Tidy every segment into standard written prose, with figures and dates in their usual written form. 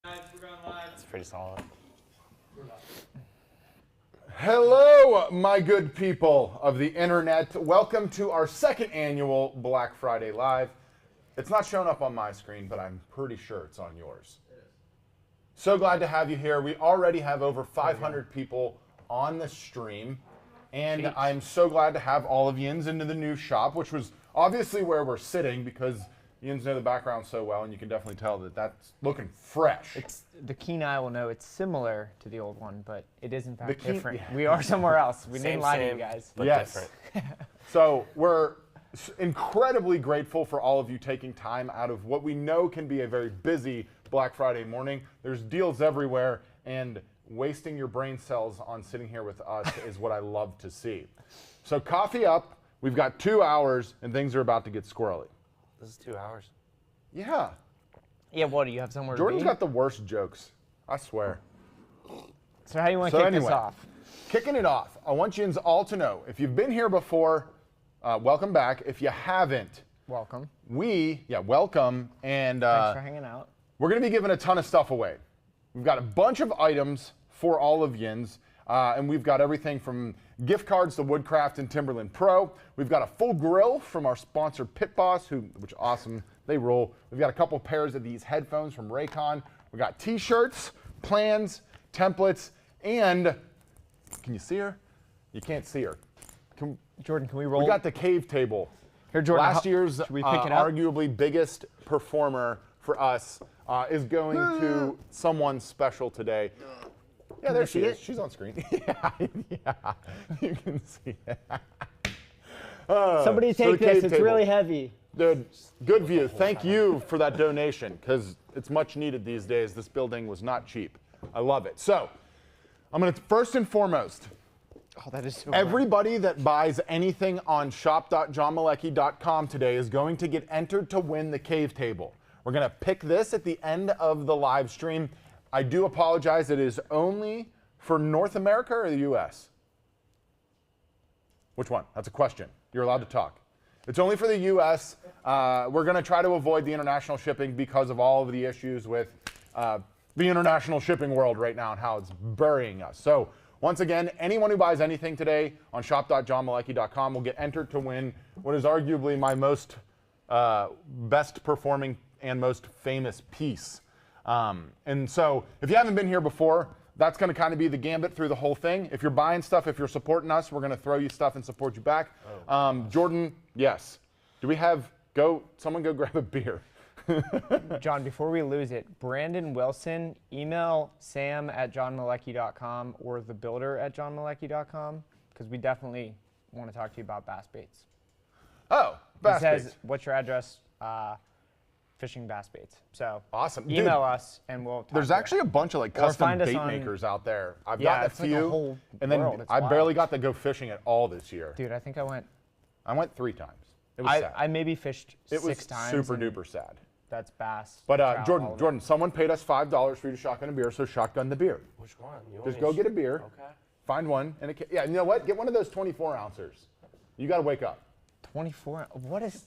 We're going live. It's pretty solid. Hello, my good people of the internet. Welcome to our second annual Black Friday Live. It's not showing up on my screen, but I'm pretty sure it's on yours. So glad to have you here. We already have over 500 people on the stream, and I'm so glad to have all of yinz into the new shop, which was obviously where we're sitting because yinz know the background so well, and you can definitely tell that that's looking fresh. The keen eye will know it's similar to the old one, but it is in fact different. Yeah. We are somewhere else. We Same, didn't lie to you same, guys. but Yes. different. So we're incredibly grateful for all of you taking time out of what we know can be a very busy Black Friday morning. There's deals everywhere, and wasting your brain cells on sitting here with us is what I love to see. So coffee up. We've got 2 hours, and things are about to get squirrely. This is 2 hours. Yeah. Yeah, what do you have somewhere Jordan's to be? got the worst jokes. I swear. So how do you want to kick this off? Kicking it off, I want yinz all to know, if you've been here before, welcome back. If you haven't, Welcome. welcome. And Thanks for hanging out. we're going to be giving a ton of stuff away. We've got a bunch of items for all of yinz, and we've got everything from gift cards to Woodcraft and Timberland Pro. We've got a full grill from our sponsor Pit Boss, which awesome, they roll. We've got a couple pairs of these headphones from Raycon. We've got t-shirts, plans, templates, and can you see her? You can't see her. Jordan, can we roll? We got the cave table. Here, Jordan, Last year's should we pick it up? arguably biggest performer for us is going to someone special today. Yeah, there she is. She's on screen. yeah, you can see it. Somebody so take the this. cave It's table. really heavy. Dude, good view. Thank you for that donation, because it's much needed these days. This building was not cheap. I love it. So, I'm going to first and foremost, Oh, that is so everybody that buys anything on shop.johnmalecki.com today is going to get entered to win the cave table. We're going to pick this at the end of the live stream. I do apologize. It is only for North America or the U.S.? Which one? That's a question. You're allowed to talk. It's only for the U.S. We're going to try to avoid the international shipping because of all of the issues with the international shipping world right now and how it's burying us. So once again, anyone who buys anything today on shop.johnmalecki.com will get entered to win what is arguably my most best performing and most famous piece. And so if you haven't been here before, that's going to kind of be the gambit through the whole thing. If you're buying stuff, if you're supporting us, we're going to throw you stuff and support you back. Jordan, yes. Do we have, someone go grab a beer. John, before we lose it, Brandon Wilson, email sam@johnmalecki.com or thebuilder@johnmalecki.com, because we definitely want to talk to you about bass baits. Oh, bass It says, baits. what's your address? Fishing bass baits. So Awesome. email Dude, us and we'll talk There's to you. actually a bunch of like custom find us bait on- makers out there. I've Yeah, got a it's like a few, whole and then world. It's I wild. barely got to go fishing at all this year. Dude, I think I went. I went 3 times. It was sad. I maybe fished It was 6 times. super and duper sad. That's bass. But trout, all of it. Jordan, someone paid us $5 for you to shotgun a beer, so shotgun the beer. Which one? You want Just me go to get a beer, Okay. find one, and yeah, you know what? Get one of those 24 ounces. You got to wake up. 24. What is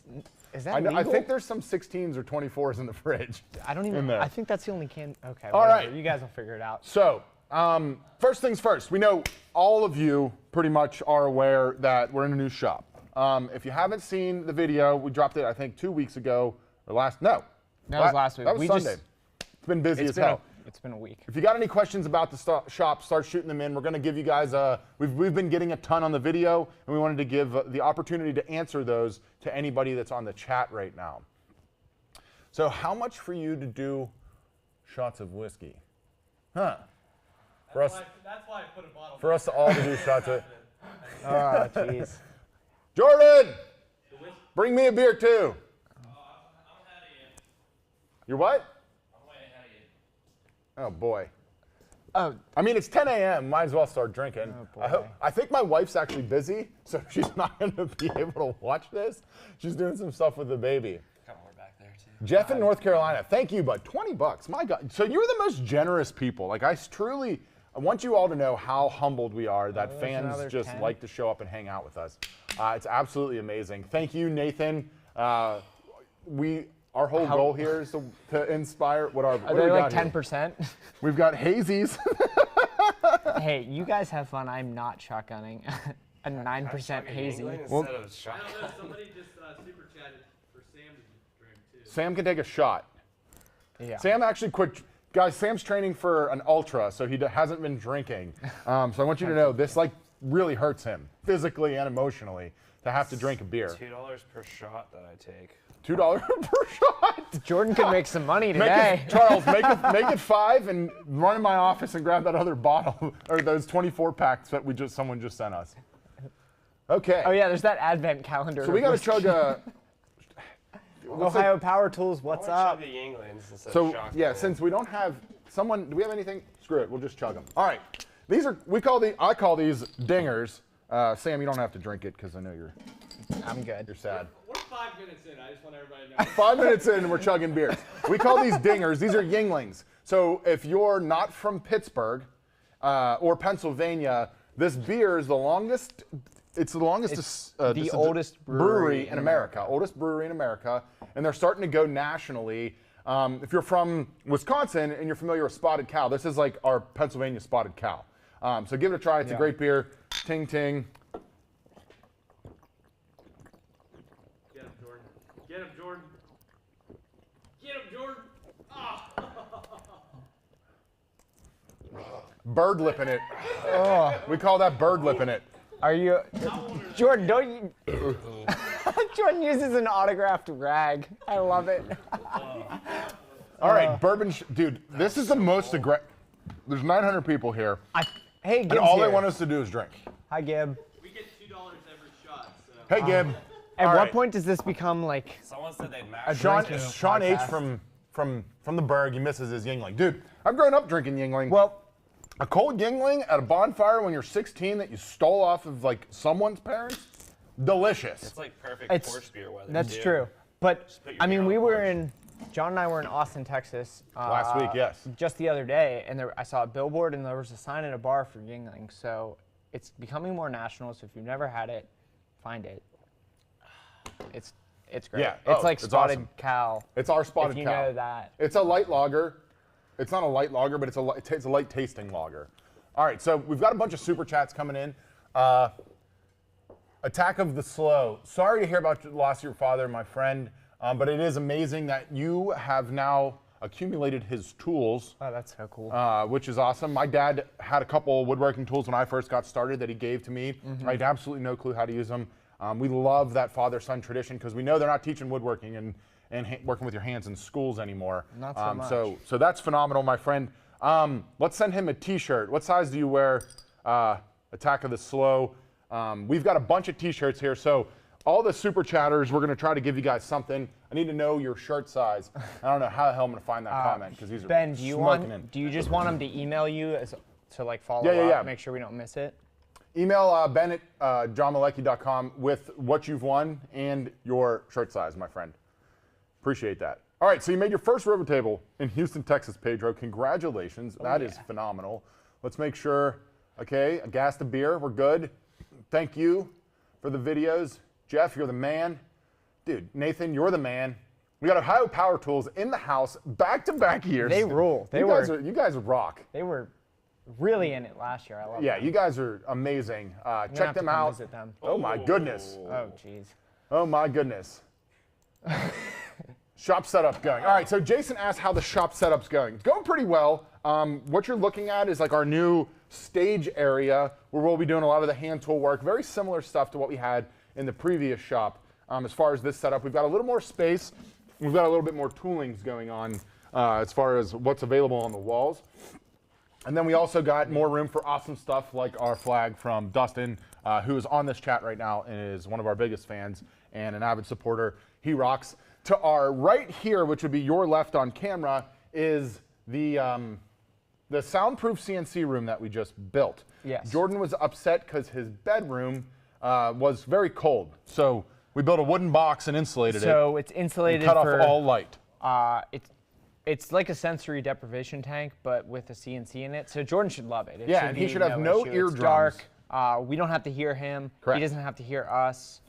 that I legal? think there's some 16s or 24s in the fridge. I don't in even. there. I think that's the only can. Okay. All whatever. right. You guys will figure it out. So, first things first. We know all of you pretty much are aware that we're in a new shop. If you haven't seen the video, we dropped it, I think, 2 weeks ago or That was last week. That was We Sunday. just- It's been busy It's as been hell. it's been a week. If you got any questions about the shop, start shooting them in. We're going to give you guys we've been getting a ton on the video, and we wanted to give the opportunity to answer those to anybody that's on the chat right now. So how much for you to do shots of whiskey? Huh? That's why I put a bottle. For us to all to do shots of... Oh, jeez. Jordan! Bring me a beer too. I'm ahead of you. You're what? I'm way ahead of you. Oh boy. Oh, I mean, it's 10 a.m. Might as well start drinking. Oh, boy. I think my wife's actually busy, so she's not going to be able to watch this. She's doing some stuff with the baby. Got more back there too. Jeff in North Carolina, thank you, bud. $20, my God. So you're the most generous people. Like, I want you all to know how humbled we are that there's fans another just 10. like to show up and hang out with us. It's absolutely amazing. Thank you, Nathan. We our whole goal here is to inspire. What Are they like 10%? We've got hazies. Hey, you guys have fun. I'm not shotgunning a 9% hazy. I don't know. Somebody just super chatted for Sam to drink too. Sam can take a shot. Yeah. Sam actually quit. Guys, Sam's training for an ultra, so he hasn't been drinking. So I want you to know this like really hurts him physically and emotionally to have to drink a beer. $2 per shot that I take. $2 per shot. Jordan could make some money today. Charles, make it 5 and run in my office and grab that other bottle or those 24 packs that someone just sent us. Okay. Oh yeah, there's that advent calendar. So we got to chug a. Ohio Power Tools, what's up? The Yinglings instead So of shotgun. yeah, since we don't have someone, do we have anything? Screw it, we'll just chug them. All right, I call these dingers. Sam, you don't have to drink it because I know I'm good. you're sad. We're 5 minutes in. I just want everybody to know. 5 minutes in and we're chugging beers. We call these dingers. These are Yinglings. So if you're not from Pittsburgh or Pennsylvania, this beer is the longest. It's the longest. the oldest brewery in America. Oldest brewery in America, and they're starting to go nationally. If you're from Wisconsin and you're familiar with Spotted Cow, this is like our Pennsylvania Spotted Cow. So give it a try. It's a great beer. Ting ting. Get him, Jordan. Get him, Jordan. Get him, Jordan. Bird lipping it. We call that bird lipping it. Are you, Jordan? Don't you? Jordan uses an autographed rag. I love it. All right, bourbon, dude. This is the most aggressive. There's 900 people here, Hey, Gib's and all here. they want us to do is drink. Hi, Gib. We get $2 every shot. So. Hey, Gib. At All what right. point does this become like? Someone said they'd match. Sean H from the Berg, he misses his Yingling. Dude, I've grown up drinking Yingling. Well, A cold Yingling at a bonfire when you're 16 that you stole off of like someone's parents, delicious. It's like perfect It's- porch beer weather. that's too. true. But Just put your I mean, beer we on were porch. in. John and I were in Austin, Texas. Last week, yes. Just the other day, and I saw a billboard, and there was a sign at a bar for Yingling. So it's becoming more national. So if you've never had it, find it. It's great. Yeah. It's Oh, like it's Spotted awesome. Cow. It's our Spotted if you Cow. know that. It's a light lager. It's not a light lager, but it's a light tasting lager. All right, so we've got a bunch of super chats coming in. Attack of the Slow. Sorry to hear about the loss of your father, my friend, but it is amazing that you have now accumulated his tools, Oh, that's so cool. which is awesome. My dad had a couple woodworking tools when I first got started that he gave to me. I had absolutely no clue how to use them. We love that father-son tradition because we know they're not teaching woodworking and working with your hands in schools anymore. Not so much. So that's phenomenal, my friend. Let's send him a T-shirt. What size do you wear? Attack of the Slow. We've got a bunch of T-shirts here. So all the super chatters, we're going to try to give you guys something. I need to know your shirt size. I don't know how the hell I'm going to find that comment because these are Ben, smoking in. do you just want them to email you to like follow Yeah, up, yeah. make sure we don't miss it? Email Ben at johnmalecki.com with what you've won and your shirt size, my friend. Appreciate that. All right, so you made your first river table in Houston, Texas, Pedro. Congratulations. That is phenomenal. Let's make sure, okay, a gas to beer. We're good. Thank you for the videos. Jeff, you're the man. Dude, Nathan, you're the man. We got Ohio Power Tools in the house back-to-back years. They rule. You guys rock. They were really in it last year. I love Yeah, them. you guys are amazing. have Check to them come out. visit them. Oh my goodness. Oh, jeez. Oh my goodness. Shop setup going. All right, so Jason asked how the shop setup's going. It's going pretty well. What you're looking at is like our new stage area where we'll be doing a lot of the hand tool work. Very similar stuff to what we had in the previous shop. As far as this setup, we've got a little more space. We've got a little bit more toolings going on as far as what's available on the walls. And then we also got more room for awesome stuff like our flag from Dustin, who is on this chat right now and is one of our biggest fans and an avid supporter. He rocks. To our right here, which would be your left on camera, is the soundproof CNC room that we just built. Yes. Jordan was upset because his bedroom was very cold. So we built a wooden box and insulated it. So it's insulated and cut for off all light. It's like a sensory deprivation tank, but with a CNC in it. So Jordan should love it. Yeah, and he be should have no issue. eardrums. It's dark. We don't have to hear him. Correct. He doesn't have to hear us.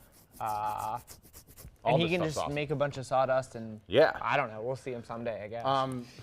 All And he this can stuff's just awesome. make a bunch of sawdust and Yeah. I don't know. We'll see him someday, I guess.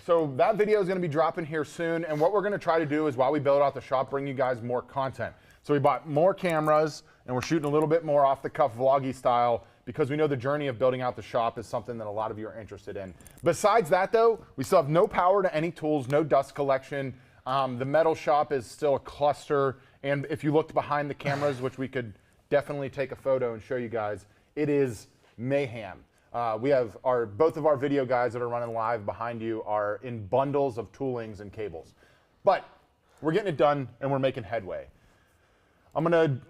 So that video is going to be dropping here soon, and what we're going to try to do is while we build out the shop, bring you guys more content. So we bought more cameras, and we're shooting a little bit more off the cuff vloggy style because we know the journey of building out the shop is something that a lot of you are interested in. Besides that though, we still have no power to any tools, no dust collection. The metal shop is still a cluster, and if you looked behind the cameras, which we could definitely take a photo and show you guys, it is mayhem. We have both of our video guys that are running live behind you are in bundles of toolings and cables. But we're getting it done and we're making headway.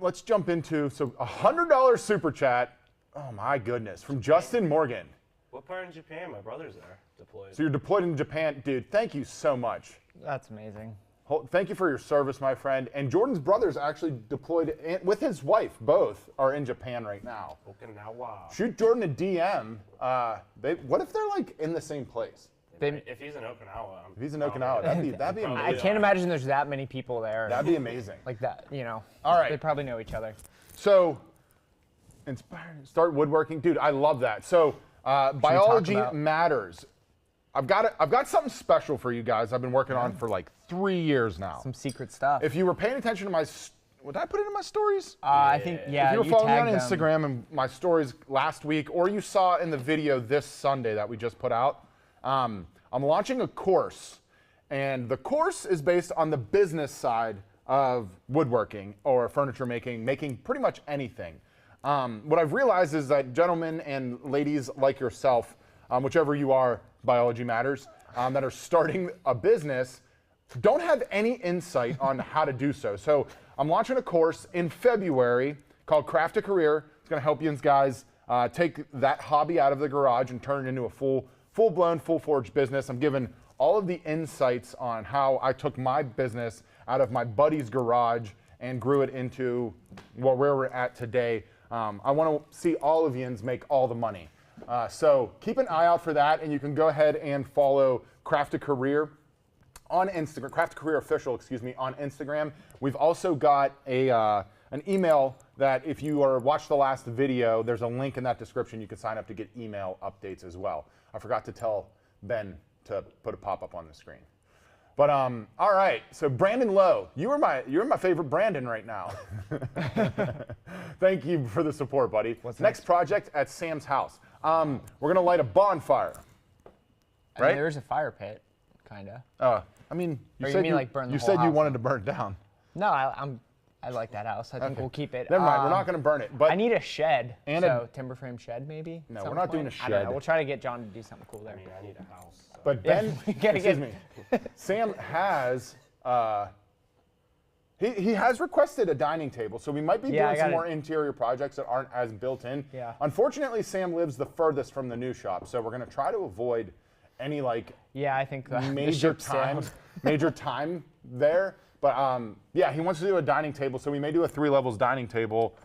Let's jump into, so $100 super chat. Oh my goodness, from Justin Morgan. What part in Japan? My brother's there, deployed. So you're deployed in Japan. Dude, thank you so much. That's amazing. Thank you for your service, my friend. And Jordan's brother's actually deployed with his wife. Both are in Japan right now. Okinawa. Shoot Jordan a DM. What if they're like in the same place? If he's in Okinawa. If he's in Okinawa, that'd be I amazing. can't imagine there's that many people there. That'd be amazing. Like that, you know. All right. They probably know each other. So, start woodworking, dude. I love that. So, biology about- matters. I've got something special for you guys. I've been working on for like 3 years now. Some secret stuff. If you were paying attention to did I put it in my stories? I think, yeah, If you were following me on tagged them. Instagram and my stories last week, or you saw in the video this Sunday that we just put out, I'm launching a course, and the course is based on the business side of woodworking or furniture making pretty much anything. What I've realized is that gentlemen and ladies like yourself, whichever you are, biology matters, that are starting a business, don't have any insight on how to do so. So I'm launching a course in February called Craft a Career. It's going to help you guys take that hobby out of the garage and turn it into a full-blown, full-forged business. I'm giving all of the insights on how I took my business out of my buddy's garage and grew it into where we're at today. I want to see all of yins make all the money. So keep an eye out for that, and you can go ahead and follow Craft a Career on Instagram, Craft a Career Official, on Instagram. We've also got an email that if you watched the last video, there's a link in that description. You can sign up to get email updates as well. I forgot to tell Ben to put a pop-up on the screen. But all right, so Brandon Lowe, you're my favorite Brandon right now. Thank you for the support, buddy. What's next project at Sam's house? We're gonna light a bonfire. I mean, Right? there's a fire pit, kinda. I mean, Or you mean like burn the you whole said you house wanted down? to burn it down. No, I like that house. I think Okay. we'll keep it. Never mind, we're not gonna burn it. But I need a shed. And So timber frame shed maybe. No, at we're some not doing point? a I don't shed. know. We'll try to get John to do something cool there. I mean, I need a house. So. But Yeah, Ben, we gotta excuse get- me, Sam has he has requested a dining table, so we might be Yeah, I doing some gotta- more interior projects that aren't as built in. Yeah. Unfortunately, Sam lives the furthest from the new shop, so we're gonna try to avoid any like Yeah, I think the major ship time, sailed. major time there. But yeah, he wants to do a dining table, so we may do a 3 levels dining table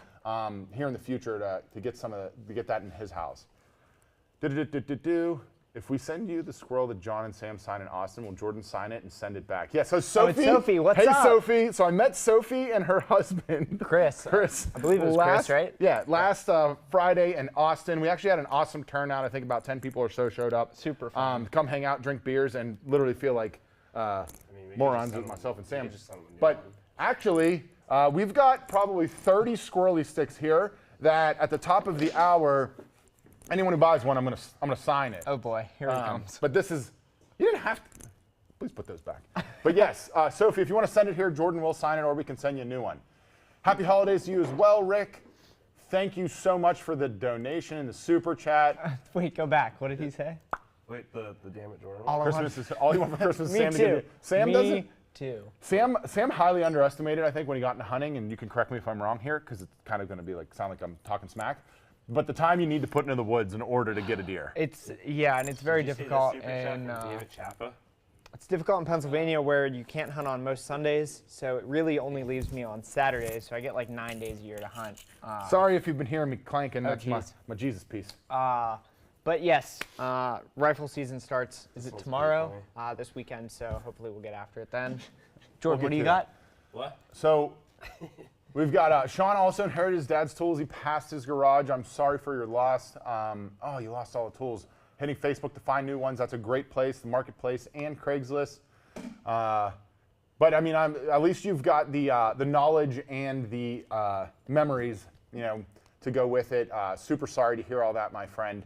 here in the future to get to get that in his house. If we send you the squirrel that John and Sam sign in Austin, will Jordan sign it and send it back? Yeah. So Sophie. Sophie, what's hey, up? Sophie. So I met Sophie and her husband. Chris. Chris. I believe it was Chris, right? Yeah. Last Friday in Austin, we actually had an awesome turnout. I think about 10 people or so showed up. Super fun. Come hang out, drink beers, and literally feel like we could morons just with send myself and Sam. just send them a new But one. actually, we've got probably 30 squirrely sticks here that at the top of the hour, anyone who buys one, I'm gonna sign it. Oh boy, here it comes. But this is, you didn't have to, please put those back. But yes, Sophie, if you want to send it here, Jordan will sign it, or we can send you a new one. Happy holidays to you as well, Rick. Thank you so much for the donation and the super chat. Wait, go back. What did he say? Wait, the damn it, Jordan. All I want- Christmas is all you want for Christmas is Me Sam to give too. you. Sam Me doesn't. too. Sam highly underestimated, I think, when he got into hunting, and you can correct me if I'm wrong here, because it's kind of going to be like sound like I'm talking smack. But the time you need to put into the woods in order to get a deer. It's and it's very Did you see the difficult, super chat and from David Chappa? it's difficult in Pennsylvania where you can't hunt on most Sundays. So it really only leaves me on Saturdays. So I get like 9 days a year to hunt. Sorry if you've been hearing me clanking. Oh, That's my geez. Jesus piece. But yes, rifle season starts. Is it Sounds tomorrow? pretty This weekend. So hopefully we'll get after it then. Jordan, get what do you to got? What? So We've got Sean also inherited his dad's tools. He passed his garage. I'm sorry for your loss. Oh, you lost all the tools. Hitting Facebook to find new ones. That's a great place, the marketplace and Craigslist. But I mean, at least you've got the knowledge and the memories, to go with it. Super sorry to hear all that, my friend.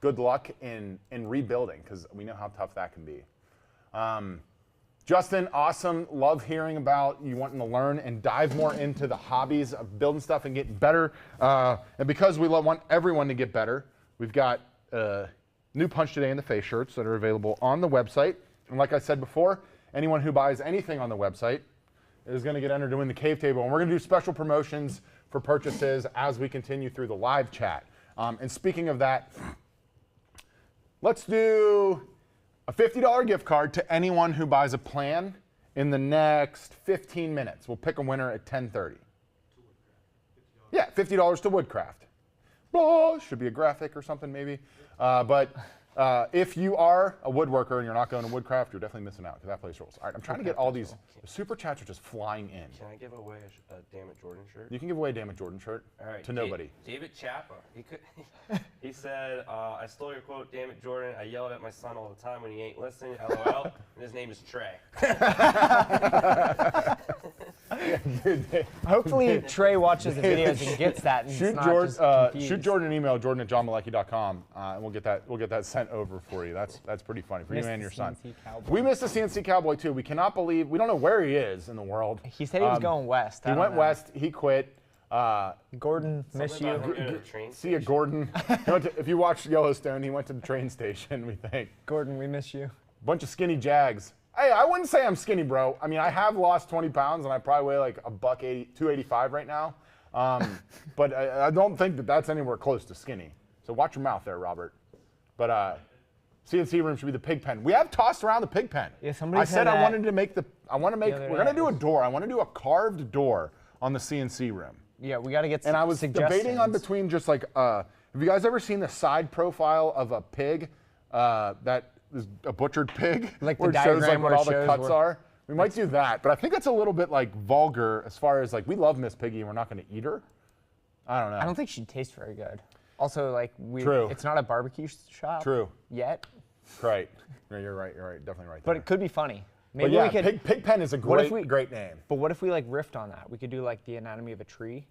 Good luck in rebuilding, because we know how tough that can be. Justin, awesome. Love hearing about you wanting to learn and dive more into the hobbies of building stuff and getting better. And because we want everyone to get better, we've got new Punch Today in the Face shirts that are available on the website. And like I said before, anyone who buys anything on the website is going to get entered to win the cave table. And we're going to do special promotions for purchases as we continue through the live chat. And speaking of that, let's do a $50 gift card to anyone who buys a plan in the next 15 minutes. We'll pick a winner at 10:30. Yeah, $50 to Woodcraft. Oh, should be a graphic or something maybe. But if you are a woodworker and you're not going to Woodcraft, you're definitely missing out because that place rolls. All right, I'm trying to get all these. The super chats are just flying in. Can I give away a Damn It Jordan shirt? You can give away a Damn It Jordan shirt to nobody. David Chappa. He said, I stole your quote, Damn It Jordan. I yell at my son all the time when he ain't listening, LOL. And his name is Trey. Hopefully Trey watches the videos and gets that. And shoot Jordan an email, jordan@johnmalecki.com, and we'll get that sent over for you. That's pretty funny for you and your son. We missed the CNC Cowboy too. We cannot believe, we don't know where he is in the world. He said he was going west. He went west. He quit. Gordon, miss you. See ya, Gordon. If you watch Yellowstone, he went to the train station, we think. Gordon, we miss you. Bunch of skinny Jags. Hey, I wouldn't say I'm skinny, bro. I mean, I have lost 20 pounds, and I probably weigh like $180, 285 right now. But I don't think that's anywhere close to skinny. So watch your mouth there, Robert. But CNC room should be the pig pen. We have tossed around the pig pen. Yeah, somebody said I wanted to make we're gonna do a door. I want to do a carved door on the CNC room. Yeah, we got to get some And I was debating on between just like, have you guys ever seen the side profile of a pig that is a butchered pig? Like where the it shows like diagram what where it all the shows cuts are? We might do that, but I think that's a little bit like vulgar as far as like, we love Miss Piggy and we're not going to eat her. I don't know. I don't think she'd taste very good. Also, like, True. It's not a barbecue shop. True. Yet. Right. You're right. Definitely right. But there. it could be funny. Maybe But yeah, we could. pig pen is a great name. But what if we like riffed on that? We could do like the anatomy of a tree,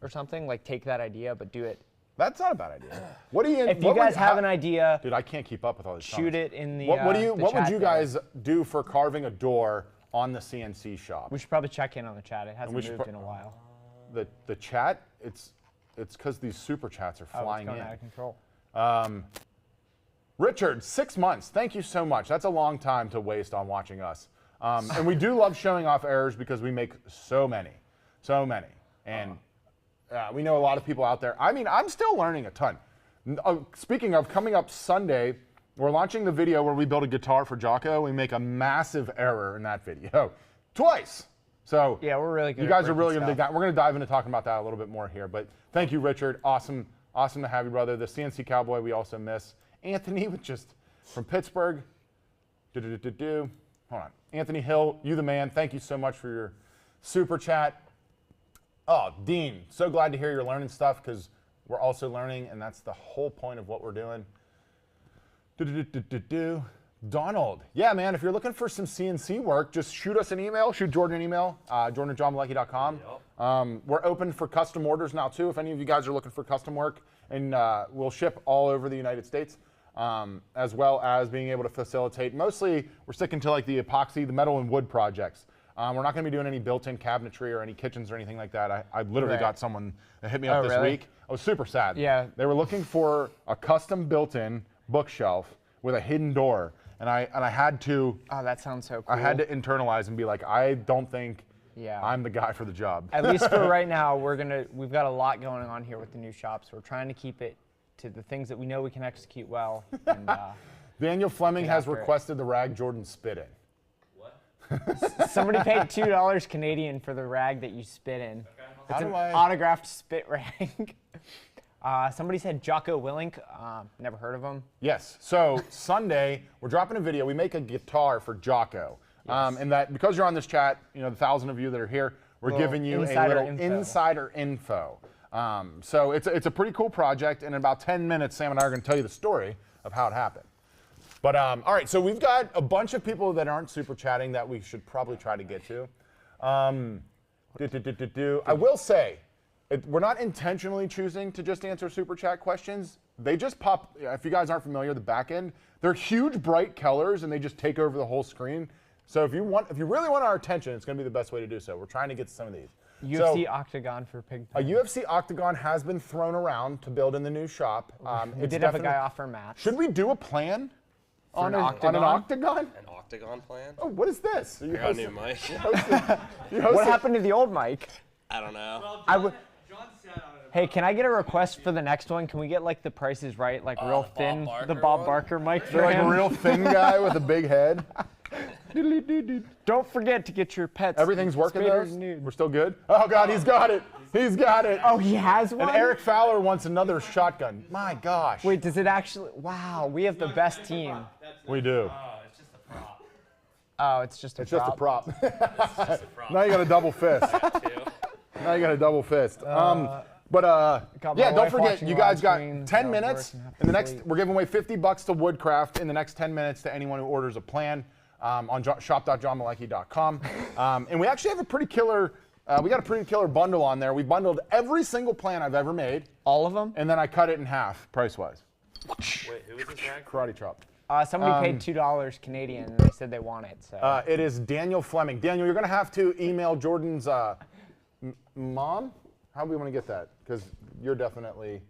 or something. Like take that idea, but do it. That's not a bad idea. What do you? If you guys have an idea, dude, I can't keep up with all these. Shoot it in the. What would chat you guys do for carving a door on the CNC shop? We should probably check in on the chat. It hasn't moved in a while. The chat, it's because these super chats are flying it's going in. out of control. Richard, 6 months. Thank you so much. That's a long time to waste on watching us. And we do love showing off errors because we make so many. And we know a lot of people out there. I mean, I'm still learning a ton. Speaking of, coming up Sunday, we're launching the video where we build a guitar for Jocko. We make a massive error in that video. Twice. So yeah, we're really good. You guys are really going to dig that. We're going to dive into talking about that a little bit more here. But thank you, Richard. Awesome to have you, brother. The CNC Cowboy we also miss. Anthony with just from Pittsburgh. Hold on. Anthony Hill, you the man. Thank you so much for your super chat. Oh, Dean, so glad to hear you're learning stuff because we're also learning, and that's the whole point of what we're doing. Donald, yeah, man, if you're looking for some CNC work, just shoot us an email. Shoot Jordan an email, jordan@johnmalecki.com. We're open for custom orders now, too, if any of you guys are looking for custom work. And we'll ship all over the United States, as well as being able to facilitate. Mostly, we're sticking to like the epoxy, the metal and wood projects. We're not going to be doing any built-in cabinetry or any kitchens or anything like that. I literally got someone that hit me up this week. I was super sad. Yeah. They were looking for a custom built-in bookshelf with a hidden door, and I had to. Oh, that sounds so cool. I had to internalize and be like, I don't think I'm the guy for the job. At least for right now, we've got a lot going on here with the new shops. We're trying to keep it to the things that we know we can execute well. And, Daniel Fleming has requested the rag Jordan spit in. What? Somebody paid $2 Canadian for the rag that you spit in. Okay. It's an autographed spit rag. Somebody said Jocko Willink. Never heard of him. Yes. So Sunday, we're dropping a video. We make a guitar for Jocko. Yes. And that because you're on this chat, the 1,000 of you that are here, We're Little giving you a insider little info. insider info. So it's a pretty cool project, and in about 10 minutes, Sam and I are going to tell you the story of how it happened. But all right, so we've got a bunch of people that aren't super chatting that we should probably try to get to. I will say, we're not intentionally choosing to just answer super chat questions. They just pop. If you guys aren't familiar, the back end, they're huge, bright colors, and they just take over the whole screen. So if you really want our attention, it's going to be the best way to do so. We're trying to get to some of these. UFC Octagon for Pig. A UFC Octagon has been thrown around to build in the new shop. We did have a guy offer mats. Should we do a plan on an an octagon? An octagon plan? Oh, what is this? I got a new mic. What happened to the old mic? I don't know. Well, I would. John sat on it. Hey, can I get a request for the next one? Can we get like the Price is Right, like real Bob thin, Barker the Bob one? Barker mic for You're like him? a real thin guy with a big head. Don't forget to get your pets. Everything's working spayed or though? neutered. We're still good? Oh God, he's got it. He's got it. Oh, he has one? And Eric Fowler wants another shotgun. My gosh. Wait, does it actually? Wow, we have the best team. We do. Oh, it's just a prop. Oh, it's just a It's just a prop. prop. It's just a prop. Now you got a double fist. Now you got a double fist. Got my Yeah, don't wife forget, watching you live guys got stream, 10 got minutes. work and have to In the next, sleep. we're giving away $50 to Woodcraft in the next 10 minutes to anyone who orders a plan on shop.johnmalecki.com. And we actually have a pretty killer. We got a pretty killer bundle on there. We bundled every single plan I've ever made, All of them? and then I cut it in half, price-wise. Wait, who is this guy? Karate chop. Somebody paid $2 Canadian, and they said they want it. So It is Daniel Fleming. Daniel, you're going to have to email Jordan's mom. How do we want to get that? Because you're definitely.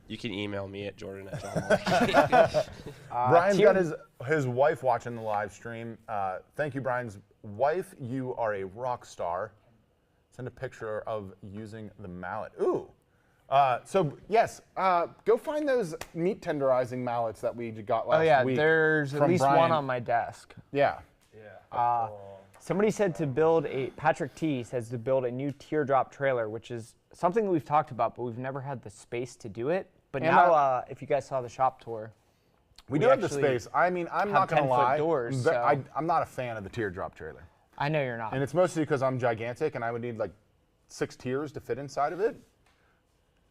You can email me at jordan@johnmalecki. Brian's got his wife watching the live stream. Thank you, Brian's wife. You are a rock star. Send a picture of using the mallet. Ooh. So yes, go find those meat tenderizing mallets that we got last oh yeah, week. there's at from least Brian. one on my desk. Yeah. Yeah. Somebody said to build Patrick T says to build a new teardrop trailer, which is something we've talked about, but we've never had the space to do it. But And now, if you guys saw the shop tour, We do have the actually space. I mean, I'm not have going to 10-foot lie. doors, I'm not a fan of the teardrop trailer. I know you're not. And it's mostly because I'm gigantic and I would need like 6 tiers to fit inside of it.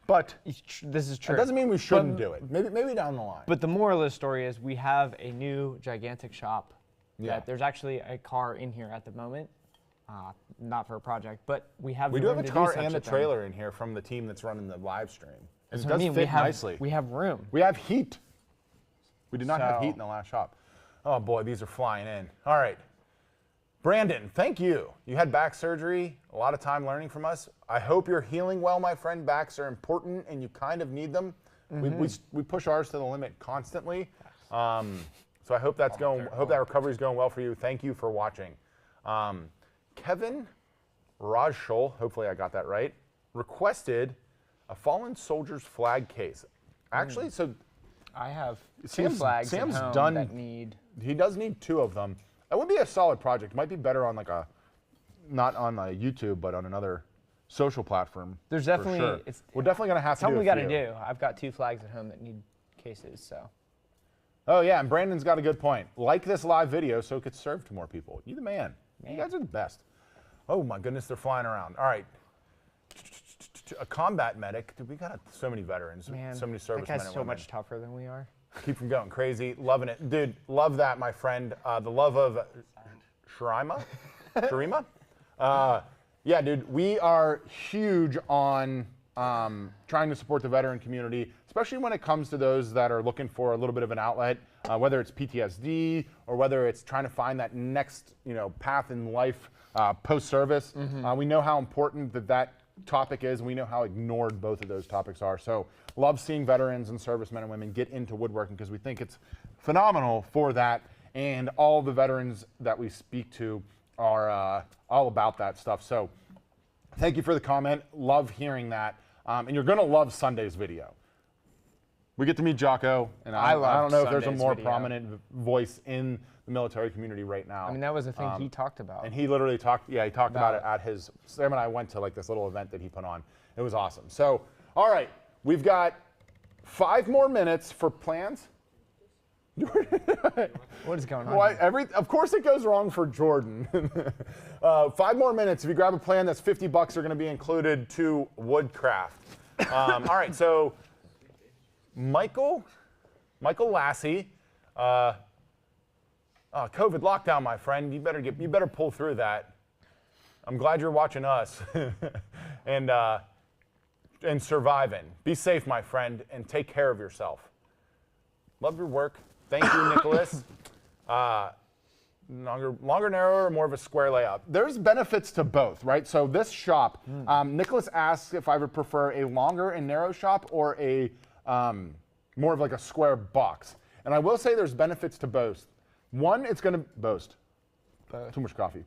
But This is true. it doesn't mean we shouldn't do it. Maybe down the line. But the moral of the story is we have a new gigantic shop. Yeah. That there's actually a car in here at the moment. Not for a project, but we have We the do have room a to car do such and a thing. trailer in here from the team that's running the live stream. And That's it what I does mean. fit nicely. We have room. We have heat. We did not have So- heat in the last shop. Oh boy, these are flying in. All right. Brandon, thank you. You had back surgery, a lot of time learning from us. I hope you're healing well, my friend. Backs are important and you kind of need them. We push ours to the limit constantly. So I hope that's hope that recovery's going well for you. Thank you for watching. Kevin Rajshul, hopefully I got that right, requested a fallen soldier's flag case. Actually, so I have two Sam's- flags Sam's at home done- that need. he does need 2 of them. That would be a solid project. Might be better on like not on YouTube, but on another social platform. There's for definitely sure. it's We're definitely gonna have to something do we a got to few. do. I've got 2 flags at home that need cases. So Oh yeah, and Brandon's got a good point. Like this live video so it could serve to more people. You the man. You guys are the best. Oh my goodness, they're flying around. All right. A combat medic. Dude, we got so many veterans, man, so many that servicemen guy's and so women. much tougher than we are. Keep from going crazy. Loving it. Dude, love that, my friend. The love of Sharima? Yeah, dude, we are huge on trying to support the veteran community, especially when it comes to those that are looking for a little bit of an outlet, whether it's PTSD or whether it's trying to find that next path in life post-service. We know how important that topic is, and we know how ignored both of those topics are. So love seeing veterans and servicemen and women get into woodworking because we think it's phenomenal for that, and all the veterans that we speak to are all about that stuff. So thank you for the comment. Love hearing that. And you're going to love Sunday's video. We get to meet Jocko, and I don't loved know if there's a Sunday's more video. prominent voice in the military community right now. I mean, that was the thing he talked about. And he literally talked, he talked about it About at his, Sam and I went to like this little event that he put on. It was awesome. So, all right, we've got 5 more minutes for plans. What is going on? Why, here? of course it goes wrong for Jordan. 5 more minutes. If you grab a plan, that's $50 are going to be included to Woodcraft. All right, so Michael Lassie, COVID lockdown, my friend. You better pull through that. I'm glad you're watching us and surviving. Be safe, my friend, and take care of yourself. Love your work. Thank you, Nicholas. Longer, narrower, or more of a square layout. There's benefits to both, right? So this shop, Nicholas asks if I would prefer a longer and narrow shop or a more of like a square box. And I will say there's benefits to both. One, it's going to boast. Too much coffee.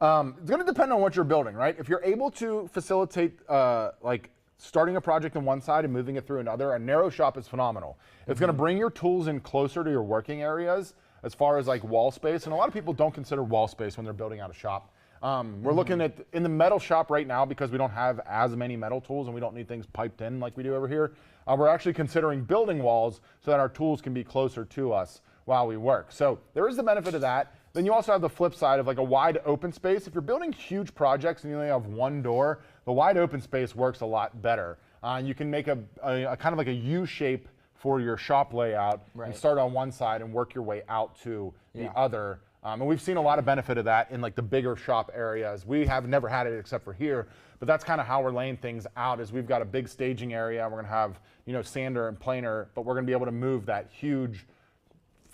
It's going to depend on what you're building, right? If you're able to facilitate like starting a project on one side and moving it through another, a narrow shop is phenomenal. It's going to bring your tools in closer to your working areas as far as like wall space. And a lot of people don't consider wall space when they're building out a shop. We're looking at in the metal shop right now because we don't have as many metal tools and we don't need things piped in like we do over here. We're actually considering building walls so that our tools can be closer to us while we work. So there is the benefit of that. Then you also have the flip side of like a wide open space. If you're building huge projects and you only have one door, the wide open space works a lot better. You can make a kind of like a U shape for your shop layout and start on one side and work your way out to the other. And we've seen a lot of benefit of that in like the bigger shop areas. We have never had it except for here, but that's kind of how we're laying things out is we've got a big staging area. We're gonna have, sander and planer, but we're gonna be able to move that huge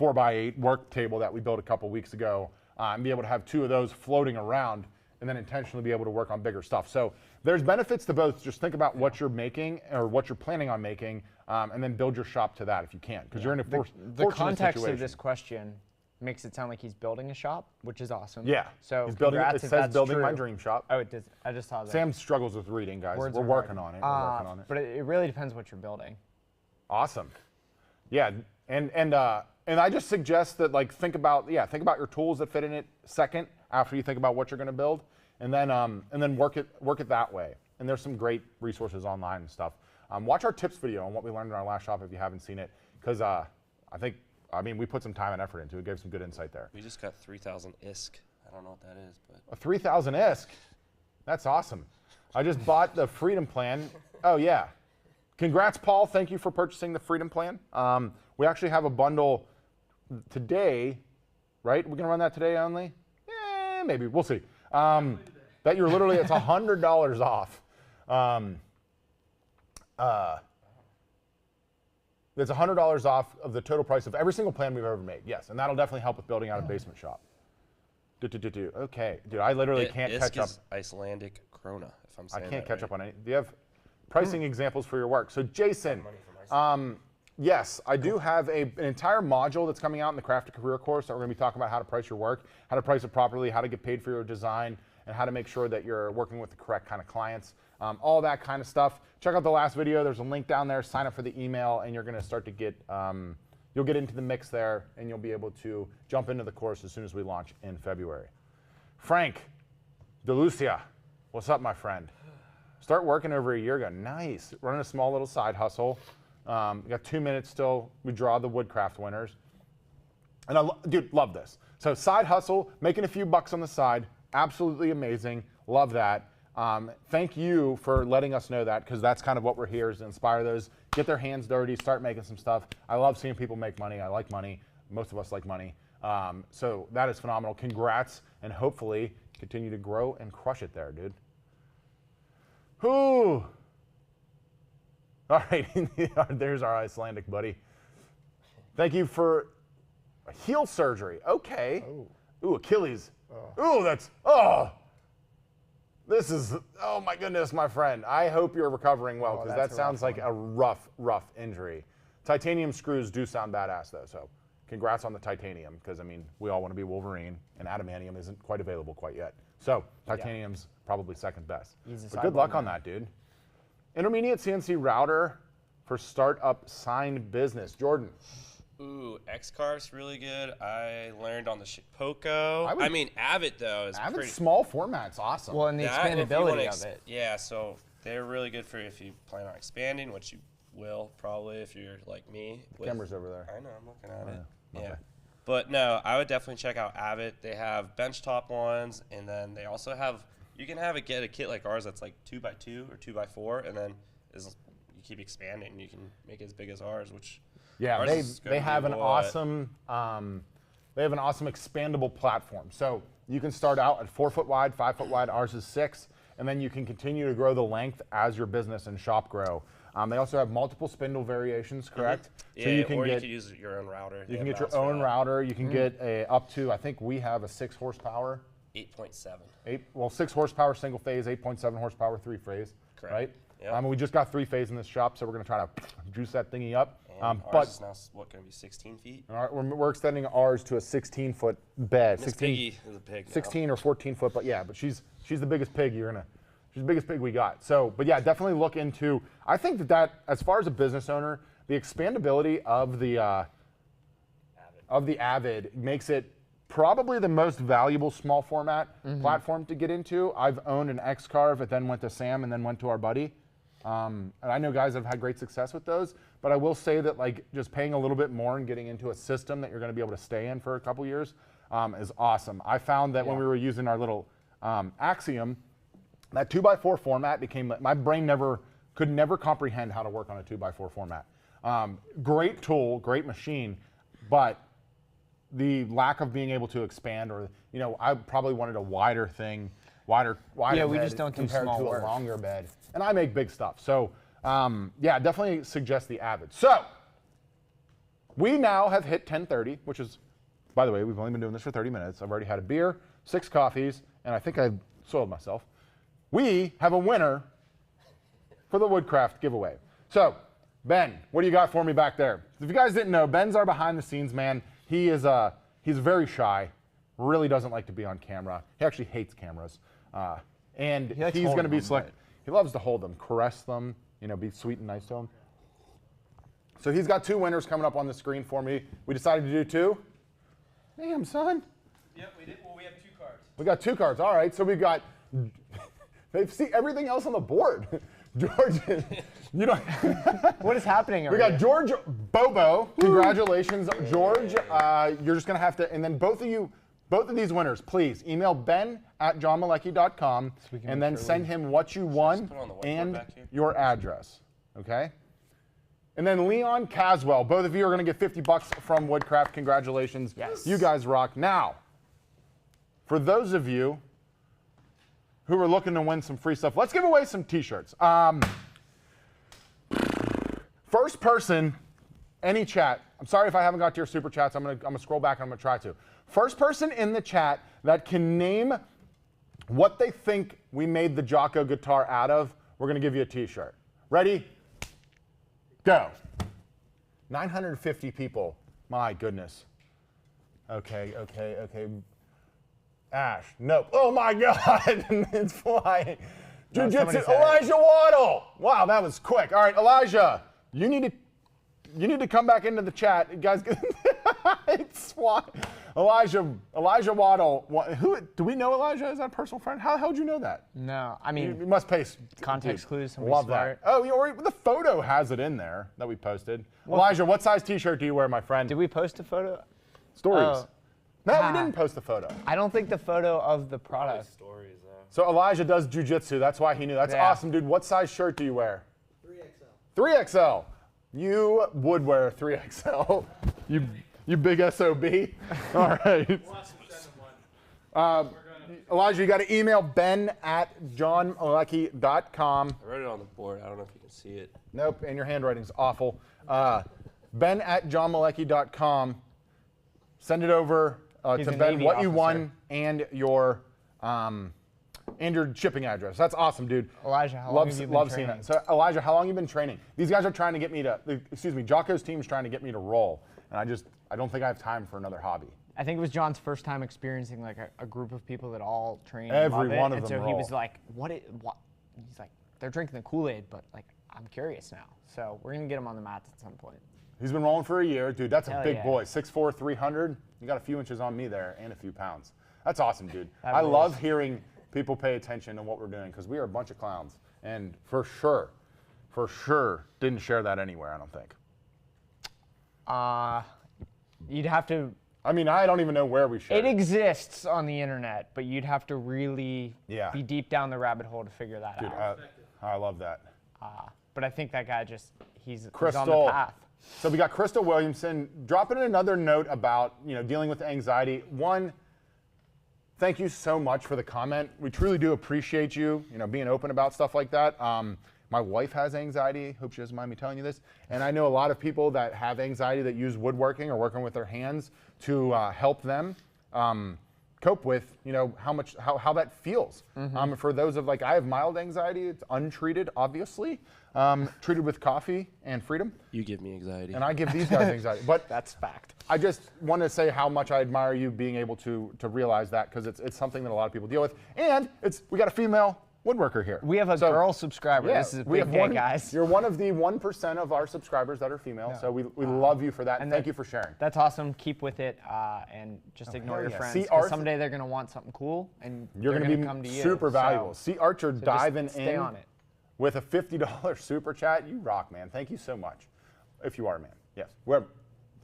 4x8 work table that we built a couple weeks ago and be able to have two of those floating around and then intentionally be able to work on bigger stuff. So there's benefits to both. Just think about what you're making or what you're planning on making and then build your shop to that if you can, because you're in a the context of this question makes it sound like he's building a shop, which is awesome. Yeah, so he's building, it says building my dream shop. Oh, it does. I just saw that. Sam struggles with reading, guys. We're working on it. We're working on it. But it really depends what you're building. Awesome. Yeah, and I just suggest that like think about your tools that fit in it second after you think about what you're going to build, and then work it that way. And there's some great resources online and stuff. Watch our tips video on what we learned in our last shop if you haven't seen it, because I mean we put some time and effort into it. Gave some good insight there. We just got 3,000 ISK. I don't know what that is, but a 3,000 ISK. That's awesome. I just bought the Freedom Plan. Oh yeah. Congrats, Paul. Thank you for purchasing the Freedom Plan. We actually have a bundle today, right? We're gonna run that today only? Yeah, maybe. We'll see. That you're literally, it's $100 off. It's $100 off of the total price of every single plan we've ever made. Yes, and that'll definitely help with building out a basement shop. Okay, dude, I literally can't catch up. Is Icelandic krona, if I'm saying I can't that catch right. up on any. Do you have pricing examples for your work? So Jason, yes, I do have an entire module that's coming out in the Craft a Career course that we're going to be talking about how to price your work, how to price it properly, how to get paid for your design, and how to make sure that you're working with the correct kind of clients. All that kind of stuff. Check out the last video. There's a link down there. Sign up for the email, and you're going to start to get, you'll get into the mix there, and you'll be able to jump into the course as soon as we launch in February. Frank DeLucia, what's up, my friend? Start working over a year ago. Nice. Running a small little side hustle. We got 2 minutes still. We draw the Woodcraft winners. And dude, love this. So side hustle, making a few bucks on the side. Absolutely amazing. Love that. Thank you for letting us know that, because that's kind of what we're here is to inspire those, get their hands dirty, start making some stuff. I love seeing people make money. I like money. Most of us like money. So that is phenomenal. Congrats, and hopefully continue to grow and crush it there, dude. Whew. All right, there's our Icelandic buddy. Thank you for heel surgery. Okay. Ooh, Achilles. Ooh, this is, oh my goodness, my friend. I hope you're recovering well, because that sounds like a rough injury. Titanium screws do sound badass though, so congrats on the titanium, because I mean, we all want to be Wolverine, and adamantium isn't quite available quite yet. So titanium's probably second best. But good luck on that, dude. Intermediate CNC router for startup signed business. Jordan. Ooh, X-Carve's really good. I learned on the Poco. I mean, Avid, though, is Avid's pretty... small format's awesome. Well, and the expandability of it. Yeah, so they're really good for if you plan on expanding, which you will probably if you're like me. Camera's over there. I know, I'm looking at it. okay. Yeah. But no, I would definitely check out Avid. They have benchtop ones, and then they also have, you can get a kit like ours that's like 2x2 or 2x4, and then you keep expanding. You can make it as big as ours, which ours is they gonna have be an what? awesome expandable platform. So you can start out at 4 foot wide, 5 foot wide. Ours is 6, and then you can continue to grow the length as your business and shop grow. They also have multiple spindle variations, correct? Yeah, so you can or get, you could use your own router. you can get your own router. You can get up to, I think we have a 6 horsepower. 8.7. 6 horsepower single phase, 8.7 horsepower 3 phase. Correct. Right? Yep. We just got 3 phase in this shop, so we're going to try to juice that thingy up. And But ours is now, what, going to be 16 feet? we're extending ours to a 16-foot bed. Miss 16, Piggy is a pig now. 16 or 14 foot, but yeah, but she's the biggest pig she's the biggest pig we got. So, but yeah, definitely look into. I think that as far as a business owner, the expandability of the Avid makes it probably the most valuable small format platform to get into. I've owned an X-Carve, it then went to Sam, and then went to our buddy. And I know guys have had great success with those, but I will say that like just paying a little bit more and getting into a system that you're going to be able to stay in for a couple years is awesome. I found that when we were using our little Axiom, that 2x4 format became, my brain could never comprehend how to work on a 2x4 format. Great tool, great machine, but the lack of being able to expand, or I probably wanted a wider thing, wider. Yeah, we bed just don't do compared small to work. a longer bed, and I make big stuff. So yeah, definitely suggest the Avid. So we now have hit 10:30, which is, by the way, we've only been doing this for 30 minutes. I've already had a beer, 6 coffees, and I think I soiled myself. We have a winner for the Woodcraft giveaway. So, Ben, what do you got for me back there? If you guys didn't know, Ben's our behind-the-scenes man. He's very shy, really doesn't like to be on camera. He actually hates cameras, and He likes he's going to holding be them, select. He loves to hold them, caress them, be sweet and nice to them. So he's got 2 winners coming up on the screen for me. We decided to do 2. Damn, son. Yep, we did. Well, we have 2 cards. We got 2 cards. All right, so we've got. They see everything else on the board. George, you don't. What is happening over We got here? George Bobo. Congratulations, George. You're just gonna have to, and then both of these winners, please email ben@johnmalecki.com and then send him what you won put it on the whiteboard and back here? your address. Okay. And then Leon Caswell, both of you are gonna get $50 from Woodcraft. Congratulations. Yes. You guys rock. Now, for those of you who are looking to win some free stuff, let's give away some t-shirts. First person, any chat, I'm sorry if I haven't got to your super chats, I'm gonna scroll back and I'm gonna try to. First person in the chat that can name what they think we made the Jocko guitar out of, we're gonna give you a t-shirt. Ready? Go. 950 people, my goodness. Okay. Ash, nope. Oh my God, it's flying. No, Jiu-Jitsu, somebody said it. Elijah Waddle. Wow, that was quick. All right, Elijah, you need to come back into the chat. You guys, it's flying. Elijah Waddle. Who do we know? Elijah, is that a personal friend? How the hell did you know that? No, I You mean, must pay context dude, clues. Somebody Love smart. that. Oh, the photo has it in there that we posted. Elijah, what size T-shirt do you wear, my friend? Did we post a photo? Stories. Oh. No, Ah. we didn't post the photo. I don't think the photo of the product. Stories, though. So Elijah does jujitsu. That's why he knew. That's Yeah. awesome, dude. What size shirt do you wear? 3XL. 3XL. You would wear a 3XL. You big SOB. All right. We'll have to send them one. Elijah, you got to email ben@johnmalecki.com. I wrote it on the board. I don't know if you can see it. Nope, and your handwriting's awful. Ben@johnmalecki.com. Send it over He's to a Ben Navy what you officer. won and your shipping address. That's awesome, dude. Elijah, how long Love have you been love seeing training? that. So Elijah, how long you been training? These guys are trying to get me to. Jocko's team's trying to get me to roll, and I don't think I have time for another hobby. I think it was John's first time experiencing like a group of people that all train. Every and love it. one of and them so he roll. was like, "What? He's like, they're drinking the Kool-Aid, but like, I'm curious now." So we're gonna get him on the mats at some point. He's been rolling for a year, dude. That's a Hell big yeah. boy. 6'4", 300. You got a few inches on me there and a few pounds. That's awesome, dude. That I rules. love hearing people pay attention to what we're doing because we are a bunch of clowns. And for sure, for sure didn't share that anywhere, I don't think. You'd have to. I mean, I don't even know where we shared It exists on the internet, but you'd have to really Yeah. be deep down the rabbit hole to figure that Dude, out. I love that. But I think that guy he's on Crystal. the path. So we got Crystal Williamson dropping in another note about, you know, dealing with anxiety. One, thank you so much for the comment. We truly do appreciate you, you know, being open about stuff like that. My wife has anxiety. Hope she doesn't mind me telling you this. And I know a lot of people that have anxiety that use woodworking or working with their hands to help them cope with, you know, how that feels. For those of like, I have mild anxiety. It's untreated, obviously. Treated with coffee and freedom. You give me anxiety. And I give these guys anxiety. But That's fact. I just want to say how much I admire you being able to realize that, because it's something that a lot of people deal with. And we got a female woodworker here. We have a girl subscriber. Yeah, This is a we big have day, one, guys. You're one of the 1% of our subscribers that are female, so we love you for that, and thank you for sharing. That's awesome. Keep with it, and just ignore hell your yeah. friends. See, 'Cause Arthur- someday they're gonna want something cool, and You're they're going to be come to you. super valuable. So, See Archer just diving stay in on it. with a $50 super chat. You rock, man. Thank you so much. If you are a man, yes.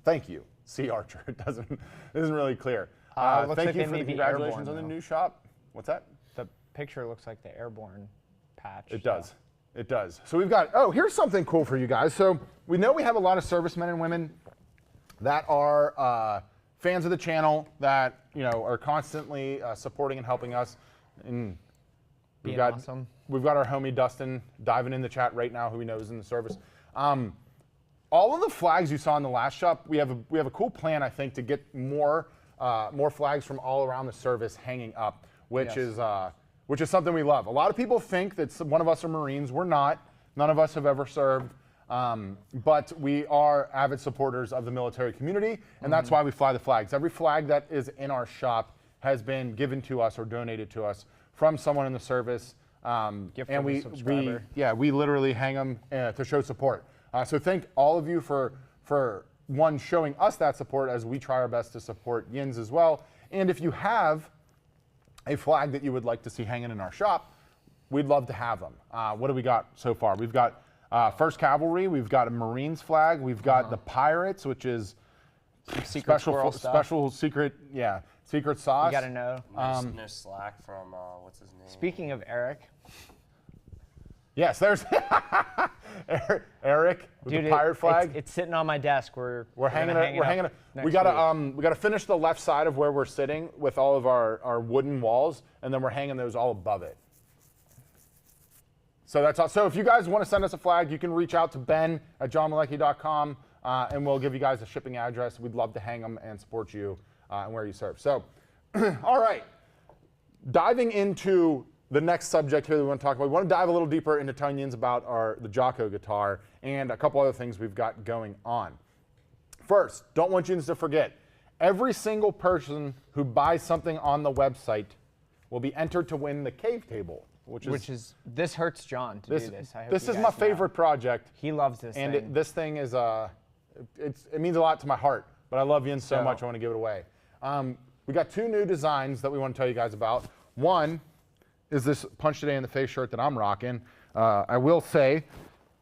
Thank you. See Archer. It isn't really clear. Looks thank like you they for may the be congratulations airborne, on the though. new shop. What's that? The picture looks like the airborne patch. It does. It does. So we've got, here's something cool for you guys. So we know we have a lot of servicemen and women that are fans of the channel, that, you know, are constantly supporting and helping us. And Being awesome. We've got our homie Dustin diving in the chat right now, who we know is in the service. All of the flags you saw in the last shop, we have a cool plan, I think, to get more flags from all around the service hanging up, which is something we love. A lot of people think that one of us are Marines. We're not. None of us have ever served. But we are avid supporters of the military community, and that's why we fly the flags. Every flag that is in our shop has been given to us or donated to us from someone in the service. Gift and from a we subscriber. we literally hang them to show support. So thank all of you for one, showing us that support as we try our best to support Yinz as well. And if you have a flag that you would like to see hanging in our shop, we'd love to have them. What do we got so far? We've got 1st Cavalry, we've got a Marines flag, we've got the Pirates, which is Secret squirrel stuff. special secret, secret sauce. You gotta know. No slack from, what's his name? Speaking of Eric, Yes, there's Eric with dude, the pirate flag. It's sitting on my desk. We're hanging hang it. We're hanging it. We gotta finish the left side of where we're sitting with all of our wooden walls, and then we're hanging those all above it. So that's all. So if you guys want to send us a flag, you can reach out to ben@johnmalecki.com, and we'll give you guys a shipping address. We'd love to hang them and support you and where you serve. So, all right, diving into the next subject here that we want to talk about. We want to dive a little deeper into telling Yinz about the Jocko guitar and a couple other things we've got going on. First, don't want Yinz to forget, every single person who buys something on the website will be entered to win the cave table, which is this hurts John to do this. I hope this you is guys my know. favorite project. He loves this And thing. this thing is it means a lot to my heart, but I love Yinz so So- much I want to give it away. We got 2 new designs that we want to tell you guys about. One is this Punch Today in the Face shirt that I'm rocking. I will say,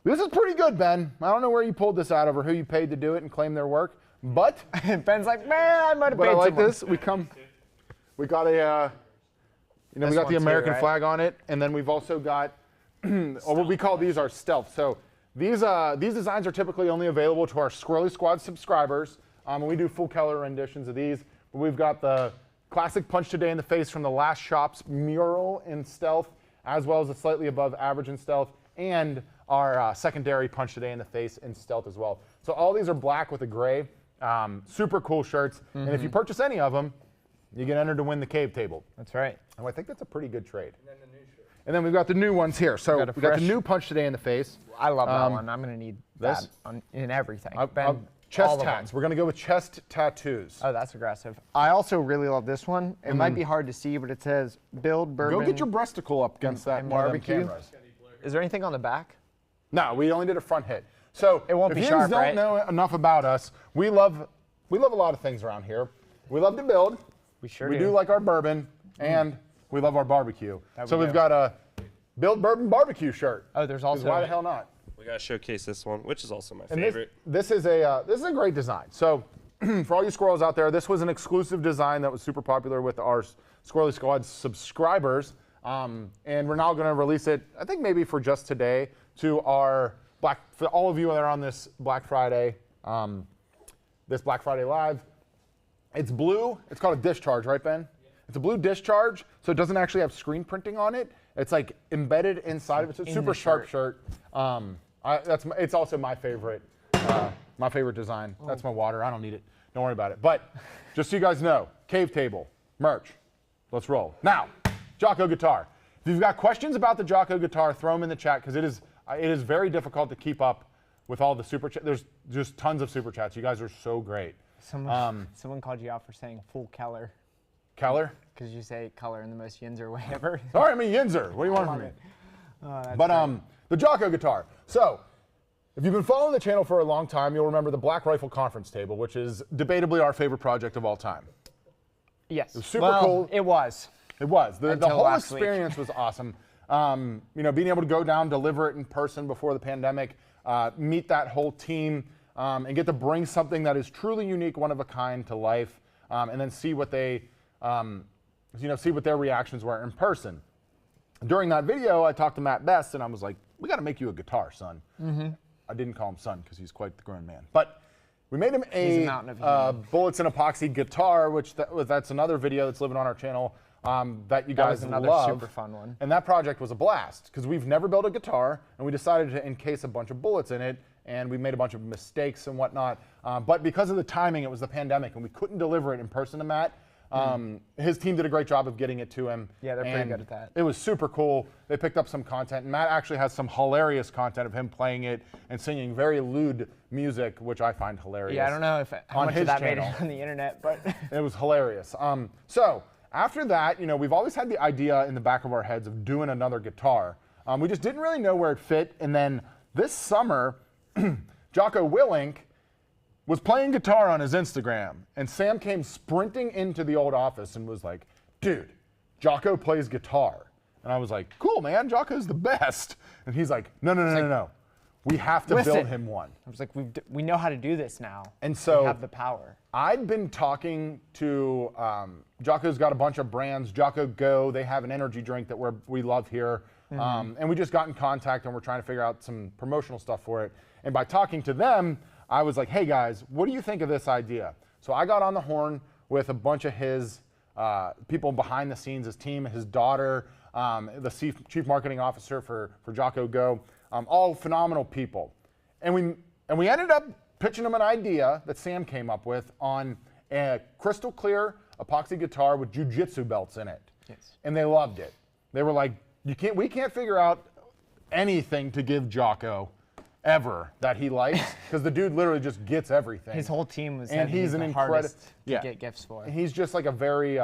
this is pretty good, Ben. I don't know where you pulled this out of or who you paid to do it and claim their work, but Ben's like, man, I might have but paid I like someone." this. We got a we This got the one too, American right? flag on it, and then we've also got or what we call these our stealth. So these designs are typically only available to our Squirrely Squad subscribers, and we do full color renditions of these. But we've got the classic Punch Today in the Face from the last shop's mural in stealth, as well as a slightly above average in stealth, and our secondary Punch Today in the Face in stealth as well. So all these are black with a gray. Super cool shirts. And if you purchase any of them, you get entered to win the cave table. That's right. And I think that's a pretty good trade. And then we've got the new ones here. So Got a we got the fresh- new Punch Today in the Face. I love that one. I'm gonna need this? that in everything. Chest all of them. tats. We're going to go with chest tattoos. Oh, that's aggressive. I also really love this one. It might be hard to see, but it says "Build Bourbon." Go get your breasticle up against that and one of them barbecue. cameras. Is there anything on the back? No, we only did a front hit. So It won't if be you sharp, don't right? know enough about us, we love a lot of things around here. We love to build. We sure We do. do like our bourbon, and we love our barbecue. That So we we've do. got a Build Bourbon barbecue shirt. Oh, there's 'Cause also why the hell not? We gotta showcase this one, which is also my And favorite. this is a great design. So for all you squirrels out there, this was an exclusive design that was super popular with our Squirrely Squad subscribers. And we're now going to release it, I think maybe for just today, to our for all of you that are on this Black Friday Live. It's blue. It's called a discharge, right, Ben? Yeah. It's a blue discharge, so it doesn't actually have screen printing on it. It's like embedded inside of it. It's a super sharp shirt. It's also my favorite design. Oh. That's my water. I don't need it. Don't worry about it. But just so you guys know, cave table, merch. Let's roll. Now, Jocko guitar. If you've got questions about the Jocko guitar, throw them in the chat because it is very difficult to keep up with all the super chats. There's just tons of super chats. You guys are so great. Someone called you out for saying full Keller. Keller? Because you say color in the most yinzer way ever. Sorry, I'm a yinzer. What do you want from me? But the Jocko guitar. So, if you've been following the channel for a long time, you'll remember the Black Rifle Conference Table, which is debatably our favorite project of all time. Yes. It was super cool. It was. It was. The whole experience week. was awesome. Being able to go down, deliver it in person before the pandemic, meet that whole team, and get to bring something that is truly unique, one of a kind to life, and then see what they, see what their reactions were in person. During that video, I talked to Matt Best, and I was like, "We got to make you a guitar, son." Mm-hmm. I didn't call him son because he's quite the grown man, but we made him a bullets and epoxy guitar, which that's another video that's living on our channel that you guys another love. Super fun one. And that project was a blast because we've never built a guitar, and we decided to encase a bunch of bullets in it, and we made a bunch of mistakes and whatnot. But because of the timing, it was the pandemic, and we couldn't deliver it in person to Matt. His team did a great job of getting it to him. Yeah, they're pretty good at that. It was super cool. They picked up some content, and Matt actually has some hilarious content of him playing it and singing very lewd music, which I find hilarious. Yeah, I don't know how much of that made it on the internet, but it was hilarious. So after that, we've always had the idea in the back of our heads of doing another guitar. We just didn't really know where it fit, and then this summer, Jocko Willink was playing guitar on his Instagram, and Sam came sprinting into the old office and was like, "Dude, Jocko plays guitar." And I was like, "Cool, man, Jocko's the best." And he's like, No. We have to build him one. I was like, we know how to do this now. And so we have the power. I'd been talking to, Jocko's got a bunch of brands, Jocko Go, they have an energy drink that we love here. And we just got in contact and we're trying to figure out some promotional stuff for it. And by talking to them, I was like, "Hey guys, what do you think of this idea?" So I got on the horn with a bunch of his people behind the scenes, his team, his daughter, the chief marketing officer for Jocko Go, all phenomenal people. And we ended up pitching them an idea that Sam came up with on a crystal clear epoxy guitar with jiu-jitsu belts in it. Yes. And they loved it. They were like, we can't figure out anything to give Jocko ever that he likes because the dude literally just gets everything. His whole team was and he's an incredible to get gifts for. He's just like a very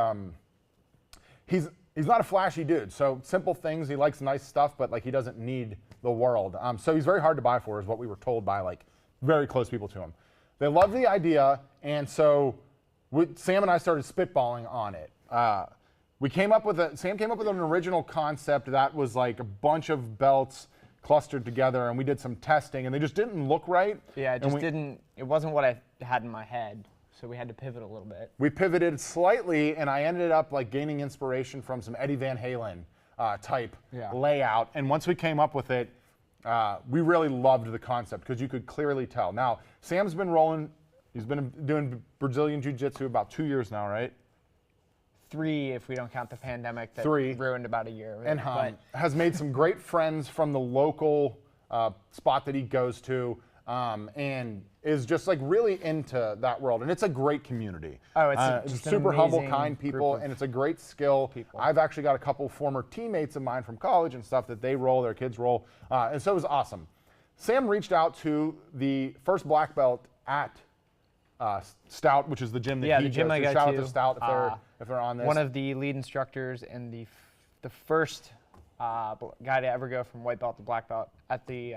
he's not a flashy dude. So simple things, he likes nice stuff, but like he doesn't need the world. So he's very hard to buy for, is what we were told by like very close people to him. They loved the idea, and so Sam and I started spitballing on it. Sam came up with an original concept that was like a bunch of belts clustered together, and we did some testing, and they just didn't look right. Yeah, it wasn't what I had in my head, so we had to pivot a little bit. We pivoted slightly, and I ended up like gaining inspiration from some Eddie Van Halen type layout, and once we came up with it, we really loved the concept because you could clearly tell. Now, Sam's been rolling, he's been doing Brazilian Jiu-Jitsu about 2 years now, right? 3 if we don't count the pandemic that 3. ruined about a year. And has made some great friends from the local spot that he goes to, and is just like really into that world. And it's a great community. Oh, it's just super humble, kind people, and it's a great skill. People. I've actually got a couple former teammates of mine from college and stuff that they roll, their kids roll, and so it was awesome. Sam reached out to the first black belt at Stout, which is the gym that he gym goes I to. go Shout to. out to Stout if they're on this. One of the lead instructors and the first guy to ever go from white belt to black belt at the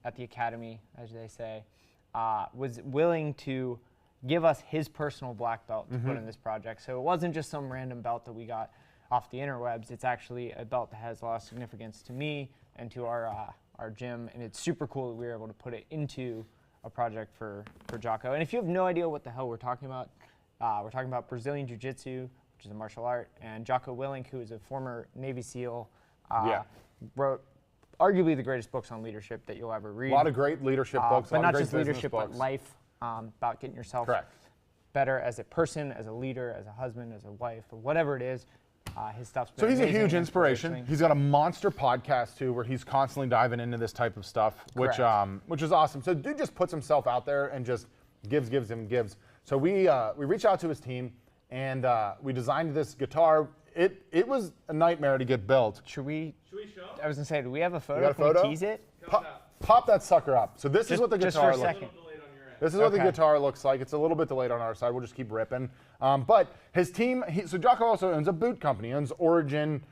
academy, as they say, was willing to give us his personal black belt to put in this project. So it wasn't just some random belt that we got off the interwebs. It's actually a belt that has a lot of significance to me and to our our gym, and it's super cool that we were able to put it into a project for Jocko. And if you have no idea what the hell we're talking about Brazilian Jiu-Jitsu, which is a martial art, and Jocko Willink, who is a former Navy SEAL, wrote arguably the greatest books on leadership that you'll ever read. A lot of great leadership books, but a lot not of just great leadership, business but books. life, about getting yourself better as a person, as a leader, as a husband, as a wife, or whatever it is. His stuff's been So he's a amazing huge and inspiration. He's got a monster podcast too, where he's constantly diving into this type of stuff, which is awesome. So dude just puts himself out there and just gives. So we reached out to his team and we designed this guitar. It was a nightmare to get built. Should we show? I was gonna say, do we have a photo? You got a Can we photo? tease it? Pop that sucker up. So this is what the Just guitar for a looks like. second. This is what the Okay. guitar looks like. It's a little bit delayed on our side. We'll just keep ripping. But his team, so Jocko also owns a boot company. He owns Origin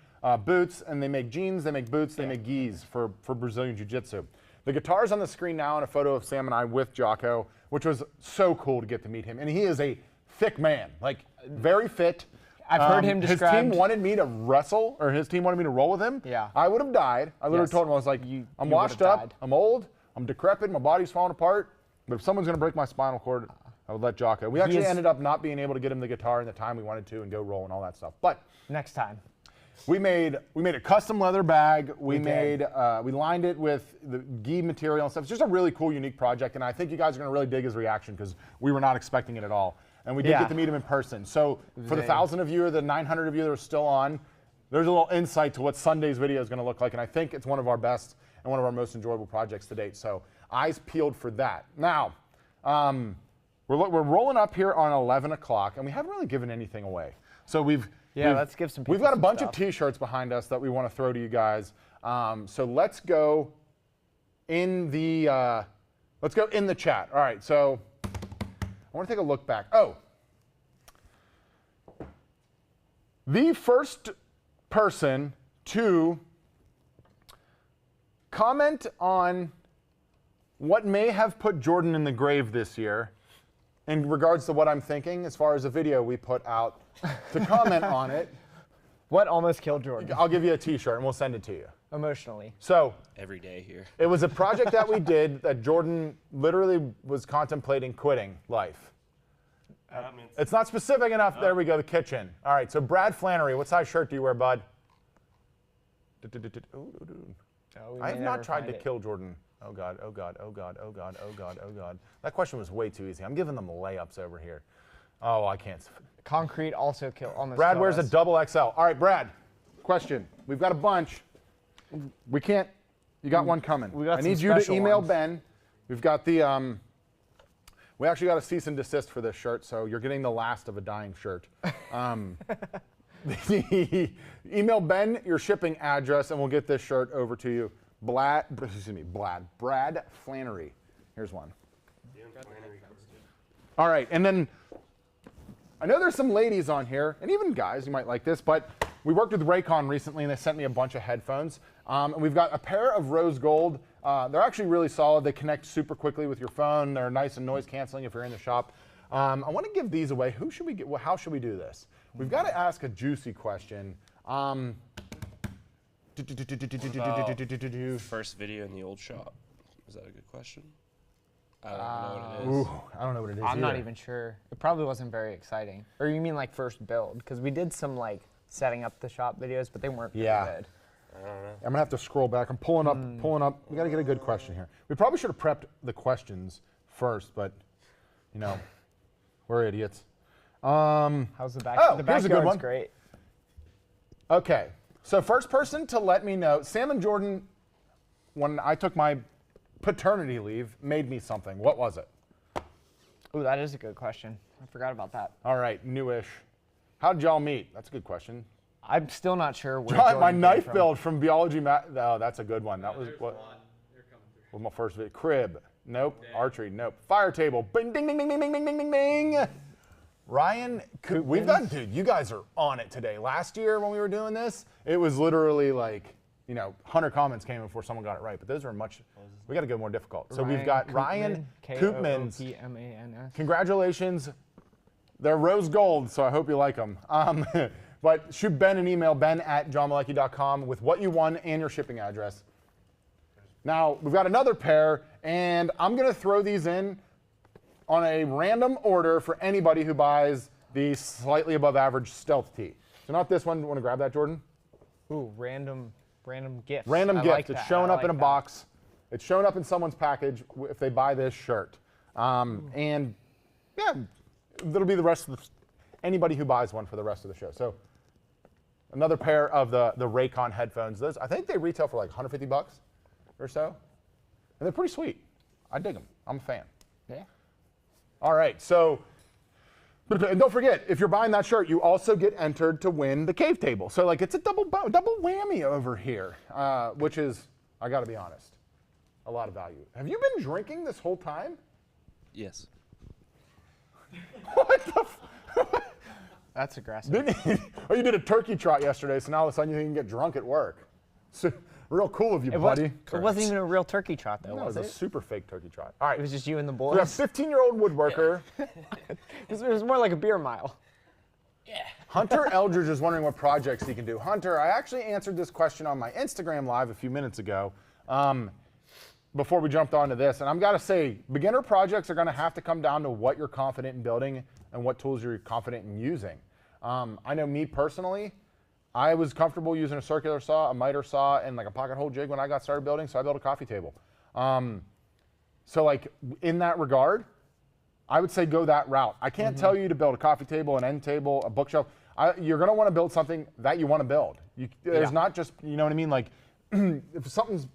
Boots, and they make jeans, they make boots, they make gis for Brazilian Jiu-Jitsu. The guitar's on the screen now in a photo of Sam and I with Jocko, which was so cool to get to meet him. And he is a thick man, like very fit. I've heard him His described. team wanted me to wrestle, or his team wanted me to roll with him. Yeah. I would have died. I literally Yes. told him, I was like, You I'm would washed have up, died. I'm old, I'm decrepit, my body's falling apart. But if someone's going to break my spinal cord, I would let Jocko. We actually is- ended up not being able to get him the guitar in the time we wanted to and go roll and all that stuff. But Next time. we made a custom leather bag. We did. lined it with the gi material and stuff. It's just a really cool, unique project, and I think you guys are going to really dig his reaction because we were not expecting it at all. And we did Yeah. get to meet him in person. So for the They- 1,000 of you or the 900 of you that are still on, there's a little insight to what Sunday's video is going to look like, and I think it's one of our best and one of our most enjoyable projects to date. So eyes peeled for that. Now, we're rolling up here on 11 o'clock, and we haven't really given anything away. So Let's give some people We've got a some bunch stuff. of T-shirts behind us that we want to throw to you guys. So let's go in the chat. All right. So I want to take a look back. Oh, the first person to comment on what may have put Jordan in the grave this year in regards to what I'm thinking as far as a video we put out to comment on it. What almost killed Jordan? I'll give you a T-shirt and we'll send it to you. Emotionally. So Every day here. it was a project that we did that Jordan literally was contemplating quitting life. It's not specific enough. There we go, the kitchen. All right, so Brad Flannery, what size shirt do you wear, bud? I have not tried to kill Jordan. Oh God, oh God, oh God, oh God, oh God, oh God. That question was way too easy. I'm giving them layups over here. Oh, I can't. Concrete also almost Brad killed wears a us. double XL. All right, Brad, question. We've got a bunch. We can't, you got one coming. We got I some need you to special email ones. Ben. We've got the, we actually got a cease and desist for this shirt, so you're getting the last of a dying shirt. Email Ben your shipping address, and we'll get this shirt over to you. Brad Flannery. Here's one. All right, and then I know there's some ladies on here, and even guys, you might like this, but we worked with Raycon recently, and they sent me a bunch of headphones. And we've got a pair of rose gold. They're actually really solid. They connect super quickly with your phone. They're nice and noise canceling if you're in the shop. I want to give these away. Who should we get? Well, how should we do this? We've got to ask a juicy question. First video in the old shop. Is that a good question? I don't know what it is. Ooh, I don't know what it is. I'm not either. even sure. It probably wasn't very exciting. Or you mean like first build? Because we did some like setting up the shop videos, but they weren't very Yeah. good. I'm gonna have to scroll back. I'm pulling up. We gotta get a good question here. We probably should have prepped the questions first, but you know, we're idiots. How's the back? Oh, the here's a good backyard's one. great. Okay, so first person to let me know, Sam and Jordan, when I took my paternity leave, made me something. What was it? Ooh, that is a good question. I forgot about that. All right, newish. How did y'all meet? That's a good question. I'm still not sure where John, Jordan my came knife from. build from biology. Oh, that's a good one. That was There's what one. They're coming through. was my first video. Crib. Nope. Archery. Nope. Fire table. Bing, ding, ding, ding, ding, ding, ding, ding, ding, ding. Ryan, we've got, dude, you guys are on it today. Last year when we were doing this, it was literally like, 100 comments came before someone got it right. But those are we got to go more difficult. So we've got Ryan Koopmans. Koopmans. Congratulations. They're rose gold, so I hope you like them. But shoot Ben an email, ben@johnmalecki.com, with what you won and your shipping address. Now, we've got another pair, and I'm going to throw these in on a random order for anybody who buys the slightly above average stealth tee. So not this one. Want to grab that, Jordan? Ooh, random gifts. Random I gift. like It's that. showing I up in a like that. box. It's showing up in someone's package if they buy this shirt. And yeah, that'll be the rest of anybody who buys one for the rest of the show. So another pair of the Raycon headphones. Those, I think they retail for like 150 bucks or so. And they're pretty sweet. I dig them. I'm a fan. Yeah. All right, so and don't forget, if you're buying that shirt, you also get entered to win the cave table. So like it's a double whammy over here, which is, I gotta be honest, a lot of value. Have you been drinking this whole time? Yes. What the That's aggressive. Oh, you did a turkey trot yesterday, so now all of a sudden you can get drunk at work. So, real cool of you, buddy. It wasn't even a real turkey trot, though, No, it was was it? a super fake turkey trot. All right, It was just you and the we have boys. 15-year-old woodworker. It was more like a beer mile. Hunter Eldridge is wondering what projects he can do. Hunter, I actually answered this question on my Instagram Live a few minutes ago before we jumped onto this. And I've got to say, beginner projects are going to have to come down to what you're confident in building and what tools you're confident in using. I know me personally, I was comfortable using a circular saw, a miter saw, and like a pocket hole jig when I got started building, so I built a coffee table. So like in that regard, I would say go that route. I can't tell you to build a coffee table, an end table, a bookshelf. You're going to want to build something that you want to build. There's not just, you know what I mean? Like if something's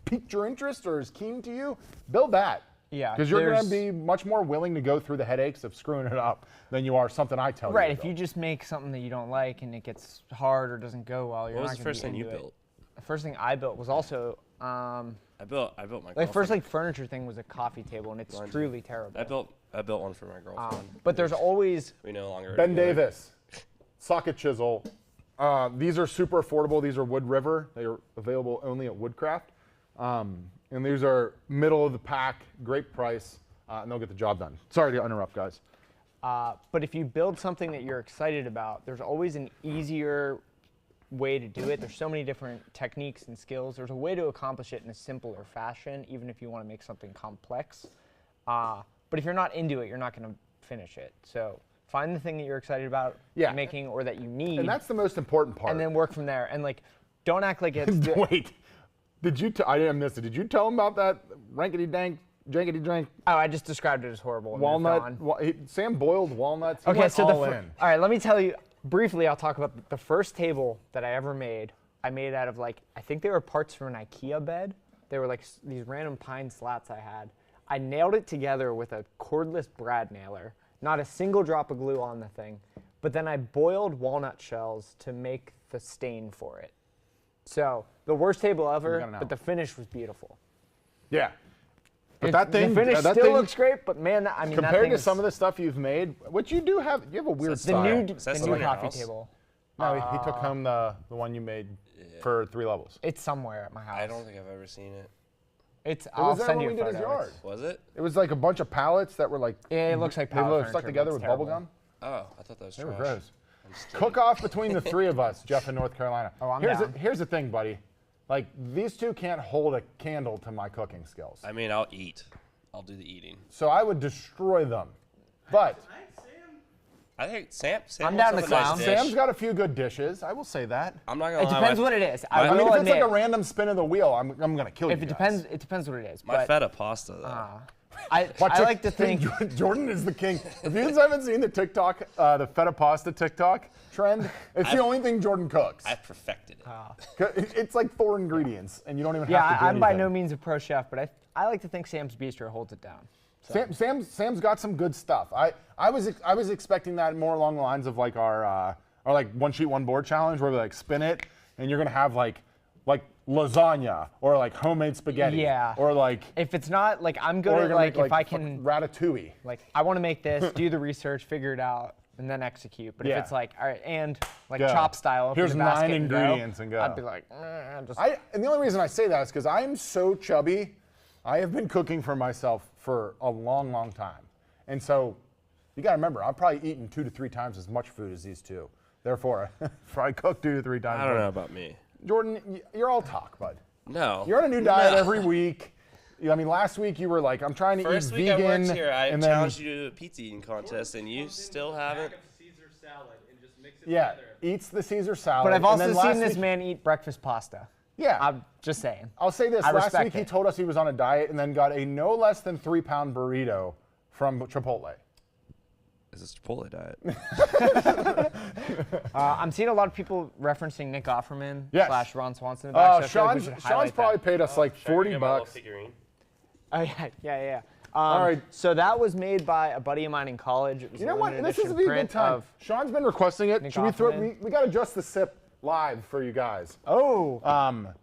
piqued your interest or is keen to you, build that. Yeah, Because you're going to be much more willing to go through the headaches of screwing it up than you are something I tell you. Right, to if you build. just make something that you don't like and it gets hard or doesn't go well, you're What was not the gonna first be thing you into it. built? The first thing I built was also, I built my like girlfriend. first like furniture thing was a coffee table, and it's Mine too. truly terrible. I built one for my girlfriend. But there's always, We no longer. are Ben together. Davis, socket chisel. These are super affordable. These are Wood River. They are available only at Woodcraft. And these are middle of the pack, great price, and they'll get the job done. Sorry to interrupt, guys. but if you build something that you're excited about, there's always an easier way to do it. There's so many different techniques and skills. There's a way to accomplish it in a simpler fashion, even if you want to make something complex. But if you're not into it, you're not going to finish it. So find the thing that you're excited about Yeah. making or that you need, And that's the most important part. and then work from there. And like, don't act like it's Wait, I didn't miss it. Did you tell him about that rankety-dank, jankety-drank Oh, I just described it as horrible. and moved on. walnut? Sam boiled walnuts. He Okay, went so all in. all right, let me tell you briefly. I'll talk about the first table that I ever made. I made out of like, I think they were parts from an IKEA bed. They were like these random pine slats I had. I nailed it together with a cordless brad nailer. Not a single drop of glue on the thing. But then I boiled walnut shells to make the stain for it. So the worst table ever, got an but the finish was beautiful. Yeah. But that thing, the finish that still thing, looks great, but man, I mean, that compared thing to is some of the stuff you've made, which you do have, you have a weird the style. new, Is that the still new in your coffee house? table. No, he took home the one you made for 3 levels. It's somewhere at my house. I don't think I've ever seen it. It's. It I'll was there send when you we a did his photo. yard. Was it? It was like a bunch of pallets that were like, Yeah, it looks like they pallet were furniture, stuck but together it's with bubble terrible. gum. Oh, I thought that was They trash. were gross. I'm just kidding. Cook off between the 3 of us, Jeff in North Carolina. Oh, I'm here's down. here's the thing, buddy. Like, these two can't hold a candle to my cooking skills. I mean, I'll eat. I'll do the eating. So I would destroy them. But I think Sam. I'm wants down to up a nice clown. dish. Sam's got a few good dishes. I will say that. I'm not gonna It lie. depends my, what it is. I I mean, will if it's like admit, a random spin of the wheel, I'm going to kill you if it guys. depends what it is. my But feta pasta though. I Watch it. like to think. Jordan is the king. If you guys haven't seen the TikTok, the feta pasta TikTok trend, it's the only thing Jordan cooks. I perfected it. It's like 4 ingredients, and you don't even Yeah, have to do I'm by anything. no means a pro chef, but I like to think Sam's Bistro holds it down. Sam's got some good stuff. I was expecting that more along the lines of like our like one sheet one board challenge where we like spin it and you're gonna have like lasagna or like homemade spaghetti. Yeah. Or like If it's not like I'm good or you're at gonna like make, if I fucking can ratatouille. like I want to make this, do the research, figure it out, and then execute. But Yeah. if it's like all right, and like Go. chop style, open Here's the 9 basket ingredients and go. I'd be like, just And the only reason I say that is because I am so chubby. I have been cooking for myself for a long, long time. And so you got to remember, I'm probably eating 2 to 3 times as much food as these two. Therefore, if I cook 2 to 3 times. I don't know about me. Jordan, you're all talk, bud. No. You're on a new diet No. every week. I mean, last week you were like, I'm trying to First eat week vegan. I worked here, I and then, challenged you to a pizza eating contest, and you still haven't. Pack of Caesar salad and just mix it yeah, together. eats the Caesar salad. But I've and also then seen last this week- man eat breakfast pasta. Yeah. I'm just saying. I'll say this. I Last respect week he it. told us he was on a diet and then got a no less than 3-pound burrito from Chipotle. Is this Chipotle diet? I'm seeing a lot of people referencing Nick Offerman Yes. / Ron Swanson in the back. so I feel like we Sean's should highlight probably that. paid us like Should I go 40 get my little bucks. figurine? Oh, yeah. All right. So that was made by a buddy of mine in college. It was You a know what? limited This is edition a good print time. of- Sean's been requesting it. Nick Should we throw? Offerman. We got to adjust the sip live for you guys. Oh,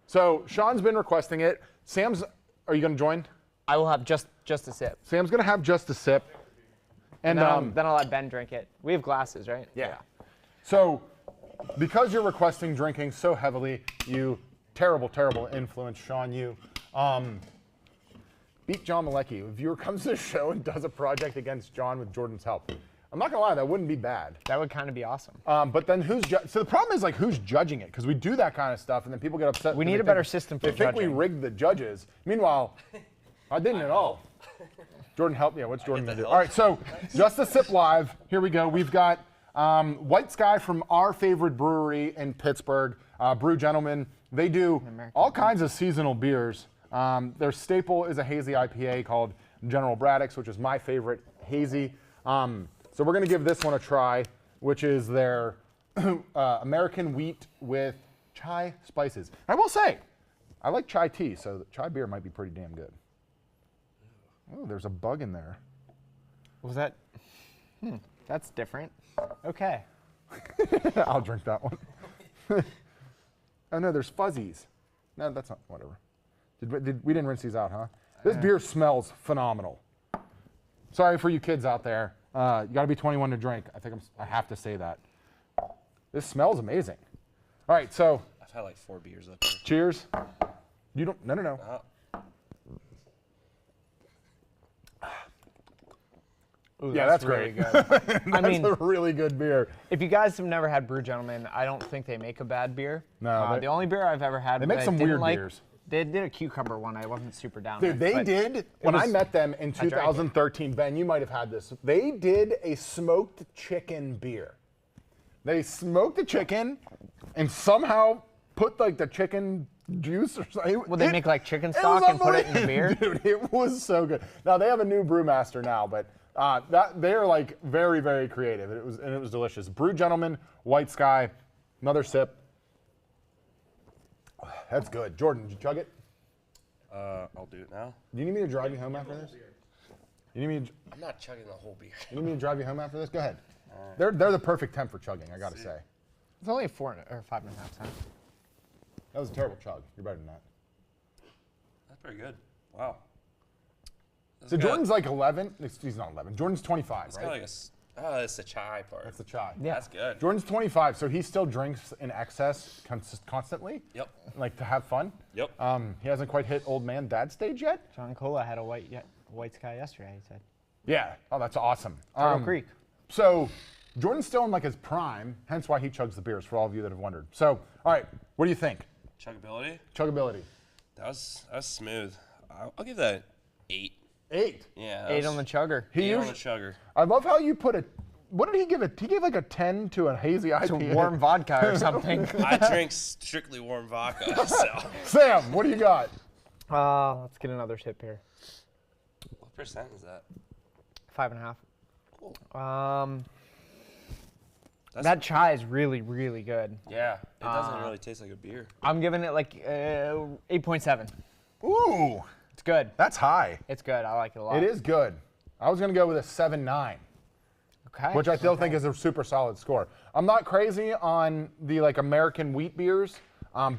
So Sean's been requesting it. Sam's, are you going to join? I will have just a sip. Sam's going to have just a sip. And Then I'll let Ben drink it. We have glasses, right? yeah. So because you're requesting drinking so heavily, you terrible, terrible influence, Sean, you beat John Malecki. A viewer comes to the show and does a project against John with Jordan's help. I'm not gonna lie, that wouldn't be bad. That would kind of be awesome. But then so the problem is like who's judging it? Because we do that kind of stuff and then people get upset. We 'cause need they a better think- system for They think we judging. rigged the judges. Meanwhile, I didn't at all. Jordan, help me. What's Jordan the gonna do? help. All right, so just a sip live. Here we go. We've got White Sky from our favorite brewery in Pittsburgh, Brew Gentlemen. They do all kinds of seasonal beers. Their staple is a hazy IPA called General Braddock's, which is my favorite hazy. So we're gonna give this one a try, which is their American wheat with chai spices. I will say, I like chai tea, so the chai beer might be pretty damn good. Oh, there's a bug in there. Was that? That's different. Okay. I'll drink that one. Oh no, there's fuzzies. No, that's not, whatever. We didn't rinse these out, huh? This beer smells phenomenal. Sorry for you kids out there. You gotta be 21 to drink. I have to say that. This smells amazing. All right, so I've had like 4 beers up there. cheers. You don't, no. Oh, Ooh, Yeah, that's really great. good. I That's mean, a really good beer. if you guys have never had Brew Gentlemen, I don't think they make a bad beer. No, the only beer I've ever had. They make that I some didn't weird like, beers. They did a cucumber one. I wasn't super down Dude, with. they but did, when I was- met them in drank it. 2013, Ben, you might have had this. They did a smoked chicken beer. They smoked the chicken and somehow put like the chicken juice or something. Would they make like chicken was stock and put it in the beer? Dude, it was so good. Now they have a new brewmaster now, but they are like very, very creative. It was delicious. Brew Gentlemen, White Sky, another sip. That's good. Jordan, did you chug it? I'll do it now. Do you need me to drive you home after this? You need me to, I'm not chugging the whole beer. you need me to drive you home after this? Go ahead. They're the perfect temp for chugging, I gotta say. It's only 4 or 5.5 cents. That was a terrible chug. You're better than that. That's pretty good. Wow. So Jordan's like 11. He's not 11. Jordan's 25, It's right? got like oh, it's the chai part. That's the chai. Yeah. That's good. Jordan's 25, so he still drinks in excess constantly, Yep. like to have fun. Yep. He hasn't quite hit old man dad stage yet. John Cola had a white sky yesterday. He said. Yeah. Oh, that's awesome. Turtle Creek. So Jordan's still in like his prime, hence why he chugs the beers. For all of you that have wondered. So, all right, what do you think? Chuggability. Chuggability. That was smooth. I'll give that 8. 8. Yeah. 8 on the chugger. He 8 on the usually, chugger. I love how you put it. What did he give it? He gave like a 10 to a hazy It's a IPA. warm vodka or something. I drink strictly warm vodka, so. Sam, what do you got? Let's get another sip here. What percent is that? 5.5. Cool. That chai is really, really good. Yeah, it doesn't really taste like a beer. I'm giving it like 8.7. Ooh, It's good. that's high. It's good. I like it a lot. It is good. I was gonna go with a 7.9, Okay. which I still think is a super solid score. I'm not crazy on the like American wheat beers,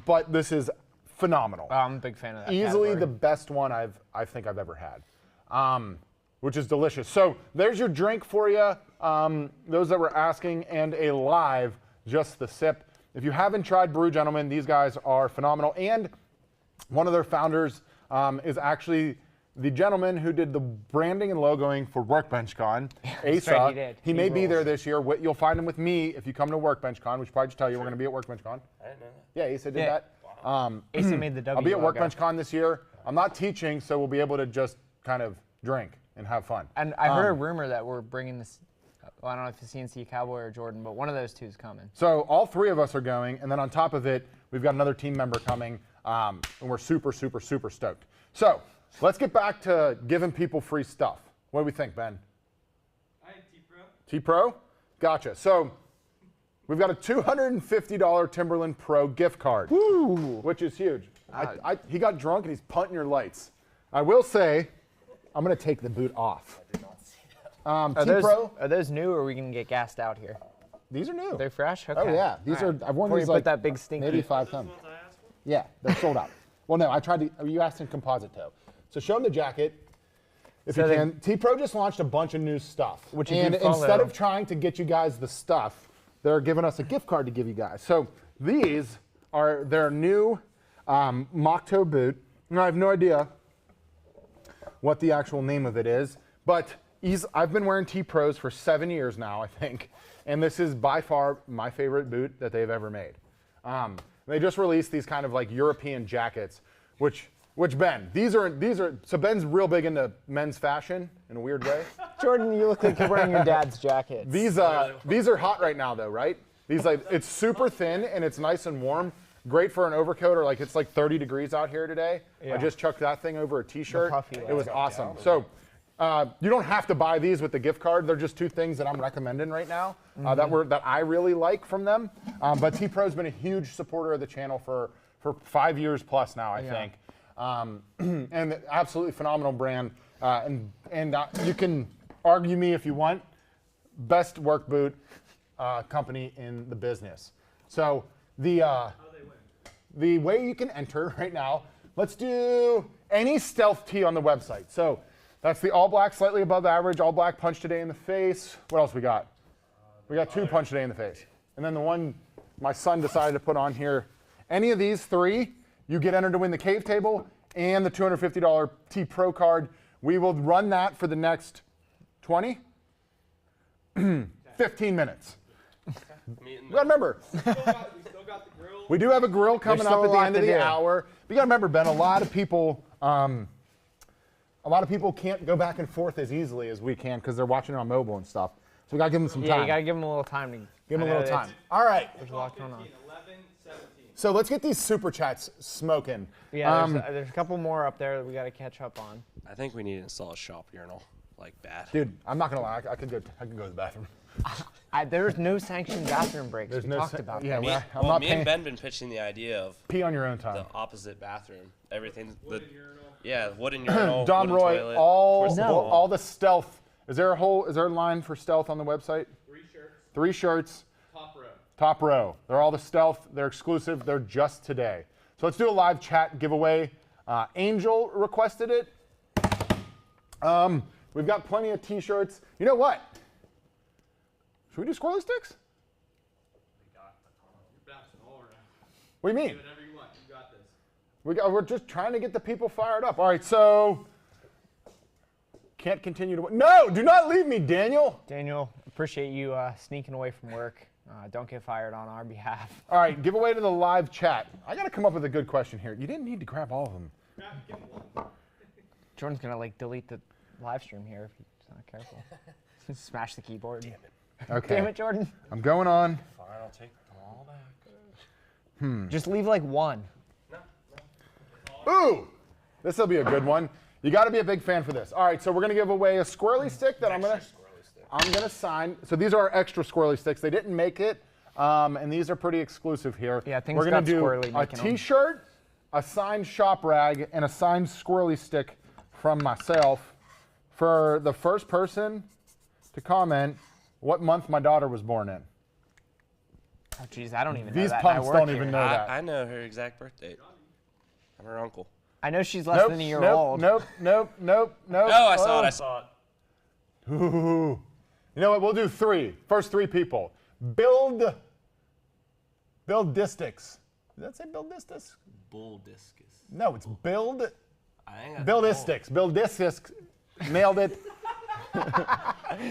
but this is phenomenal. I'm a big fan of that. Easily the category. best one I think I've ever had, which is delicious. So there's your drink for you. Those that were asking, and a live just the sip. If you haven't tried Brew Gentlemen, these guys are phenomenal. And one of their founders is actually the gentleman who did the branding and logoing for Workbench Con, Asa. right, he did. He He may be rules. there this year. You'll find him with me if you come to Workbench Con. We should probably just tell you we're going to be at Workbench Con. I didn't know that. Yeah, Asa did Yeah. that. AC made the W. I'll be at logo. Workbench Con this year. I'm not teaching, so we'll be able to just kind of drink and have fun. And I heard a rumor that we're bringing this. Well, I don't know if it's CNC Cowboy or Jordan, but one of those two is coming. So all three of us are going, and then on top of it, we've got another team member coming, and we're super, super, super stoked. So let's get back to giving people free stuff. What do we think, Ben? I had T-Pro. T-Pro? Gotcha. So we've got a $250 Timberland Pro gift card, which is huge. He got drunk and he's punting your lights. I will say, I'm going to take the boot off. I did not see that. T-Pro, Are those new, or are we gonna get gassed out here? these are new. They're fresh. Okay. Oh yeah, these All are. right. I've worn Before these you like put that big stinky. maybe 5 Those times. ones I asked for? Yeah, they're sold out. Well, no, I tried to. You asked in composite toe. So show them the jacket, if So you they- can. T-Pro just launched a bunch of new stuff, Which you and can follow. instead of trying to get you guys the stuff, they're giving us a gift card to give you guys. So these are their new mock toe boot. Now, I have no idea what the actual name of it is, but I've been wearing T-Pros for 7 years now, I think, and this is by far my favorite boot that they've ever made. They just released these kind of like European jackets, which Ben, these are, so Ben's real big into men's fashion in a weird way. Jordan, you look like you're wearing your dad's jacket. These are hot right now though, right? These it's super thin and it's nice and warm. Great for an overcoat, or like it's like 30 degrees out here today. Yeah. I just chucked that thing over a t-shirt. puffy It was leather. awesome. So you don't have to buy these with the gift card. They're just two things that I'm recommending right now that I really like from them. But T-Pro's been a huge supporter of the channel for 5 years plus now, I think. And absolutely phenomenal brand. And you can argue me if you want. Best work boot company in the business. So the way you can enter right now, let's do any stealth tee on the website. So that's the all black, slightly above average, all black punch today in the face. What else we got? We got 2 punch today in the face. And then the one my son decided to put on here. Any of these 3, you get entered to win the cave table and the $250 T-Pro card. We will run that for the next 20, 15 minutes. Well, remember, We still got the grill. we do have a grill coming still up a at the lot end of to the do. hour. But you got to remember, Ben, a lot of people can't go back and forth as easily as we can because they're watching it on mobile and stuff. So we got to give them some Yeah, time. you gotta give them a little time to Give them I a know little it's- time. All right. There's a lot going on. 11, 17. So let's get these super chats smoking. Yeah, there's a couple more up there that we gotta catch up on. I think we need to install a shop urinal, like bad. Dude, I'm not gonna lie. I could go to the bathroom. There's no sanctioned bathroom breaks. There's we no talked sa- about yeah, that. Me, well, I'm well, not me paying- and Ben been pitching the idea of Pee on your own the time. opposite bathroom. Everything. Wooden urinal. Yeah, wooden urinal. Dom wooden Roy, toilet, all towards the wall. all the stealth. Is there a line for stealth on the website? 3 shirts. 3 shirts. Top row. Top row. They're all the stealth. They're exclusive. They're just today. So let's do a live chat giveaway. Angel requested it. We've got plenty of T-shirts. You know what? Should we do squirrely sticks? You're bouncing all around. What do you Do mean? whatever you want. You got this. We're just trying to get the people fired up. All right, so can't continue to. No, do not leave me, Daniel. Daniel, appreciate you sneaking away from work. Don't get fired on our behalf. All right, giveaway to the live chat. I got to come up with a good question here. You didn't need to grab all of them. Give him one. Jordan's gonna like delete the live stream here if he's not careful. Smash the keyboard. Damn it. Okay. Damn it, Jordan. I'm going on. Fine, I'll take them all back. Just leave like one. Ooh, this will be a good one. You got to be a big fan for this. All right, so we're gonna give away a squirrely stick that I'm gonna sign. So these are our extra squirrely sticks. They didn't make it, and these are pretty exclusive here. Yeah, things we're gonna got do squirrely a making 'em. T-shirt, a signed shop rag, and a signed squirrely stick from myself for the first person to comment what month my daughter was born in. Oh, jeez, I don't even know These that. and I punks work don't here. even know that. I know her exact birth date. I'm her uncle. I know she's less than a year old. Nope. No, I saw it. I saw it. Ooh. You know what? We'll do 3. First 3 people. Build Distics. Did that say Build Distis? Bull discus. No, it's Build I ain't got Build no. Istics. Build Distis. Nailed it.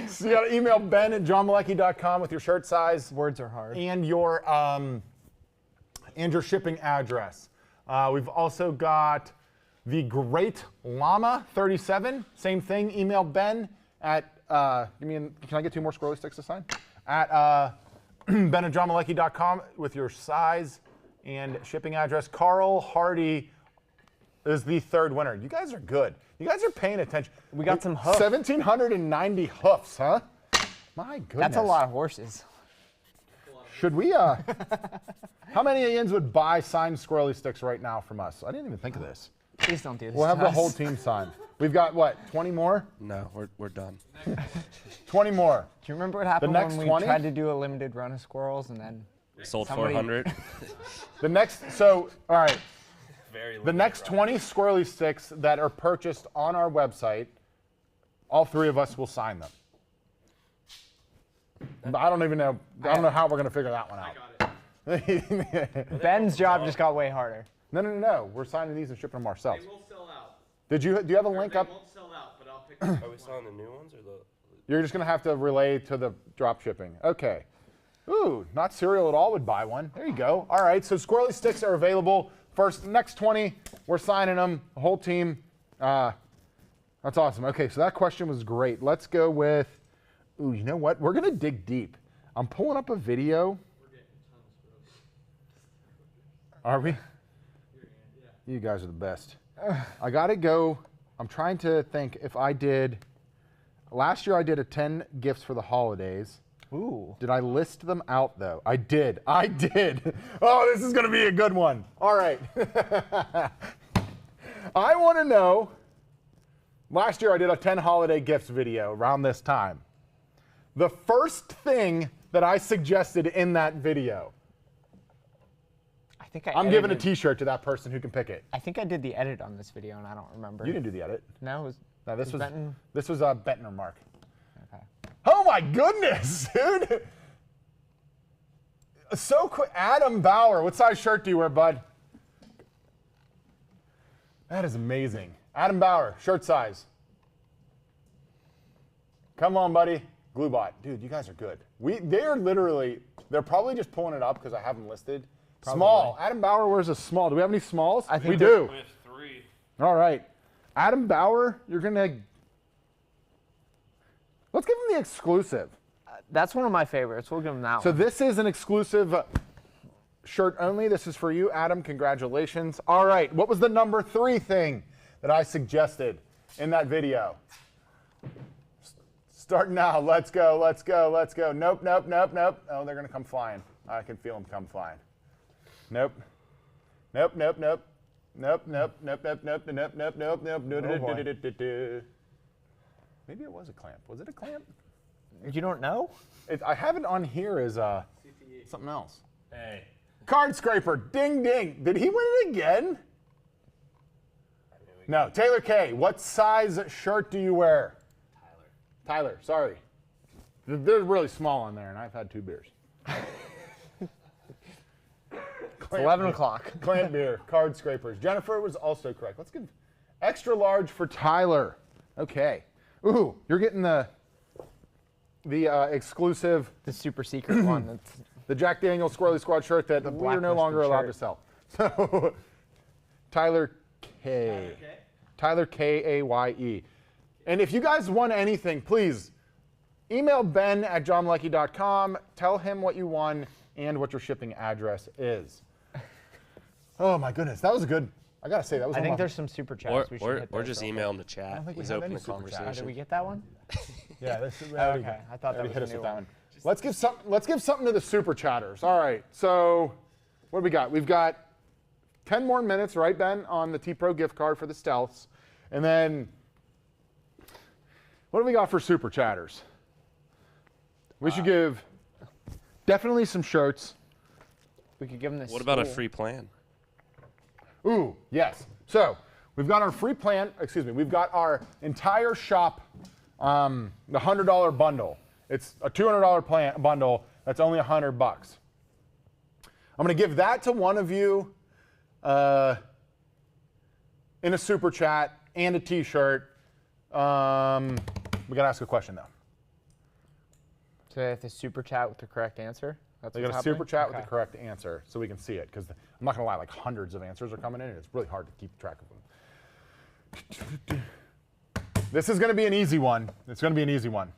So you got to email Ben at johnmalecki.com with your shirt size Words are hard. and your shipping address. We've also got the Great Llama 37. Same thing. Email Ben at, can I get 2 more squirrely sticks to sign? At ben@johnmalecki.com with your size and shipping address. Carl Hardy is the 3rd winner. You guys are good. You guys are paying attention. We got some hoofs. 1,790 hoofs, huh? My goodness. That's a lot of horses. Should we, how many yinz would buy signed squirrely sticks right now from us? I didn't even think of this. Please don't do this. We'll have to the us. whole team sign. We've got, what, 20 more? No, we're done. 20 more. Do you remember what happened next when we 20? tried to do a limited run of squirrels and then Sold somebody- 400. The next, so, all right. Very The next 20 squirrely sticks that are purchased on our website, all 3 of us will sign them. I don't even know. I don't know how we're going to figure that one I out. got it. Ben's job just got way harder. No. We're signing these and shipping them They ourselves. will sell out. Do you have a link They up? won't sell out, but I'll pick Are we selling the new ones or the? You're just going to have to relay to the drop shipping. Okay. Ooh, not cereal at all would buy one. There you go. All right, so squirrely sticks are available. Next 20, we're signing them, the whole team. That's awesome. Okay, so that question was great. Let's go with, ooh, you know what? We're going to dig deep. I'm pulling up a video. We're getting tons of Are we? Yeah. You guys are the best. I got to go. I'm trying to think if I did. Last year I did a 10 gifts for the holidays. Ooh. Did I list them out though? I did. Oh, this is going to be a good one. All right. I want to know. Last year I did a 10 holiday gifts video around this time. The first thing that I suggested in that video. I think I'm giving a t-shirt to that person who can pick it. I think I did the edit on this video and I don't remember. You didn't do the edit. No, it was. No, this was Benton? this was Benton or Mark. Okay. Oh my goodness, dude! So quick, Adam Bauer. What size shirt do you wear, bud? That is amazing. Adam Bauer, shirt size. Come on, buddy. Gluebot, dude, you guys are good. They're probably just pulling it up because I have them listed. Probably. Small. Adam Bauer wears a small. Do we have any smalls? I think we there- do. We have 3. All right. Adam Bauer, you're going to... Let's give him the exclusive. That's one of my favorites. We'll give him that So one. this is an exclusive shirt only. This is for you, Adam. Congratulations. All right. What was the number 3 thing that I suggested in that video? Start now. Let's go. Nope. Oh, they're going to come flying. I can feel them come flying. Nope. Maybe it was a clamp. Was it a clamp? You don't know? I have it on here as something else. Hey. Card scraper. Ding, ding. Did he win it again? No. Taylor K. What size shirt do you wear? Tyler. Sorry. They're really small on there, and I've had 2 beers. It's 11 o'clock. Clamp beer, card scrapers. Jennifer was also correct. Let's give extra large for Tyler. Okay. Ooh, you're getting the exclusive, The super secret one. That's the Jack Daniel's Squirrely Squad shirt that we are no blacklisted longer allowed to shirt. sell. So, Tyler K. Tyler K-A-Y-E. And if you guys want anything, please email ben@johnmalecki.com. Tell him what you won and what your shipping address is. Oh my goodness, that was a good. I gotta say that was. I one think of my- there's some super chats we should hit Or there, just so- email him the chat. don't think we He's have open any to super chats. Oh, did conversation. we get that one? Yeah, this is Okay, I thought that already was hit a us new with that one. one. Let's give something to the super chatters. All right, so what do we got? We've got 10 more minutes, right, Ben, on the T Pro gift card for the Stealths, and then what do we got for super chatters? We should give definitely some shirts. We could give him this. What about a free plan? Ooh, yes. So we've got our free plan. Excuse me. We've got our entire shop, the $100 bundle. It's a $200 plan bundle. That's only $100. I'm going to give that to one of you in a super chat and a T-shirt. We got to ask a question though. So they have to super chat with the correct answer? That's They what's got a super happening? chat with Okay. the correct answer so we can see it. Because I'm not going to lie, like hundreds of answers are coming in, and it's really hard to keep track of them. This is going to be an easy one. It's going to be an easy one.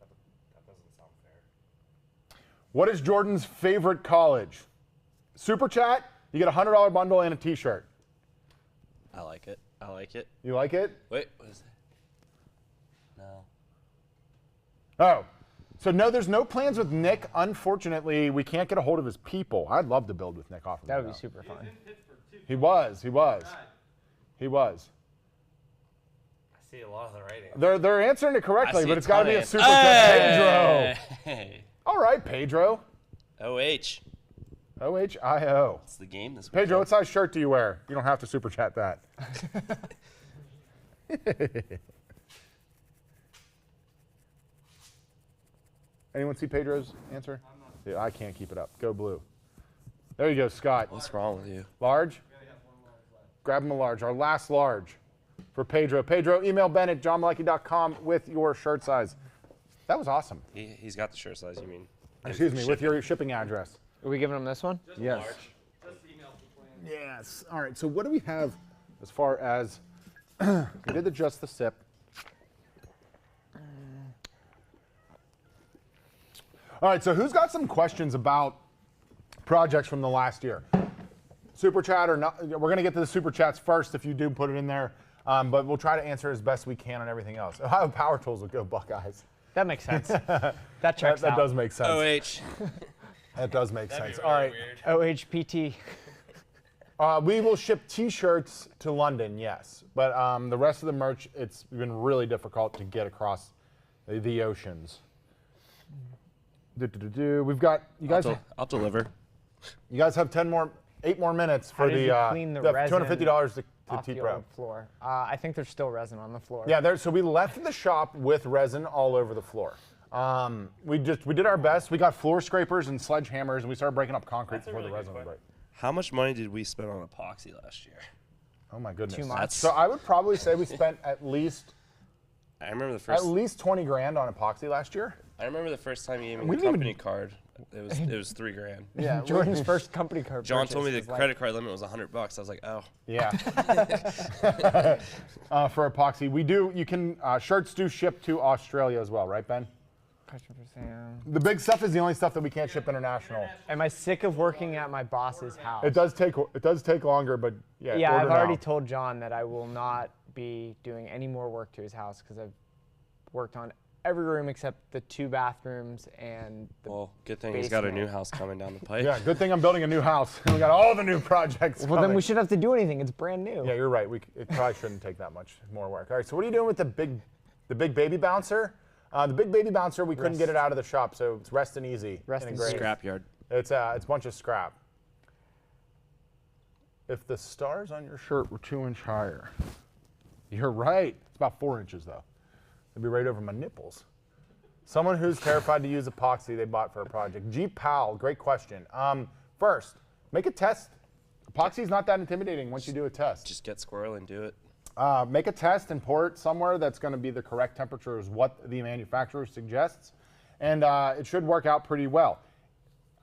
That doesn't sound fair. What is Jordan's favorite college? Super chat, you get a $100 bundle and a t-shirt. I like it. I like it. You like it? Wait, what is it? No. Oh, so no, there's no plans with Nick. Unfortunately, we can't get a hold of his people. I'd love to build with Nick off of That would be though. super fun. He was. God. He was. I see a lot of the writing. They're answering it correctly, see but a it's got to ton be a of super chat. Pedro. Hey. All right, Pedro. OH. OHIO. It's the game this week. Pedro, what size shirt do you wear? You don't have to super chat that. Anyone see Pedro's answer? Yeah, I can't keep it up. Go blue. There you go, Scott. What's wrong with you? Large? Grab him a large. Our last large for Pedro. Pedro, email Ben at johnmalecki.com with your shirt size. That was awesome. He's got the shirt size, you mean? Excuse me, with your shipping address. Are we giving him this one? Yes. Just email the plan. Yes. All right, so what do we have as far as, we did the just the sip. All right, so who's got some questions about projects from the last year? Super chat or not? We're going to get to the super chats first if you do put it in there, but we'll try to answer as best we can on everything else. Ohio Power Tools will go Buckeyes. That makes sense. That checks That out. does make sense. OH. That does make That'd sense. be All really right. weird. OHPT. We will ship T-shirts to London, yes, but the rest of the merch, it's been really difficult to get across the oceans. We've got you guys. I'll deliver. You guys have 8 more minutes for did the you clean the resin $250 to Off the T-Pro. old floor. I think there's still resin on the floor. Yeah, so we left the shop with resin all over the floor. We did our best. We got floor scrapers and sledgehammers, and we started breaking up concrete That's a before really the good resin would break. How much money did we spend on epoxy last year? Oh my goodness. Too much. So I would probably say we spent at least I remember the first. 20 grand on epoxy last year. I remember the first time you gave me We the didn't company card. It was $3 grand. Yeah, Jordan's first company card. John told me purchase the was credit card limit was $100. I was like, oh. Yeah. For epoxy, we do. You can shirts do ship to Australia as well, right, Ben? Question for Sam. The big stuff is the only stuff that we can't ship international. Am I sick of working at my boss's house? It does take longer, but yeah. Yeah, order I've already now. told John that I will not be doing any more work to his house because I've worked on every room except the 2 bathrooms and the Well, good thing he's got a basement. new house coming down the pipe. Yeah, good thing I'm building a new house. We got all the new projects. Well, then coming. we shouldn't have to do anything. It's brand new. Yeah, you're right. It probably shouldn't take that much more work. All right, so what are you doing with the big baby bouncer? The big baby bouncer, we couldn't get it out of the shop, so it's rest and easy. Rest and easy. Scrapyard. It's a bunch of scrap. If the stars on your shirt were 2 inches higher, you're right. It's about 4 inches though. It'd be right over my nipples. Someone who's terrified to use epoxy they bought for a project. G Powell, great question. First, make a test. Epoxy's not that intimidating once you do a test. Just get squirrel and do it. Make a test and pour it somewhere that's going to be the correct temperature is what the manufacturer suggests, and it should work out pretty well.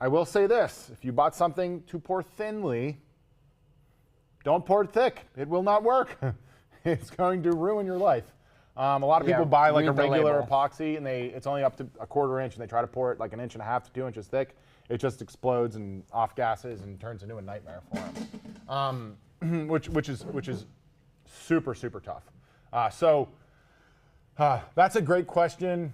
I will say this, if you bought something to pour thinly, don't pour it thick. It will not work. It's going to ruin your life. A lot of people buy like a read the regular label. epoxy and it's only up to a 1/4 inch and they try to pour it like 1.5 inches to 2 inches thick. It just explodes and off gases and turns into a nightmare for them, which is super, super tough. That's a great question.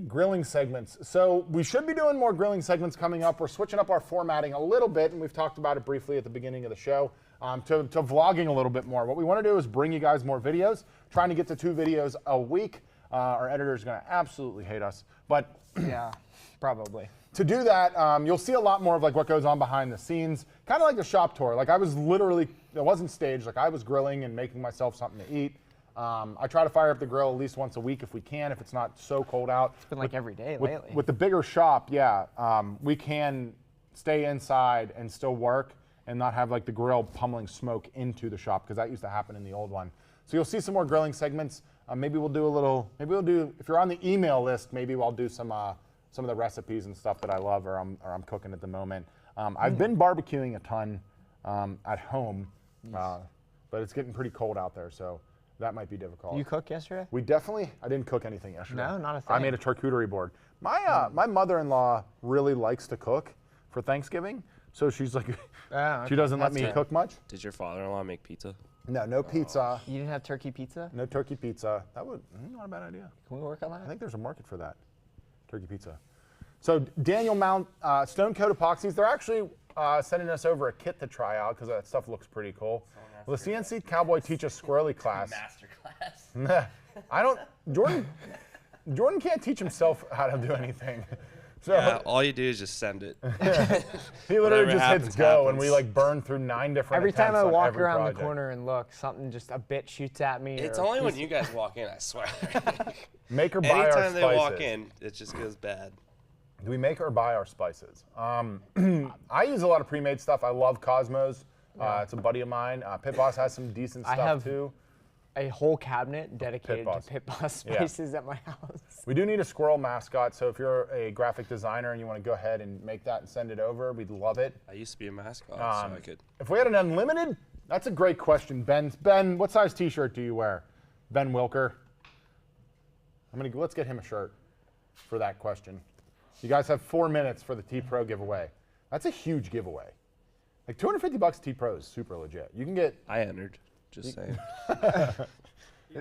Grilling segments. So we should be doing more grilling segments coming up. We're switching up our formatting a little bit, and we've talked about it briefly at the beginning of the show, to vlogging a little bit more. What we want to do is bring you guys more videos, trying to get to 2 videos a week. Our editor's going to absolutely hate us. But Yeah, probably. to do that, you'll see a lot more of like what goes on behind the scenes, kind of like the shop tour. Like I was literally, it wasn't staged, like I was grilling and making myself something to eat. I try to fire up the grill at least once a week if we can, if it's not so cold out. It's been like every day With, lately. with the bigger shop, yeah, we can stay inside and still work and not have like the grill pummeling smoke into the shop, because that used to happen in the old one. So you'll see some more grilling segments. Maybe we'll do, if you're on the email list, maybe I'll do some some of the recipes and stuff that I love or I'm cooking at the moment. I've been barbecuing a ton at home, but it's getting pretty cold out there, so that might be difficult. You cooked yesterday? I didn't cook anything yesterday. No, not a thing. I made a charcuterie board. My mother-in-law really likes to cook for Thanksgiving, so she's like, she doesn't let me cook much. Did your father-in-law make pizza? No pizza. You didn't have turkey pizza? No turkey pizza. That would not a bad idea. Can we work on that? I think there's a market for that, turkey pizza. So Daniel Mount, Stone Coat Epoxies, they're actually sending us over a kit to try out because that stuff looks pretty cool. Will the CNC Cowboy teach a squirrely class? Master class. I don't, Jordan can't teach himself how to do anything. So Yeah, all you do is just send it. he literally Whatever just happens, hits go and we happens. like burn through 9 different Every time I attempts on walk every around project. the corner and look, something just a bit shoots at me. It's or a only when piece- you guys walk in, I swear. Make or buy our Anytime spices. they walk in, it just goes bad. Do we make or buy our spices? I use a lot of pre-made stuff. I love Cosmos. It's a buddy of mine. Pit Boss has some decent I stuff have too. a whole cabinet dedicated Boss. to Pit Boss Yeah. spices at my house. We do need a squirrel mascot, so if you're a graphic designer and you want to go ahead and make that and send it over, we'd love it. I used to be a mascot, so I could. If we had an unlimited, that's a great question, Ben. Ben, what size T-shirt do you wear? Ben Wilker. Let's get him a shirt for that question. You guys have 4 minutes for the T Pro giveaway. That's a huge giveaway. Like $250 T Pro is super legit. You can get. I entered. Just saying.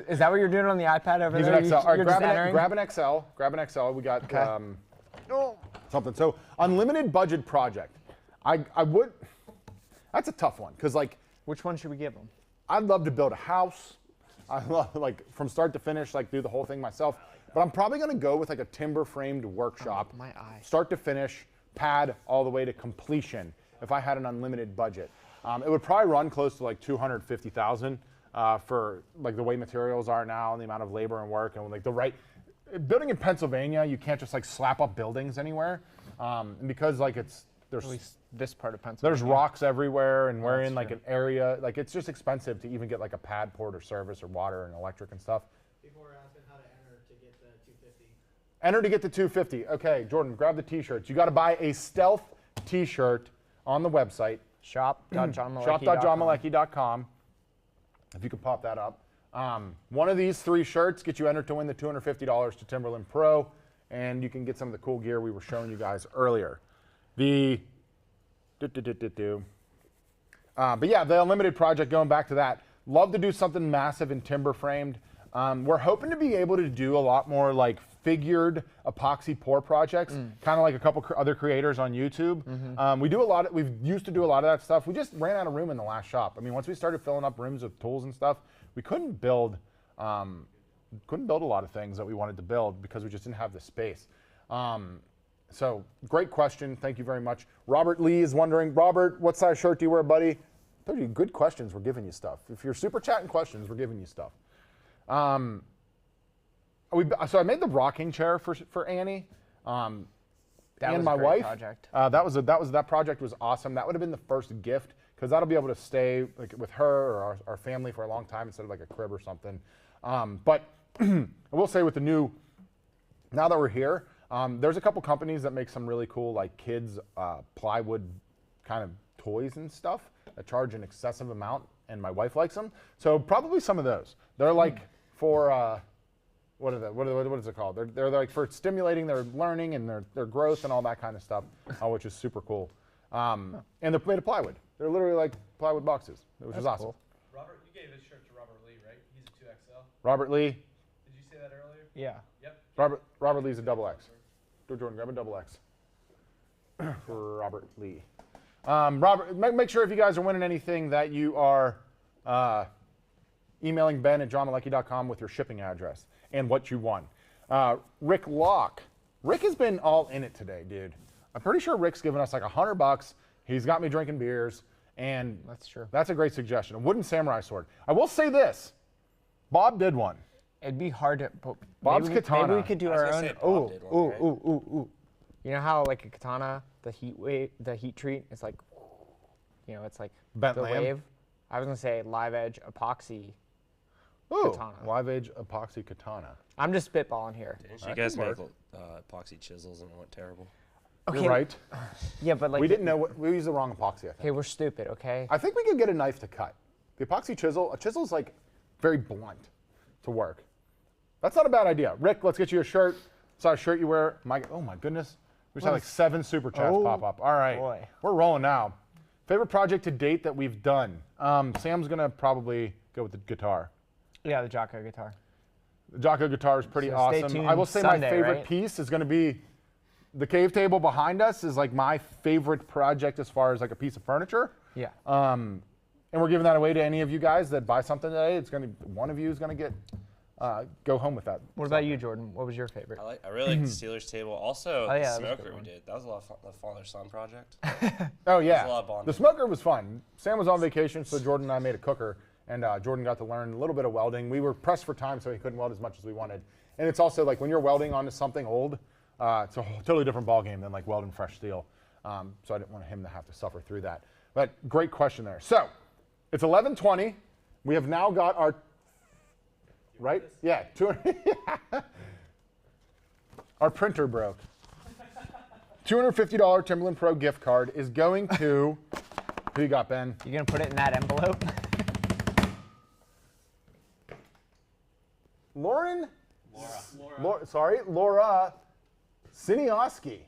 Is that what you're doing on the iPad over He's there? an XL. All right, You're just entering? grab an XL. Grab an XL. We got something. So unlimited budget project. I would. That's a tough one because like Which one should we give them? I'd love to build a house. I love like from start to finish, like do the whole thing myself. But I'm probably gonna go with like a timber framed workshop, my eye. start to finish, pad all the way to completion. If I had an unlimited budget, it would probably run close to like 250,000 for like the way materials are now and the amount of labor and work and like the right. Building in Pennsylvania, you can't just like slap up buildings anywhere, and because like there's At least this part of Pennsylvania. there's rocks everywhere, and we're in like true. an area, like it's just expensive to even get like a pad port or service or water and electric and stuff. People were asking how to enter to get the 250. Enter to get the 250. Okay, Jordan, grab the t-shirts. You got to buy a stealth t-shirt on the website, shop.johnmalecki.com. If you could pop that up. One of these 3 shirts gets you entered to win the $250 to Timberland Pro, and you can get some of the cool gear we were showing you guys earlier. But yeah, the unlimited project, going back to that, love to do something massive and timber framed. We're hoping to be able to do a lot more like figured epoxy pour projects, kind of like a couple other creators on YouTube. We used to do a lot of that stuff. We just ran out of room in the last shop. I mean, once we started filling up rooms with tools and stuff, we couldn't build a lot of things that we wanted to build because we just didn't have the space. So great question. Thank you very much. Robert Lee is wondering, Robert, what size shirt do you wear, buddy? I told you, good questions. We're giving you stuff. If you're super chatting questions, we're giving you stuff. So I made the rocking chair for Annie That and was my a great wife. project. That project was awesome. That would have been the first gift because that'll be able to stay like with her or our family for a long time instead of like a crib or something. But I will say with the new, now that we're here, there's a couple companies that make some really cool like kids plywood kind of toys and stuff that charge an excessive amount, and my wife likes them. So probably some of those. They're like for what is it called? They're like for stimulating their learning and their growth and all that kind of stuff, which is super cool. And they're made of plywood. They're literally like plywood boxes, which is awesome. cool. Robert, you gave this shirt to Robert Lee, right? He's a 2XL. Robert Lee. Did you say that earlier? Yeah. Yep. Robert Lee's a double X. Jordan, grab a double X. For Robert Lee. Robert, make sure if you guys are winning anything that you are emailing Ben at johnmalecki.com with your shipping address and what you won. Rick Locke. Rick has been all in it today, dude. I'm pretty sure Rick's given us like $100. He's got me drinking beers, and That's true. that's a great suggestion. A wooden samurai sword. I will say this. Bob did one. It'd be hard to. But Bob's maybe katana. Maybe we could do I was our gonna own. say Bob did one, right? Ooh. You know how like a katana, the heat treat, it's like, it's like Bent the lamb? wave. I was gonna say live edge epoxy Ooh, katana. live age epoxy katana. I'm just spitballing here. Didn't That you guys could make work. epoxy chisels and it went terrible? You're right. Yeah, but like We didn't know we used the wrong epoxy, I think. Okay, we're stupid. Okay. I think we could get a knife to cut. The epoxy chisel, a chisel is like very blunt to work. That's not a bad idea. Rick, let's get you a shirt. Saw a shirt you wear. Oh my goodness. We just had like 7 super chats pop up. All right, boy. we're rolling now. Favorite project to date that we've done? Sam's gonna probably go with the guitar. Yeah, the Jocko guitar. The Jocko guitar is pretty So stay awesome. tuned I will say Sunday, my favorite right? piece is gonna be the cave table behind us is like my favorite project as far as like a piece of furniture. Yeah. And we're giving that away to any of you guys that buy something today. It's gonna one of you is gonna get go home with that. What about you, Jordan? What was your favorite? I really like the Steelers table. Also, Oh, yeah, the that was a good smoker we one. did. That was a lot of fun. The father-son project. Oh yeah, a lot of bonding. the smoker was fun. Sam was on vacation, so Jordan and I made a cooker, and Jordan got to learn a little bit of welding. We were pressed for time, so he couldn't weld as much as we wanted. And it's also like when you're welding onto something old, it's a totally different ballgame than like welding fresh steel. So I didn't want him to have to suffer through that. But great question there. So it's 11:20. We have now got our right? Yeah, our printer broke. $250 Timberland Pro gift card is going to, who you got, Ben? You gonna put it in that envelope? Laura Laura. Sinioski.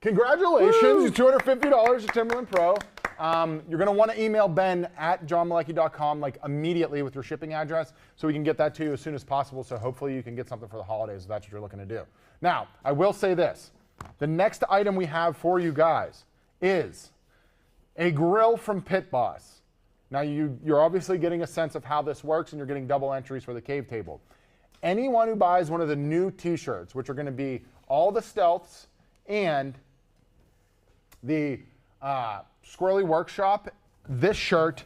Congratulations, $250 to Timberland Pro. You're gonna wanna email Ben at johnmalecki.com like immediately with your shipping address so we can get that to you as soon as possible, so hopefully you can get something for the holidays if that's what you're looking to do. Now, I will say this. The next item we have for you guys is a grill from Pit Boss. Now, you're obviously getting a sense of how this works, and you're getting double entries for the cave table. Anyone who buys one of the new t-shirts, which are going to be all the stealths and the Squirrely Workshop, this shirt,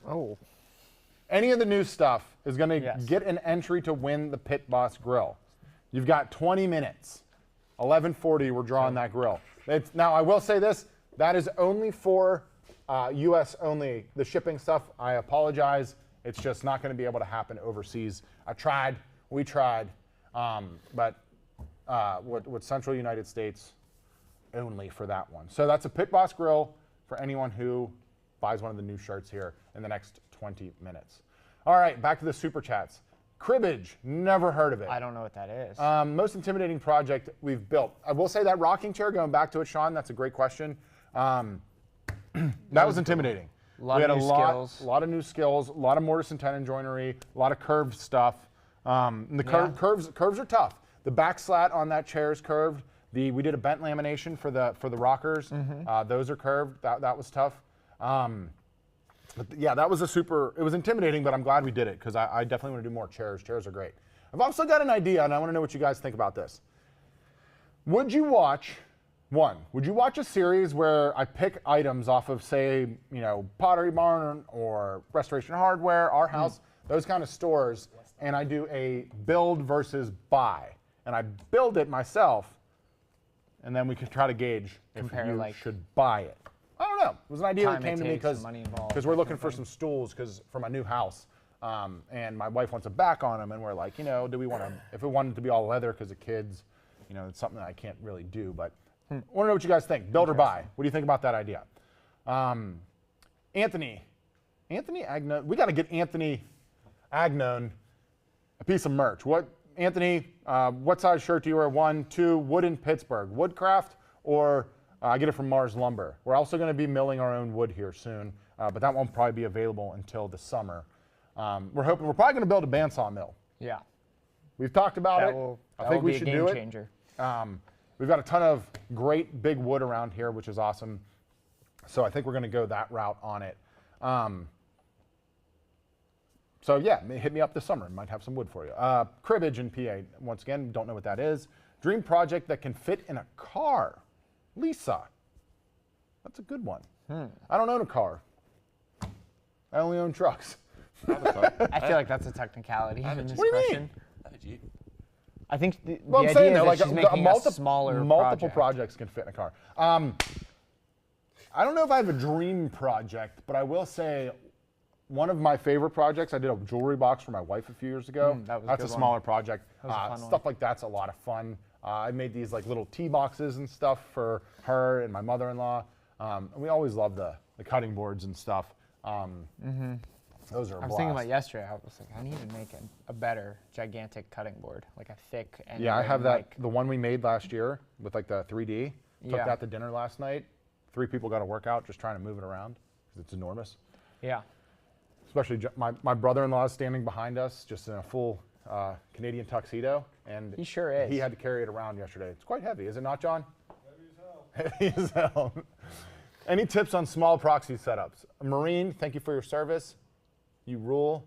Oh. any of the new stuff is going to Yes. get an entry to win the Pit Boss grill. You've got 20 minutes. 11:40, we're drawing that grill. Now, I will say this, that is only for U.S. only. The shipping stuff, I apologize. It's just not going to be able to happen overseas. I tried, we tried, but with Central United States only for that one. So that's a Pit Boss grill for anyone who buys one of the new shirts here in the next 20 minutes. All right, back to the super chats. Cribbage, never heard of it. I don't know what that is. Most intimidating project we've built. I will say that rocking chair, going back to it, Sean, that's a great question. That was intimidating. A lot We of had new a lot, skills. a lot of new skills, a lot of mortise and tenon joinery, a lot of curved stuff. And the curves are tough. The back slat on that chair is curved. We did a bent lamination for the rockers. Those are curved. That was tough. But yeah, that was it was intimidating, but I'm glad we did it because I definitely want to do more chairs. Chairs are great. I've also got an idea, and I want to know what you guys think about this. Would you watch a series where I pick items off of, say, Pottery Barn or Restoration Hardware, Our House, those kind of stores, and I do a build versus buy, and I build it myself, and then we can try to gauge Compare, if you like, should buy it. I don't know. It was an idea that time it came to me takes, the because money involved, we're that looking kind for of some stools for my new house, and my wife wants a back on them, and we're like, do we want to? If we wanted to be all leather because of kids, it's something that I can't really do. But I want to know what you guys think. Build or buy? What do you think about that idea? Anthony Agnone. We got to get Anthony Agnone a piece of merch. Anthony? What size shirt do you wear? 1, 2. Wood in Pittsburgh. Woodcraft or I get it from Mars Lumber. We're also going to be milling our own wood here soon, but that won't probably be available until the summer. We're probably going to build a bandsaw mill. Yeah. We've talked about That it. will, I that think will we be should a do game it. changer. We've got a ton of great big wood around here, which is awesome. So I think we're going to go that route on it. So yeah, hit me up this summer. Might have some wood for you. Cribbage in PA. Once again, don't know what that is. Dream project that can fit in a car. Lisa. That's a good one. I don't own a car. I only own trucks. I feel like that's a technicality in this What do you mean? question. I think the Well, I'm idea saying is though, that like she's making a smaller multiple project. projects can fit in a car. I don't know if I have a dream project, but I will say one of my favorite projects, I did a jewelry box for my wife a few years ago. That was a That's a good one. smaller project. That was a fun Stuff one. like that's a lot of fun. I made these like little tea boxes and stuff for her and my mother-in-law. And we always love the cutting boards and stuff. Those are a I was blast. thinking about yesterday. I was like, I need to make a better, gigantic cutting board, like a thick. And Yeah, I have that, like, the one we made last year with like the 3D. Took Yeah. that to dinner last night. 3 people got a workout just trying to move it around because it's enormous. Yeah. Especially my brother-in-law is standing behind us just in a full Canadian tuxedo. And He sure is. He had to carry it around yesterday. It's quite heavy, is it not, John? Heavy as hell. Any tips on small proxy setups? Marine, thank you for your service. You rule.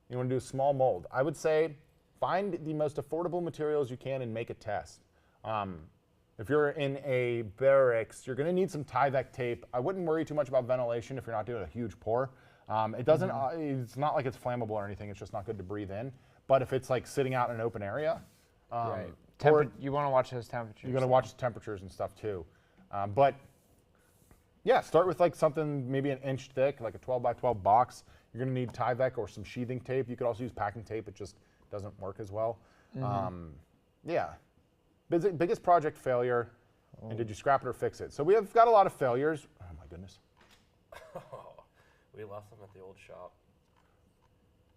You want to do a small mold. I would say find the most affordable materials you can and make a test. If you're in a barracks, you're going to need some Tyvek tape. I wouldn't worry too much about ventilation if you're not doing a huge pour. It doesn't. It's not like it's flammable or anything. It's just not good to breathe in. But if it's like sitting out in an open area, Right. or You want to watch those temperatures. you're going to watch the temperatures and stuff too. But yeah, start with like something maybe an inch thick, like a 12 by 12 box. You're going to need Tyvek or some sheathing tape. You could also use packing tape. It just doesn't work as well. Yeah. Biggest project failure, and did you scrap it or fix it? So we have got a lot of failures. Oh my goodness. We left them at the old shop.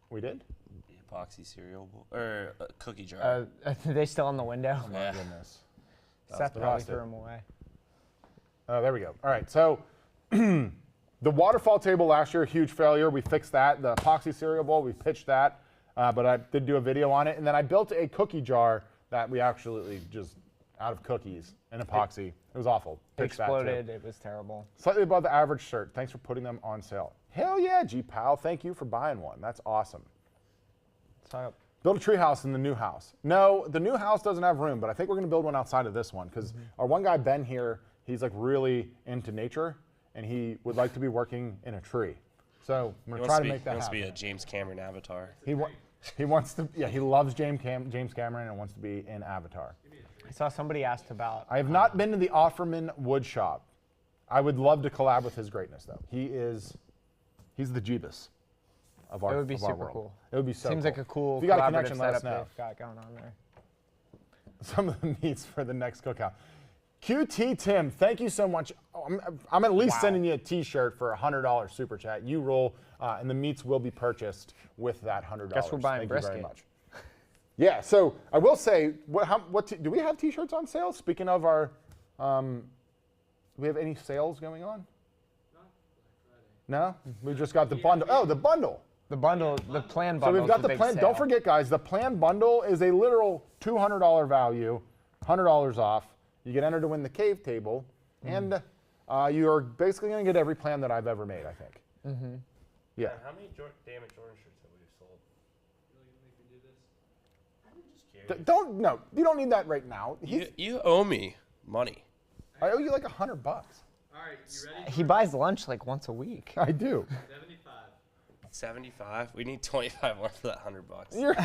We did? The epoxy cereal bowl, or cookie jar. Are they still on the window? Oh my Yeah. goodness. Seth probably busted. threw them away. Oh, there we go. All right, so the waterfall table last year, huge failure. We fixed that. The epoxy cereal bowl, we pitched that, but I did do a video on it. And then I built a cookie jar that we actually just, out of cookies and epoxy. It was awful. It Pitched that, too. exploded. It was terrible. Slightly above the average shirt. Thanks for putting them on sale. Hell yeah, G-Pal. Thank you for buying one. That's awesome. So Build a treehouse in the new house. No, the new house doesn't have room, but I think we're going to build one outside of this one because our one guy, Ben, here, he's like really into nature and he would like to be working in a tree. So I'm going to try to make that He wants to happen. be a James Cameron avatar. He wants to, yeah, he loves James Cameron and wants to be in Avatar. I saw somebody asked about. I have not been to the Offerman wood shop. I would love to collab with his greatness, though. He's the Jeebus of our It would be of our super world. cool. It would be so Seems cool. like a cool If you got a collaborative connection, let us setup know. they've got going on there. Some of the meats for the next cookout. QT Tim, thank you so much. I'm at least sending you a T-shirt for a $100 super chat. You roll, and the meats will be purchased with that $100. Guess we're buying Thank you very brisket. much. Yeah, so I will say, do we have T-shirts on sale? Speaking of our, do we have any sales going on? No, we just got the bundle. Oh, the bundle. The bundle, the plan So bundle. we've got the plan. Don't forget, guys, the plan bundle is a literal $200 value, $100 off. You get entered to win the cave table, and you're basically going to get every plan that I've ever made, I think. Yeah. How many damaged Jordan shirts have we sold? No, you don't need that right now. You owe me money. I owe you like $100. All right, you ready? He buys lunch like once a week. I do. 75. 75. We need 25 more for that $100. You're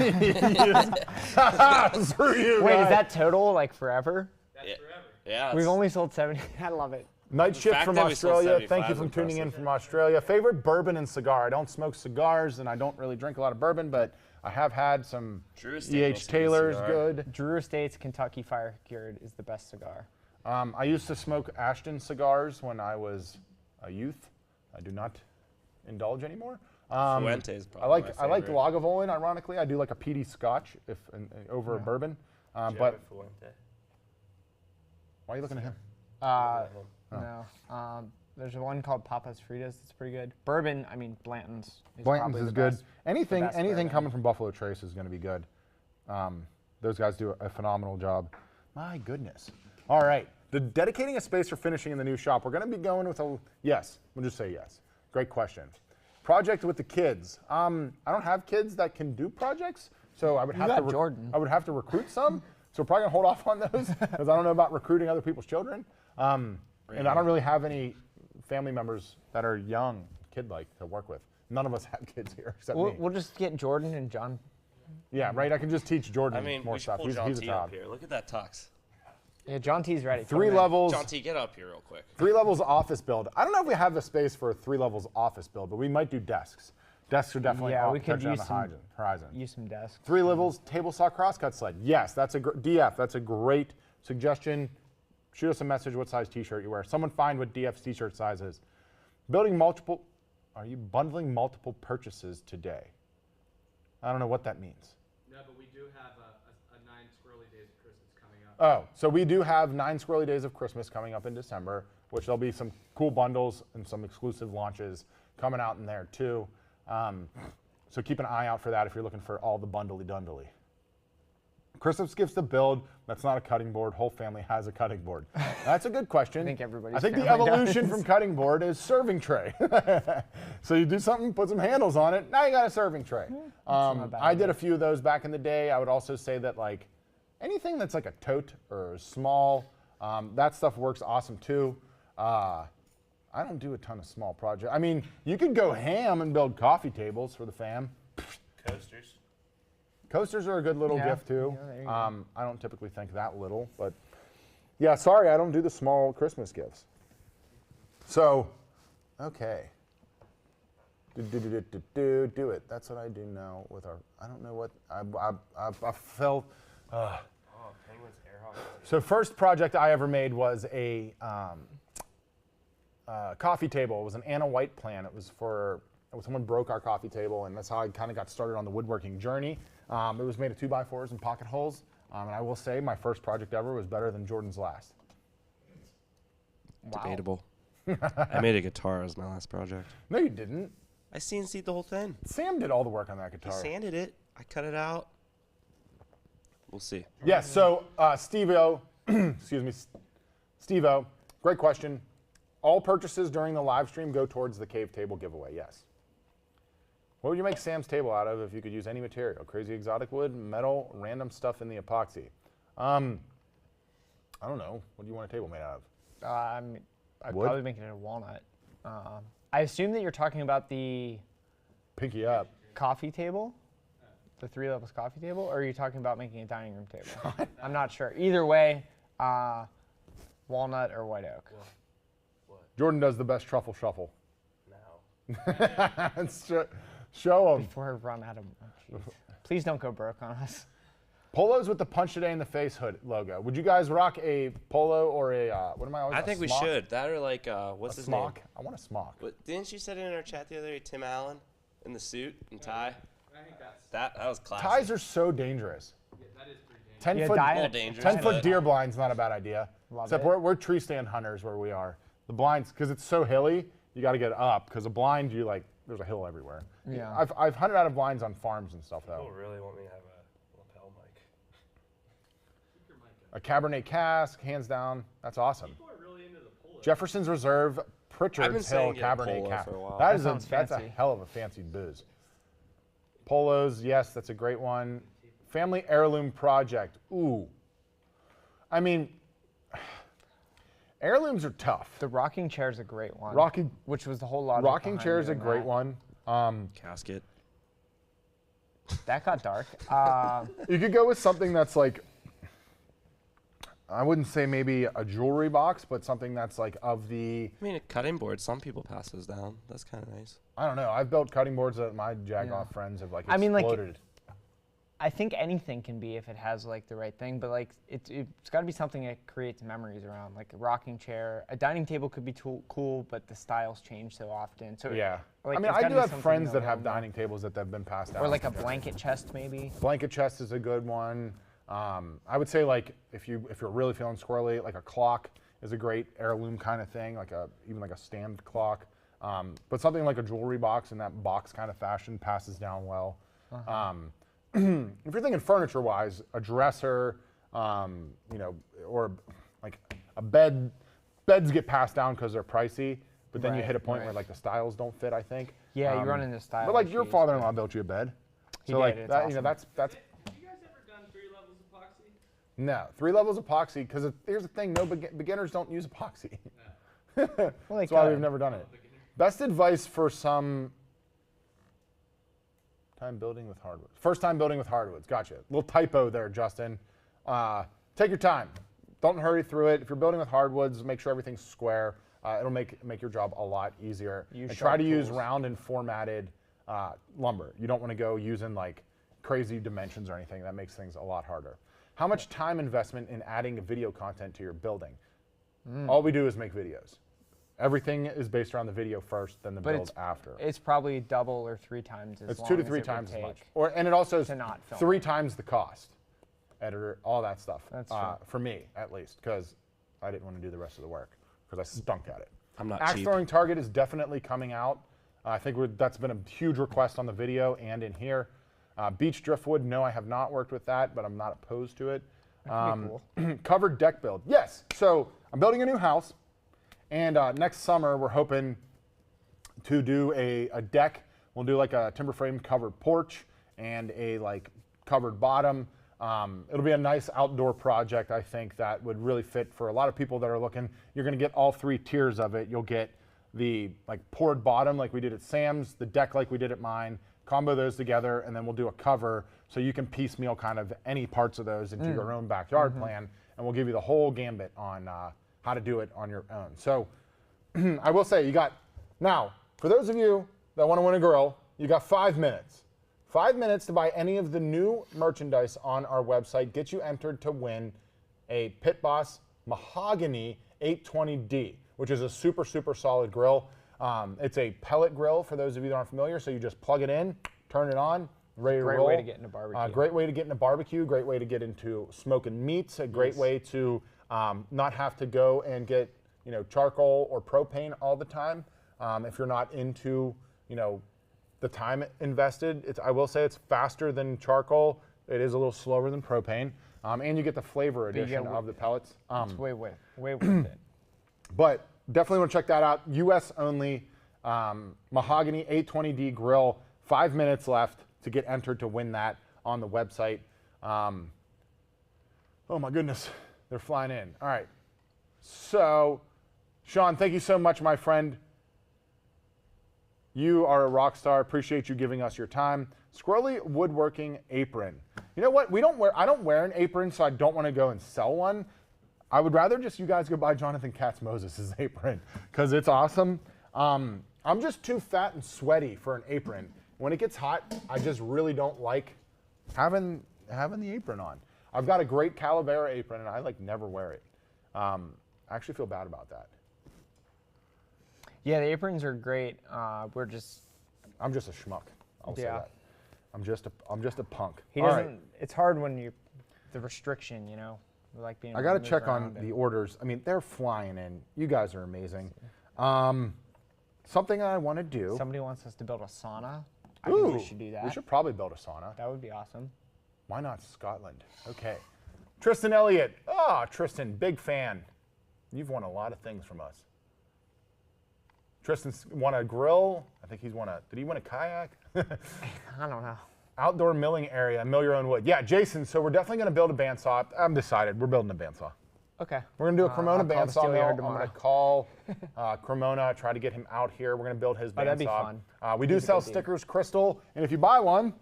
Screw you, Wait, guy. is that total like forever? That's Yeah. forever. Yeah. We've only sold 70. I love it. Night shift fact from that we sold Australia. Thank 75 you is for tuning in impressive. from Australia. Favorite bourbon and cigar. I don't smoke cigars and I don't really drink a lot of bourbon, but I have had some Drew Estate E.H. must be a Taylor's cigar. good. Drew Estate's Kentucky Fire Cured is the best cigar. I used to smoke Ashton cigars when I was a youth. I do not indulge anymore. Fuente is I probably like my I like favorite. Lagavulin. Ironically, I do like a peaty Scotch over a bourbon. But Fuente. why are you looking at him? No. There's one called Papa's Fritas that's pretty good. Bourbon, I mean Blanton's. Is Blanton's probably is the good. best. Anything best anything bourbon. coming from Buffalo Trace is going to be good. Those guys do a phenomenal job. My goodness. All right. Dedicating a space for finishing in the new shop. We're going to be going with a yes. We'll just say yes. Great question. Project with the kids. I don't have kids that can do projects, so I would have got to. Jordan. I would have to recruit some. So we're probably gonna hold off on those because I don't know about recruiting other people's children. And I don't really have any family members that are young, kid-like to work with. None of us have kids here except me. We'll just get Jordan and John. Yeah, right. I can just teach Jordan I mean, more we should stuff. pull He's John a T up child. here. Look at that tux. Yeah, John T's ready. Put 3 him in. levels. John T, get up here real quick. 3 levels office build. I don't know if we have the space for a 3 levels office build, but we might do desks. Desks are definitely Yeah, on, we could potentially on use the horizon. Use some desks. 3 levels table saw crosscut sled. Yes, that's a DF. That's a great suggestion. Shoot us a message what size t-shirt you wear. Someone find what DF's t-shirt size is. Are you bundling multiple purchases today? I don't know what that means. No, but we do have a 9 squirrely days of Christmas coming up. Oh, so we do have 9 squirrely days of Christmas coming up in December, which there'll be some cool bundles and some exclusive launches coming out in there too. So keep an eye out for that if you're looking for all the bundly-dundly. Christmas gifts to build. That's not a cutting board. Whole family has a cutting board. That's a good question. I think everybody's I think the family evolution does. from cutting board is serving tray. So you do something, put some handles on it. Now you got a serving tray. not a bad I did idea. a few of those back in the day. I would also say that like anything that's like a tote or small, that stuff works awesome too. I don't do a ton of small projects. I mean, you could go ham and build coffee tables for the fam. Coasters. Coasters are a good little Yeah. gift too. Yeah, there you go. I don't typically think that little, but yeah, sorry, I don't do the small Christmas gifts. So, okay. Do it. That's what I do now with our, I don't know what, I felt, Oh, Penguins air hockey. so first project I ever made was a coffee table. It was an Anna White plan. It was someone broke our coffee table, and that's how I kind of got started on the woodworking journey. It was made of 2x4s and pocket holes, and I will say my first project ever was better than Jordan's last. Wow. Debatable. I made a guitar as my last project. No, you didn't. I CNC'd the whole thing. Sam did all the work on that I guitar. sanded it. I cut it out. We'll see. Yes, so Steve-O, excuse me, Steve-O, great question. All purchases during the live stream go towards the cave table giveaway, yes. What would you make Sam's table out of if you could use any material? Crazy exotic wood, metal, random stuff in the epoxy. I don't know. What do you want a table made out of? I'd Wood? probably make it a walnut. I assume that you're talking about the Pinky up. coffee table, the 3 levels coffee table, or are you talking about making a dining room table? I'm not sure. Either way, walnut or white oak. Jordan does the best truffle shuffle. No. Show him. Before I run out of, oh, jeez. Please don't go broke on us. Polos with the punch today in the face hood logo. Would you guys rock a polo or a, what am I always I think we smock? should. That or like, what's A his smock? name? I want a smock. What, didn't you say it in our chat the other day, Tim Allen, in the suit and tie? I think that's, That was classic. Ties are so dangerous. yeah, that is pretty dangerous. 10 Yeah, foot, dye A little it. dangerous. 10 foot but deer blind's not a bad idea. Love Except it. we're tree stand hunters where we are. The blinds, because it's so hilly, you got to get up. Because a blind, you like, there's a hill everywhere. Yeah. I've hunted out of blinds on farms and stuff though. People really want me to have a lapel mic. Keep your mic up. A Cabernet cask, hands down. That's awesome. People are really into the polo. Jefferson's Reserve I've been Pritchard's Hill saying get a Cabernet polo cask. for a while. That That is sounds that's a fancy. hell of a fancy booze. Polos, yes, that's a great one. Family heirloom project. Ooh. I mean, heirlooms are tough. The rocking chair is a great one. Which was the whole lot. rocking chair is a great one. Casket. That got dark. You could go with something that's like, I wouldn't say maybe a jewelry box, but something that's like of the, I mean, a cutting board. Some people pass those down. That's kind of nice. I don't know. I've built cutting boards that my Jagoff Yeah. friends have like I mean, like, exploded. I think anything can be if it has like the right thing, but like it's got to be something that creates memories around. Like a rocking chair, a dining table could be cool, but the styles change so often. So Yeah. like, I mean, it's I gotta do be have something friends that they'll have remember. dining tables that have been passed down. Or like a blanket chest maybe. Blanket chest is a good one. I would say like if you're really feeling squirrely, like a clock is a great heirloom kind of thing, like even like a stand clock. But something like a jewelry box in that box kind of fashion passes down well. If you're thinking furniture-wise, a dresser, or like a bed. Beds get passed down because they're pricey, but then you Right, hit a point where right. like the styles don't fit. I think. Yeah, you run into style. But like your issues, father-in-law built you a bed, He so did, like it's that, awesome. that's Have you guys ever done 3 levels epoxy? no 3 levels epoxy because here's the thing: no beginners don't use epoxy. Well, they That's why could. we've never done it. Best advice for some time building with hardwoods. First time building with hardwoods. Gotcha. Little typo there, Justin. Take your time. Don't hurry through it. If you're building with hardwoods, make sure everything's square. It'll make your job a lot easier. Use And try to sharp use tools. round and formatted lumber. You don't want to go using like crazy dimensions or anything. That makes things a lot harder. How much time investment in adding video content to your building? All we do is make videos. Everything is based around the video first, then the build after. It's probably double or 3 times as It's long 2 to as 3 it would times as take. much. And it also is to not film 3 it. times the cost. Editor, all that stuff. That's true. For me, at least, because I didn't want to do the rest of the work, because I stunk at it. I'm not Axe cheap. throwing target is definitely coming out. I think that's been a huge request on the video and in here. Beach driftwood, no, I have not worked with that, but I'm not opposed to it. That could be cool. Covered deck build, yes. So I'm building a new house, and next summer we're hoping to do a deck. We'll do like a timber frame covered porch and a like covered bottom. It'll be a nice outdoor project, I think, that would really fit for a lot of people that are looking. You're going to get all 3 tiers of it. You'll get the like poured bottom like we did at Sam's, the deck like we did at mine, combo those together, and then we'll do a cover so you can piecemeal kind of any parts of those into your own backyard plan, and we'll give you the whole gambit on how to do it on your own. So I will say, you got, now, for those of you that want to win a grill, you got 5 minutes. 5 minutes to buy any of the new merchandise on our website. Get you entered to win a Pit Boss Mahogany 820D, which is a super, super solid grill. It's a pellet grill for those of you that aren't familiar. So you just plug it in, turn it on, ready to roll. Great way to get into barbecue. Great way to get into barbecue. Great way to get into smoking meats. A great way to not have to go and get charcoal or propane all the time. If you're not into the time invested, I will say it's faster than charcoal. It is a little slower than propane, and you get the flavor addition of the pellets. It's way worth it. But definitely want to check that out. U.S. only, Mahogany 820D grill. 5 minutes left to get entered to win that on the website. Oh my goodness, they're flying in. All right. So, Sean, thank you so much, my friend. You are a rock star. Appreciate you giving us your time. Squirrely woodworking apron. You know what? I don't wear an apron, so I don't want to go and sell one. I would rather just you guys go buy Jonathan Katz Moses' apron because it's awesome. I'm just too fat and sweaty for an apron. When it gets hot, I just really don't like having the apron on. I've got a great Calavera apron, and I never wear it. I actually feel bad about that. Yeah, the aprons are great. I'm just a schmuck. I'll say that. I'm just a punk. He doesn't. It's hard when the restriction, like being. I got to check on the orders. I mean, they're flying in. You guys are amazing. Something I want to do. Somebody wants us to build a sauna. I think we should do that. We should probably build a sauna. That would be awesome. Why not Scotland? Okay. Tristan Elliott. Oh, Tristan, big fan. You've won a lot of things from us. Tristan's won a grill. I think he's won did he win a kayak? I don't know. Outdoor milling area, mill your own wood. Yeah, Jason, so we're definitely going to build a bandsaw. I'm decided. We're building a bandsaw. Okay. We're going to do a Cremona I'll call the bandsaw steel mill. yard I'm going to tomorrow. call Cremona, try to get him out here. We're going to build his bandsaw. That'd be fun. We do sell stickers, Crystal, and if you buy one,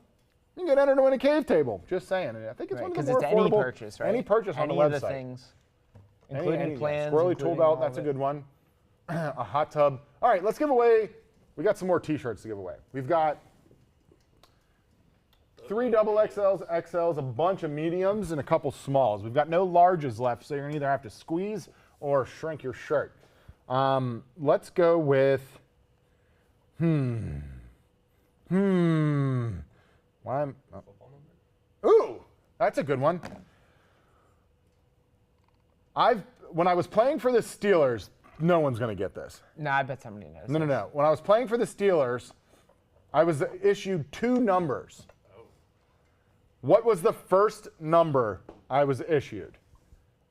you can get entered to win a cave table. Just saying. And I think it's one of the more it's affordable. Any purchase, right? Any purchase on the website. Any of the things, including plans. Squirrely tool belt, that's a good one. A hot tub. All right, let's give away. We got some more t-shirts to give away. We've got 3 double XLs, XLs, a bunch of mediums, and a couple smalls. We've got no larges left, so you're going to either have to squeeze or shrink your shirt. Let's go with, Ooh, that's a good one. When I was playing for the Steelers, no one's going to get this. No, I bet somebody knows. No. When I was playing for the Steelers, I was issued 2 numbers. What was the first number I was issued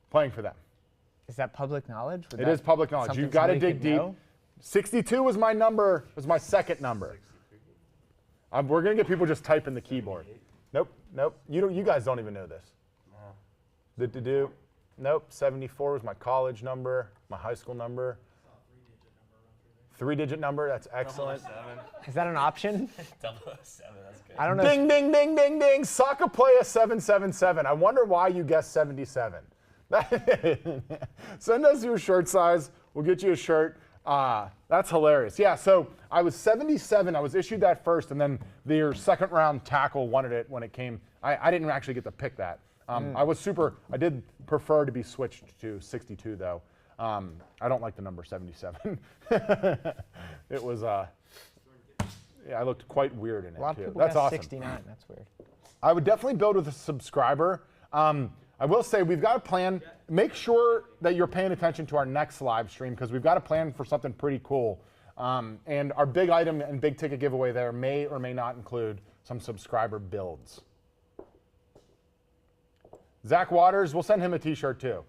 playing for them? Is that public knowledge? It is public knowledge. You've got to dig deep. 62 was my number. Was my second number. We're going to get people just typing the keyboard. Nope. You guys don't even know this. Nope. 74 was my college number, my high school number. 3-digit number, that's excellent. 007. Is that an option? 007, that's good. I don't know. Ding, ding, ding, ding, ding. Soccer player 777. I wonder why you guessed 77. Send us your shirt size. We'll get you a shirt. That's hilarious. Yeah, so I was 77. I was issued that first, and then their second round tackle wanted it when it came. I didn't actually get to pick that. I did prefer to be switched to 62, though. I don't like the number 77. It was, yeah, I looked quite weird in it, A lot too. of people That's got awesome. 69. That's weird. I would definitely build with a subscriber. I will say we've got a plan. Make sure that you're paying attention to our next live stream because we've got a plan for something pretty cool. And our big item and big ticket giveaway there may or may not include some subscriber builds. Zach Waters, we'll send him a t-shirt too.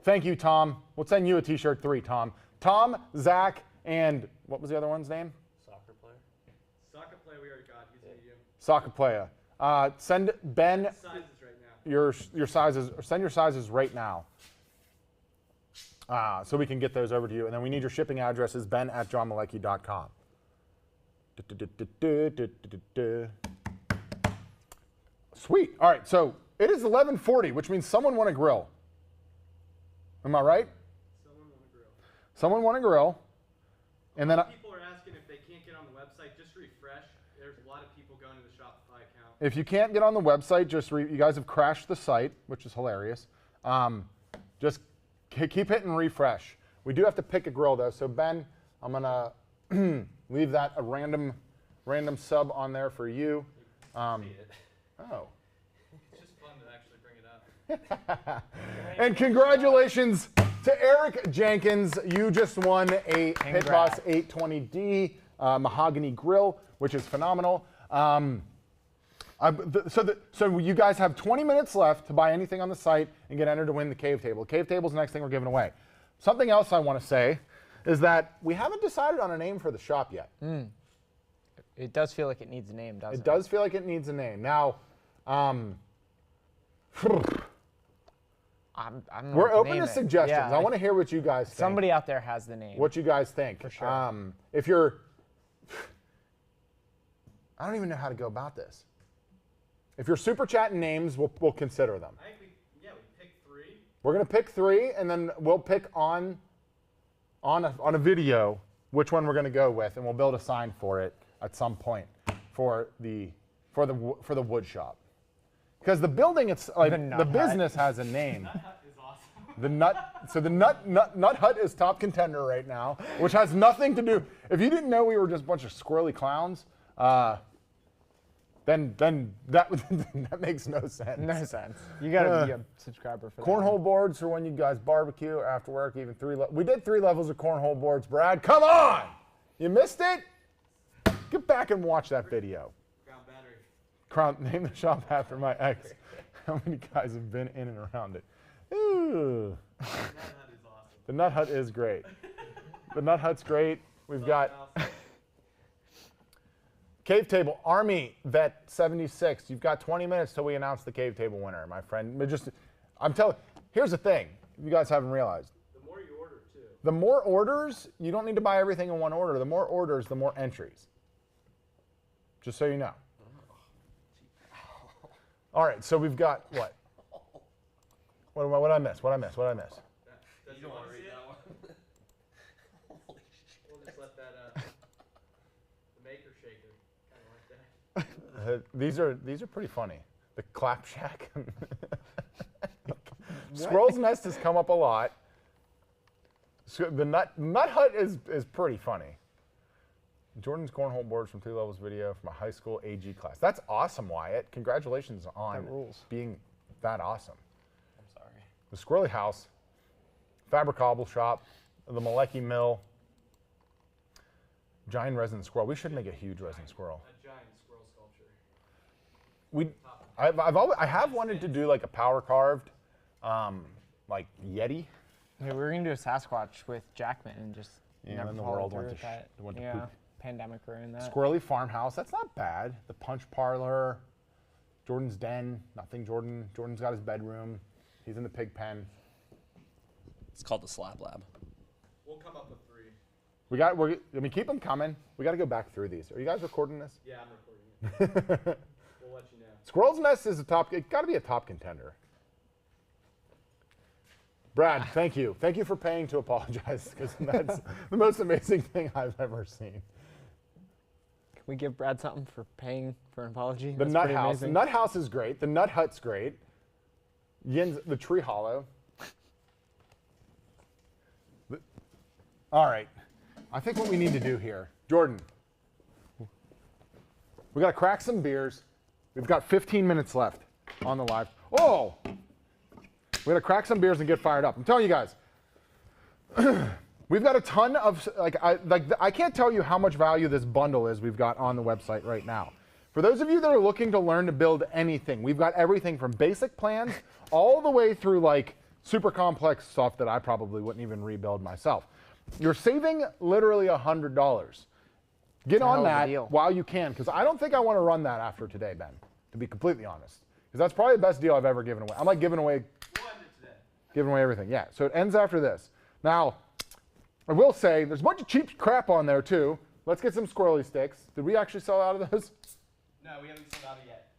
Thank you, Tom. We'll send you a t-shirt 3, Tom. Tom, Zach, and what was the other one's name? Soccer player. Soccer player we already got. He's medium. Soccer player. Send Ben Sizes right now. your sizes, or send your sizes right now. So we can get those over to you. And then we need your shipping addresses, ben@johnmalecki.com. Sweet. All right, so it is 11:40, which means someone won a grill. Am I right? Someone want to grill. Someone won a grill. And then People are asking if they can't get on the website. Just refresh. There's a lot of people going to the Shopify account. if you can't get on the website, just you guys have crashed the site, which is hilarious. Just keep hitting refresh. We do have to pick a grill though. So Ben, I'm gonna leave that a random sub on there for you. Oh. It's just fun to actually bring it up. And congratulations to Eric Jenkins. You just won a Pit Boss 820D mahogany grill, which is phenomenal. So you guys have 20 minutes left to buy anything on the site and get entered to win the cave table. The cave table is the next thing we're giving away. Something else I want to say is that we haven't decided on a name for the shop yet. It does feel like it needs a name, doesn't it? It does feel like it needs a name. Now, I don't know we're what open name to it. suggestions. Yeah, I want to hear what you guys think. somebody out there has the name. What you guys think. For sure. If you're, I don't even know how to go about this. If you're super chatting names, we'll consider them. I think we pick 3. We're gonna pick 3, and then we'll pick on a video which one we're gonna go with, and we'll build a sign for it at some point for the wood shop. Because the building, it's like the business has a name. Nut Hut is awesome. The nut hut is top contender right now, which has nothing to do. If you didn't know we were just a bunch of squirrely clowns, then that makes no sense. No sense. You gotta be a subscriber for that. Cornhole boards for when you guys barbecue or after work. Even we did 3 levels of cornhole boards. Brad, come on! You missed it? Get back and watch that video. Ground battery. Name the shop after my ex. How many guys have been in and around it? Ooh. Nut Hut is awesome. The Nut Hut is great. The Nut Hut's great. We've got Cave Table, Army Vet 76. You've got 20 minutes till we announce the Cave Table winner, my friend. Here's the thing you guys haven't realized. The more you order, too. The more orders, you don't need to buy everything in one order. The more orders, the more entries. Just so you know. All right, so we've got what? What did I miss? You don't want to read that one? We'll just let that, the maker shaker, kind of like that. These are pretty funny. The Clap Shack. Squirrel's Nest has come up a lot. The Nut Hut is pretty funny. Jordan's cornhole boards from 2 levels video from a high school AG class. That's awesome, Wyatt. Congratulations on being that awesome. I'm sorry. The Squirrely House, Fabricable Shop, the Malecki Mill, Giant Resin Squirrel. We should make a huge resin squirrel. A giant squirrel sculpture. I have wanted to do like a power carved, like Yeti. Yeah, we were gonna do a Sasquatch with Jackman and just never then the followed world through went with to that. went to Yeah, poop. pandemic ruined that. Squirrely Farmhouse. That's not bad. The Punch Parlor, Jordan's Den. Nothing Jordan. Jordan's got his bedroom. He's in the pig pen. It's called the Slab Lab. We'll come up with 3. Keep them coming. We got to go back through these. Are you guys recording this? Yeah, I'm recording it. We'll let you know. Squirrel's Nest is it got to be a top contender. Brad, thank you. Thank you for paying to apologize, because that's the most amazing thing I've ever seen. Can we give Brad something for paying for an apology? The That's Nut pretty House. amazing. The Nut House is great. The Nut Hut's great. Yinz, the Tree Hollow. All right. I think what we need to do here, Jordan, we got to crack some beers. We've got 15 minutes left on the live. Oh! We got to crack some beers and get fired up. I'm telling you guys, we've got a ton of, I can't tell you how much value this bundle is we've got on the website right now. For those of you that are looking to learn to build anything, we've got everything from basic plans all the way through like super complex stuff that I probably wouldn't even rebuild myself. You're saving literally $100. Get on that while you can, because I don't think I want to run that after today, Ben, to be completely honest. Because that's probably the best deal I've ever given away. I'm like giving away everything. Yeah, so it ends after this. Now, I will say, there's a bunch of cheap crap on there too. Let's get some squirrely sticks. Did we actually sell out of those? No, we haven't sold out yet.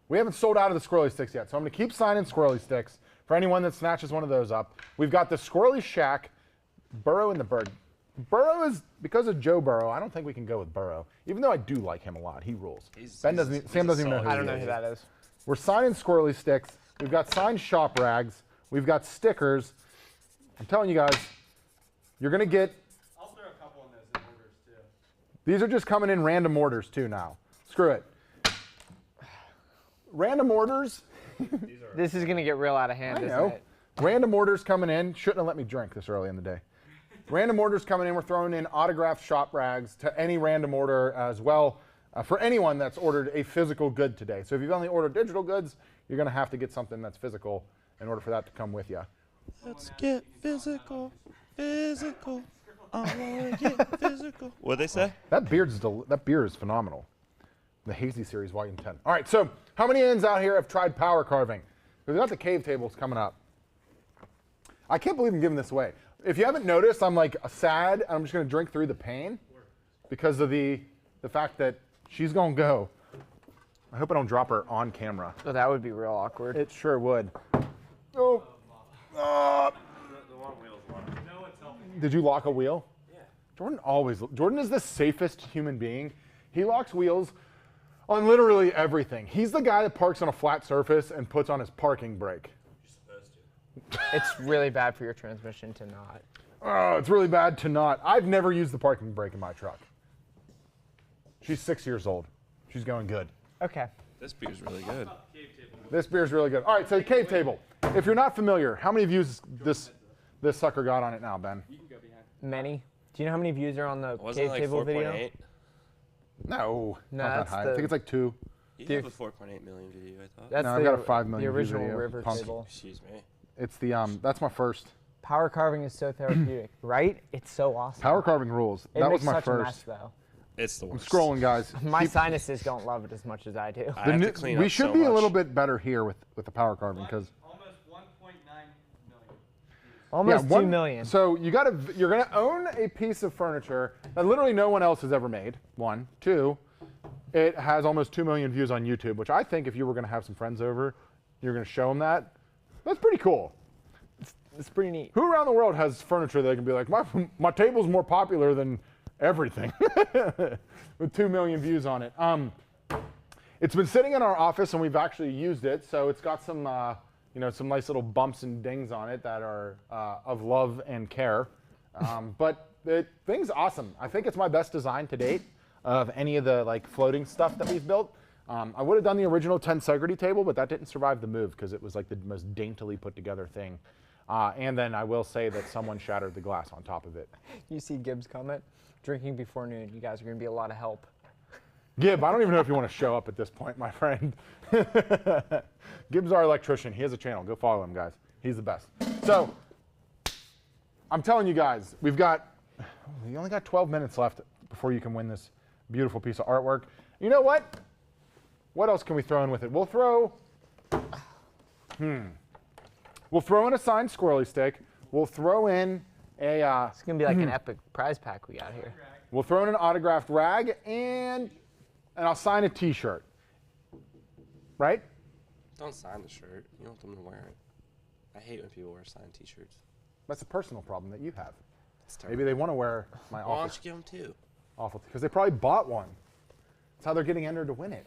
We haven't sold out of the squirrely sticks yet, so I'm going to keep signing squirrely sticks for anyone that snatches one of those up. We've got the Squirrely Shack, Burrow and the Bird. Burrow is, because of Joe Burrow, I don't think we can go with Burrow, even though I do like him a lot. He rules. Sam doesn't even know who I don't he know is. who that is. We're signing squirrely sticks. We've got signed shop rags. We've got stickers. I'm telling you guys, you're going to get... I'll throw a couple in those in orders too. These are just coming in random orders too now. Screw it. Random orders. This is going to get real out of hand, I isn't know. it? Random orders coming in. Shouldn't have let me drink this early in the day. Random orders coming in. We're throwing in autographed shop rags to any random order as well for anyone that's ordered a physical good today. So if you've only ordered digital goods, you're going to have to get something that's physical in order for that to come with you. Let's get physical, physical. I want to get physical. What'd they say? That beer is phenomenal. The Hazy Series Volume 10. All right, so how many ends out here have tried power carving? We've got the cave tables coming up. I can't believe I'm giving this away. If you haven't noticed, I'm like sad, and I'm just going to drink through the pain because of the fact that she's going to go. I hope I don't drop her on camera. Oh, that would be real awkward. It sure would. Oh. The long wheel's locked. No one's helping. Did you lock a wheel? Yeah. Jordan is the safest human being. He locks wheels on literally everything. He's the guy that parks on a flat surface and puts on his parking brake. You're supposed to. It's really bad for your transmission to not. Oh, it's really bad to not. I've never used the parking brake in my truck. She's 6 years old. She's going good. Okay. This beer's really good. Cave table. This beer's really good. All right, so the cave table. If you're not familiar, how many views this sucker got on it now, Ben? You can go behind. Many. Do you know how many views are on the Wasn't cave it like table 4.8? video? No, No, not that that's high. I the- think it's like 2. You have a 4.8 million video, I thought. That's No, I've got a 5 million the view original video. river Punk. table. Excuse me. It's the that's my first. Power carving is so therapeutic, right? It's so awesome. Power carving rules. It That was makes my such a first. mess, though. It's the I'm worst. scrolling, guys. My Keep- sinuses don't love it as much as I do. I have the to clean we up should so be a much. little bit better here with the power carving because Almost 1.9 million. Almost 2 million. So you're gonna own a piece of furniture that literally no one else has ever made. 1, 2. It has almost 2 million views on YouTube, which I think if you were gonna have some friends over, you're gonna show them that. That's pretty cool. It's pretty neat. Who around the world has furniture that can be like, my table's more popular than everything with 2 million views on it? It's been sitting in our office and we've actually used it, so it's got some some nice little bumps and dings on it that are of love and care. But the thing's awesome. I think it's my best design to date of any of the like floating stuff that we've built. I would have done the original tensegrity table, but that didn't survive the move because it was like the most daintily put together thing. And then I will say that someone shattered the glass on top of it. You see Gibbs' comment? Drinking before noon. You guys are going to be a lot of help. Gib, I don't even know if you want to show up at this point, my friend. Gib's our electrician. He has a channel. Go follow him, guys. He's the best. So, I'm telling you guys, we only got 12 minutes left before you can win this beautiful piece of artwork. You know what? What else can we throw in with it? We'll throw in a signed squirrely stick. We'll throw in a It's going to be like an epic prize pack we got here. we'll throw in an autographed rag and I'll sign a t-shirt. Right? Don't sign the shirt. You don't want them to wear it. I hate when people wear signed T-shirts. That's a personal problem that you have. It's terrible. Maybe they want to wear my Why awful, don't you give them two? awful, because they probably bought one. That's how they're getting entered to win it.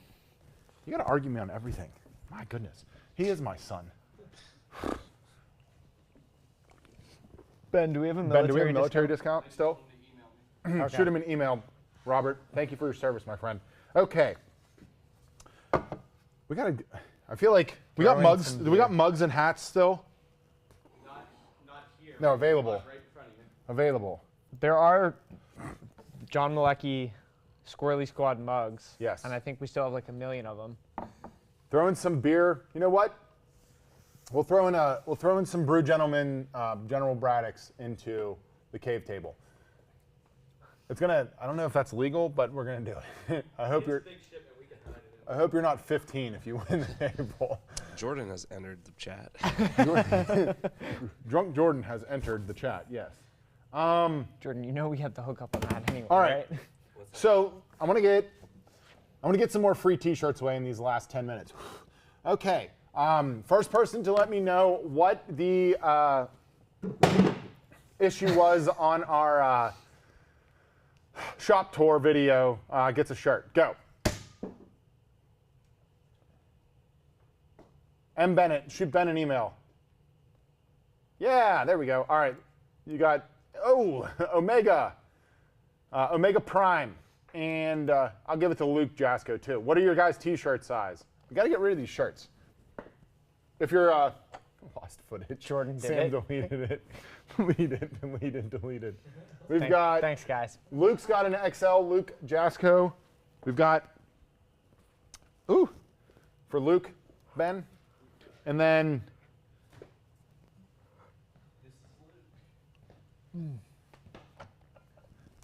You got to argue me on everything. My goodness, he is my son. Ben, do we have a Ben, military, do we have a military discount still? Okay. Shoot him an email, Robert. Thank you for your service, my friend. Okay. We got to. I feel like we got Throwing mugs. some Do we got mugs and hats still? Not here. No, available. Right in front of you. Available. There are John Malecki Squirrely Squad mugs. Yes. And I think we still have like 1 million of them. Throw in some beer. You know what? We'll throw in some Brew Gentleman General Braddocks into the cave table. It's gonna. I don't know if that's legal, but we're gonna do it. I hope you're. Big shipment, we can hide it in. I hope you're not 15 if you win the table. Jordan has entered the chat. Drunk Jordan has entered the chat. Yes. Jordan, you know we have to hook up on that anyway, All right. right? So I want to get some more free T-shirts away in these last 10 minutes. Okay. First person to let me know what the issue was on our shop tour video gets a shirt. Go. M. Bennett, shoot Ben an email. Yeah, there we go. All right. You got, Omega. Omega Prime. And I'll give it to Luke Jasko, too. What are your guys' T-shirt size? We got to get rid of these shirts. If you're lost footage. Jordan did Sam it. deleted it. Deleted. We've got Thanks, guys. Luke's got an XL, Luke Jasko. We've got for Luke, Ben. And then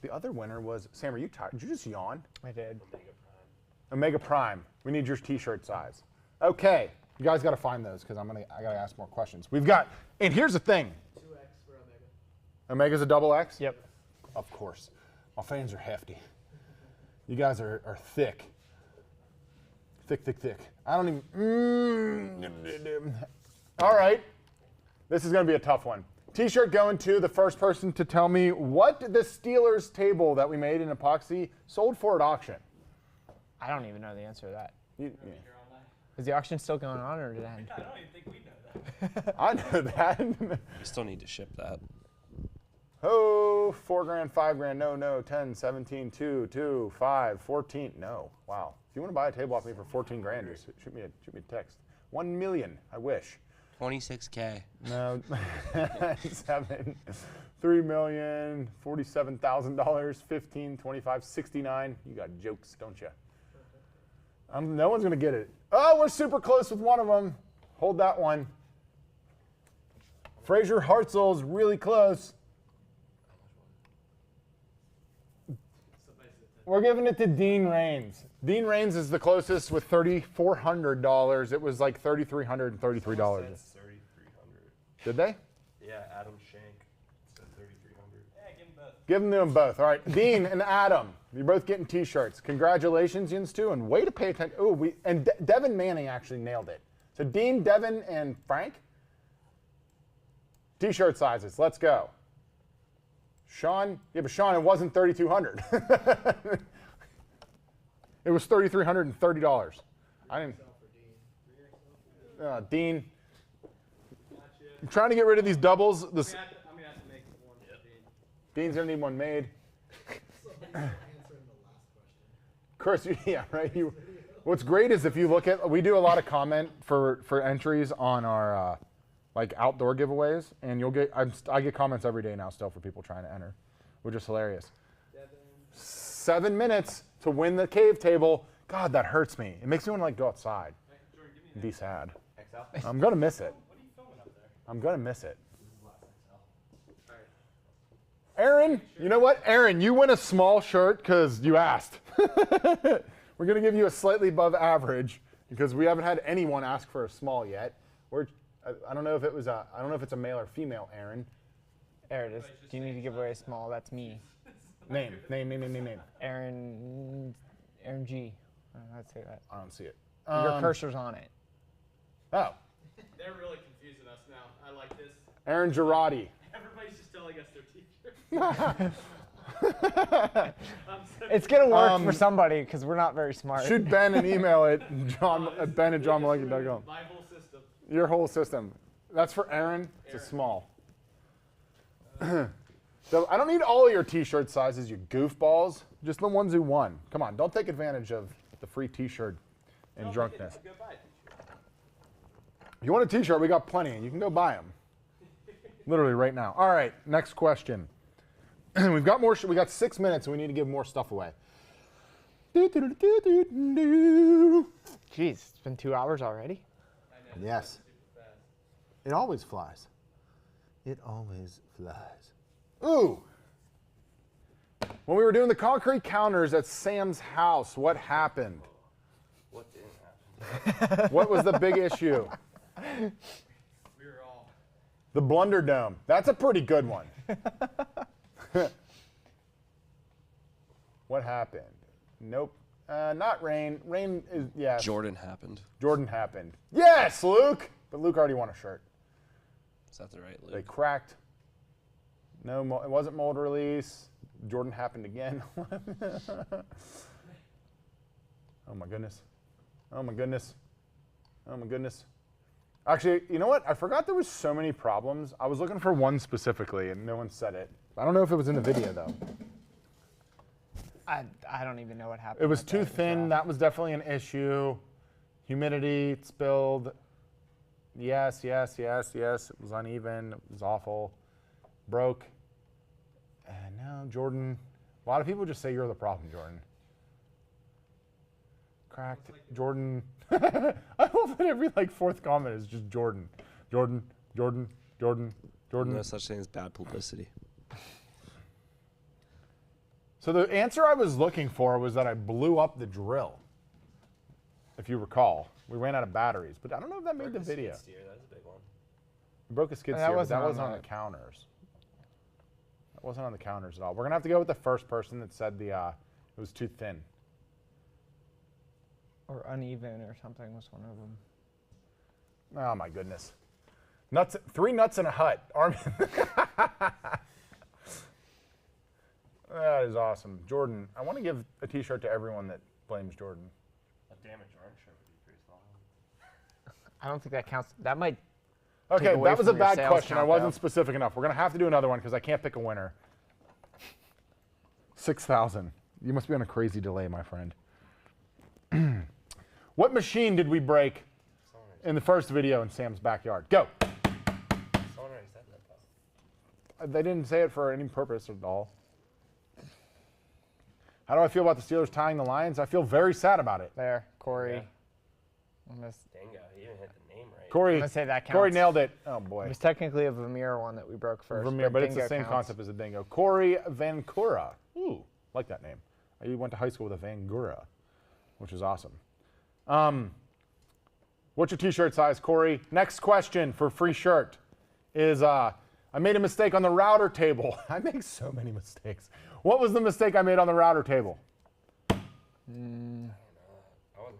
the other winner was Sam. Are you tired? Did you just yawn? I did. Omega Prime. We need your T-shirt size. Okay, you guys got to find those because I gotta ask more questions. We've got, and here's the thing. 2X for Omega. Omega's a double X. Yep. Of course. My fans are hefty. You guys are thick. Thick. I don't even. All right. This is going to be a tough one. T-shirt going to the first person to tell me what the Steelers table that we made in epoxy sold for at auction. I don't even know the answer to that. Yeah. Is the auction still going on or did it end? I don't even think we know that. I know that. You still need to ship that. Oh, $4,000, $5,000, no, 10, 17, 2, 2, 5, 14, no. Wow. If you want to buy a table off me for 14 grand, just shoot me a text. 1 million, I wish. 26K. No, 7, 3 million, $47,000, 15, 25, 69. You got jokes, don't you? No one's gonna get it. Oh, we're super close with one of them. Hold that one. Fraser Hartzell's really close. We're giving it to Dean Raines. Dean Raines is the closest with $3,400. It was like $3,333. Said 3,300. Did they? Yeah, Adam Shank said 3,300. Yeah, give them both. Give them to them both. All right, Dean and Adam, you're both getting T-shirts. Congratulations, yinz, too, and way to pay attention. Oh, Devin Manning actually nailed it. So Dean, Devin, and Frank. T-shirt sizes. Let's go. Sean, yeah, but Sean, it wasn't $3,200. It was $3,330. I didn't. Dean. I'm trying to get rid of these doubles. I'm gonna have to make one for Dean. Dean's gonna need one made. Answering the last question. Chris, yeah, right. What's great is if you look at, we do a lot of comment for entries on our like outdoor giveaways, and you'll get I get comments every day now still for people trying to enter, which is hilarious. 7 minutes to win the cave table. God, that hurts me. It makes me want to like go outside and be sad. XL? I'm gonna miss it. What are you filming up there? I'm gonna miss it. Aaron, you know what? Aaron, you win a small shirt because you asked. We're gonna give you a slightly above average because we haven't had anyone ask for a small yet. I don't know if it's a male or female, Aaron. There it is. Do you need to give away a small? That's me. Name. Aaron G. I'd say that. I don't see it. Your cursor's on it. Oh, They're really confused. confusing us now. I like this. Aaron Girardi. Everybody's just telling us their t-shirt. It's gonna work for somebody because we're not very smart. Shoot Ben an email at ben@johnmalecki.com. My whole system. Your whole system. That's for Aaron. It's a small. So I don't need all your t-shirt sizes, you goofballs. Just the ones who won. Come on, don't take advantage of the free t-shirt and drunkenness. Go buy a t-shirt. If you want a t-shirt, we got plenty, and you can go buy them. Literally right now. All right, next question. We've got more. We got 6 minutes, and we need to give more stuff away. Jeez, it's been 2 hours already. I know, Yes. super fast. It always flies. It always flies. Ooh. When we were doing the concrete counters at Sam's house, what happened? What didn't happen? What was the big issue? We were all. The Blunder Dome. That's a pretty good one. What happened? Nope. Not rain. Rain is, yeah. Jordan happened. Jordan happened. Yes, Luke! But Luke already won a shirt. Is that the right They Luke? cracked. No, it wasn't mold release. Jordan happened again. Oh my goodness. Oh my goodness. Oh my goodness. Actually, you know what? I forgot there was so many problems. I was looking for one specifically, and no one said it. I don't know if it was in the video though. I don't even know what happened. It was with too that. thin. That was definitely an issue. Humidity, it spilled. Yes, yes, yes, yes. It was uneven. It was awful. Broke. And now Jordan. A lot of people just say you're the problem, Jordan. Cracked. Jordan. I love that every fourth comment is just Jordan. Jordan, Jordan, Jordan, Jordan. No such thing as bad publicity. So the answer I was looking for was that I blew up the drill. If you recall, we ran out of batteries, but I don't know if that made the video. That was a big one. We broke a skid That steer, but wasn't that on wasn't on the- the counters. That wasn't on the counters at all. We're gonna have to go with the first person that said it was too thin. Or uneven or something was one of them. Oh my goodness. Nuts, 3 nuts in a hut. Army. That is awesome. Jordan, I want to give a t-shirt to everyone that blames Jordan. A damaged orange shirt would be pretty solid. I don't think that counts. That might. Okay, away that was a from your bad sales question. I count, wasn't though. specific enough. We're going to have to do another one because I can't pick a winner. 6,000. You must be on a crazy delay, my friend. What machine did we break in the first video in Sam's backyard? Go. Someone already said that though. They didn't say it for any purpose at all. How do I feel about the Steelers tying the Lions? I feel very sad about it. There, Corey. Yeah. Almost. Dango, he even hit the name right. Corey, I'm gonna say that Corey counts. nailed it. Oh It boy. was technically a Vermeer one that we broke first. Vermeer, but it's the Dingo same counts. concept as a dingo. Corey Vancura. Ooh, like that name. I went to high school with a Vangura, which is awesome. What's your t-shirt size, Corey? Next question for free shirt is I made a mistake on the router table. I make so many mistakes. What was the mistake I made on the router table? I wasn't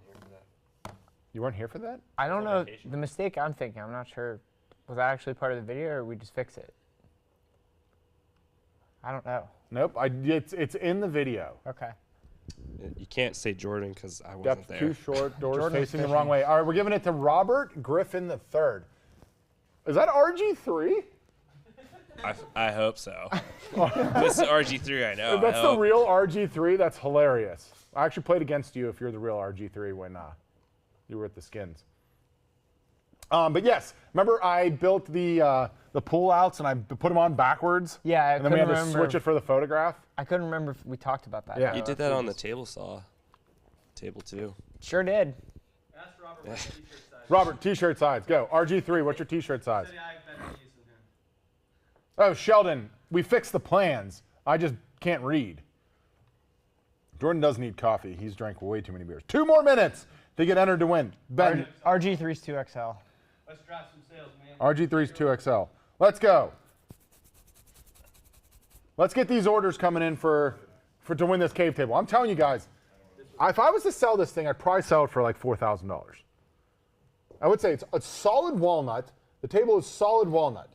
here for that. You weren't here for that? I don't on know. vacation. The mistake I'm thinking, I'm not sure. Was that actually part of the video or we just fix it? I don't know. Nope. It's in the video. Okay. You can't say Jordan because I wasn't Depth there. too short, doors Jordan's facing the fishing. wrong way. All right, we're giving it to Robert Griffin III. Is that RG3? I hope so. This is RG3, I know. That's I the hope. real RG3? That's hilarious. I actually played against you if you're the real RG3 when you were at the Skins. But yes, remember I built the pull-outs and I put them on backwards? Yeah, I And then we had couldn't to remember. switch it for the photograph? I couldn't remember if we talked about that. Yeah. You did that on the table saw. Table 2. Sure did. Ask Robert what t-shirt size. Robert, t-shirt size, go. RG3, what's your t-shirt size? Said I've been using him. Oh, Sheldon, we fixed the plans. I just can't read. Jordan does need coffee. He's drank way too many beers. 2 more minutes to get entered to win. Ben, RG3's 2XL. Let's drive some sales, man. RG3's 2XL. Let's go. Let's get these orders coming in for to win this cave table. I'm telling you guys, if I was to sell this thing, I'd probably sell it for like $4,000. I would say it's a solid walnut, The table is solid walnut.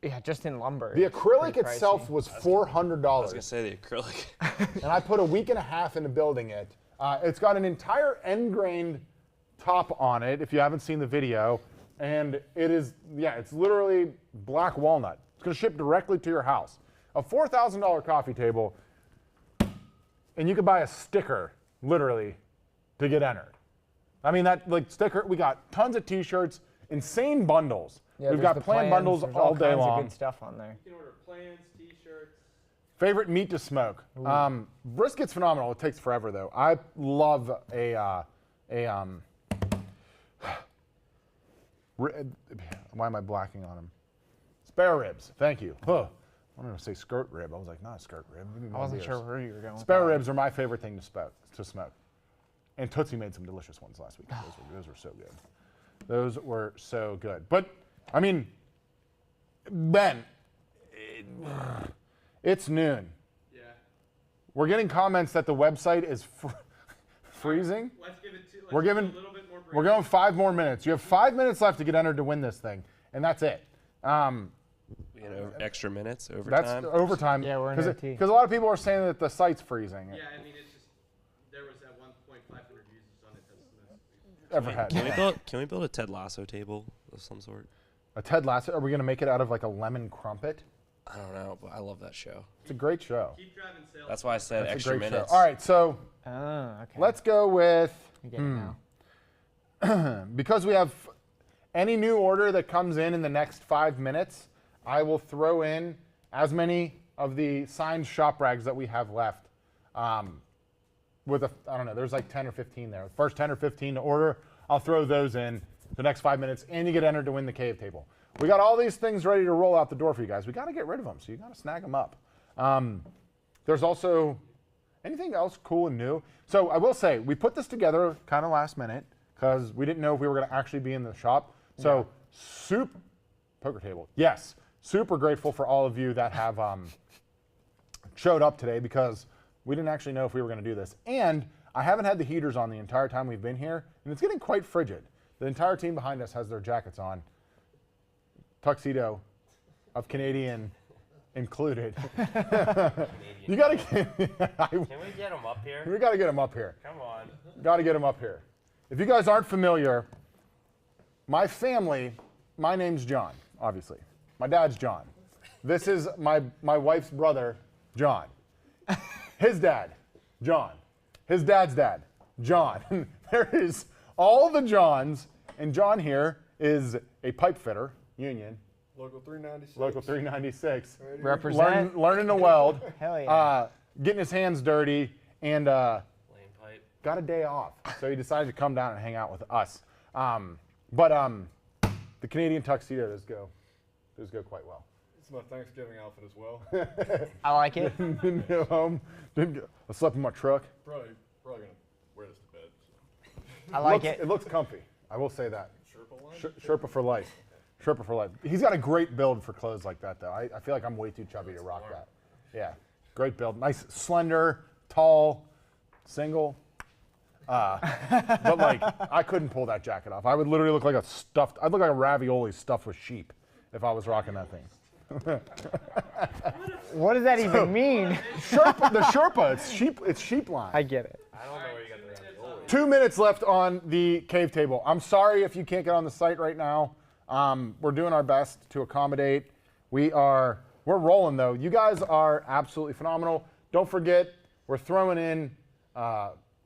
Yeah, just in lumber. The it's acrylic pretty itself pricey. was I was gonna $400, say the acrylic. and I put a week and a half into building it. It's got an entire end-grained top on it, if you haven't seen the video, and it is, yeah, it's literally black walnut. It's gonna ship directly to your house. A $4,000 coffee table, and you could buy a sticker, literally, to get entered. I mean, that like sticker, we got tons of t-shirts, insane bundles. Yeah, We've there's got the plan plans, bundles there's all day kinds of long. good stuff on there. You can order plans, t-shirts. Favorite meat to smoke. Brisket's phenomenal. It takes forever though. I love why am I blacking on them? Spare ribs. Thank you. Huh. I wanted to say skirt rib. I was like, not a skirt rib. I wasn't sure where you were going. Spare ribs are my favorite thing to smoke. And Tootsie made some delicious ones last week. Those were so good. Those were so good. But, I mean, Ben, it's noon. Yeah. We're getting comments that the website is freezing. Let's give it We're give it giving- a little bit more break. We're going 5 more minutes. You have 5 minutes left to get entered to win this thing, and that's it. Extra minutes, That's overtime. overtime. Yeah, we're in OT. Because a lot of people are saying that the site's freezing. Yeah, I mean, it's just, there was at one point 500 users on it. That's Ever had. Can we build a Ted Lasso table of some sort? A Ted Lasso. Are we going to make it out of like a lemon crumpet? I don't know, but I love that show. It's a great show. keep driving sales. That's why I said It's a extra great minutes. show. All right, so Oh, okay. let's go with, I get it now. because we have any new order that comes in the next 5 minutes, I will throw in as many of the signed shop rags that we have left. With I don't know, there's like 10 or 15 there. First 10 or 15 to order, I'll throw those in the next 5 minutes, and you get entered to win the cave table. We got all these things ready to roll out the door for you guys. We got to get rid of them, so you got to snag them up. There's also anything else cool and new. So I will say, we put this together kind of last minute because we didn't know if we were going to actually be in the shop. So poker table, yes. Super grateful for all of you that have showed up today because we didn't actually know if we were going to do this. And I haven't had the heaters on the entire time we've been here, and it's getting quite frigid. The entire team behind us has their jackets on. Tuxedo of Canadian included. You got to Can we get them up here? we got to get them up here. Come on. Got to get them up here. If you guys aren't familiar, my family, my name's John, obviously. My dad's John. This is my wife's brother, John. His dad, John. His dad's dad, John. There is all the Johns, and John here is a pipe fitter, union. Local 396. Local 396. Right here. Represent. Learning to weld. Hell yeah. Getting his hands dirty, and Lane pipe. got a day off, so he decided to come down and hang out with us. The Canadian tuxedo does go quite well. It's my Thanksgiving outfit as well. I like it. Didn't go home. I slept in my truck. probably gonna wear this to bed. So. I like It it. looks comfy. I will say that. Sherpa line? Sherpa for life. Sherpa for life. He's got a great build for clothes like that, though. I feel like I'm way too chubby to rock that. Yeah, great build. Nice, slender, tall, single. But like, I couldn't pull that jacket off. I would literally look like I'd look like a ravioli stuffed with sheep if I was rocking that thing. What does that even mean? The Sherpa, it's sheep line. I get it. I don't know where you got the ravioli. 2 minutes left on the cave table. I'm sorry if you can't get on the site right now. We're doing our best to accommodate. We're rolling though. You guys are absolutely phenomenal. Don't forget, we're throwing in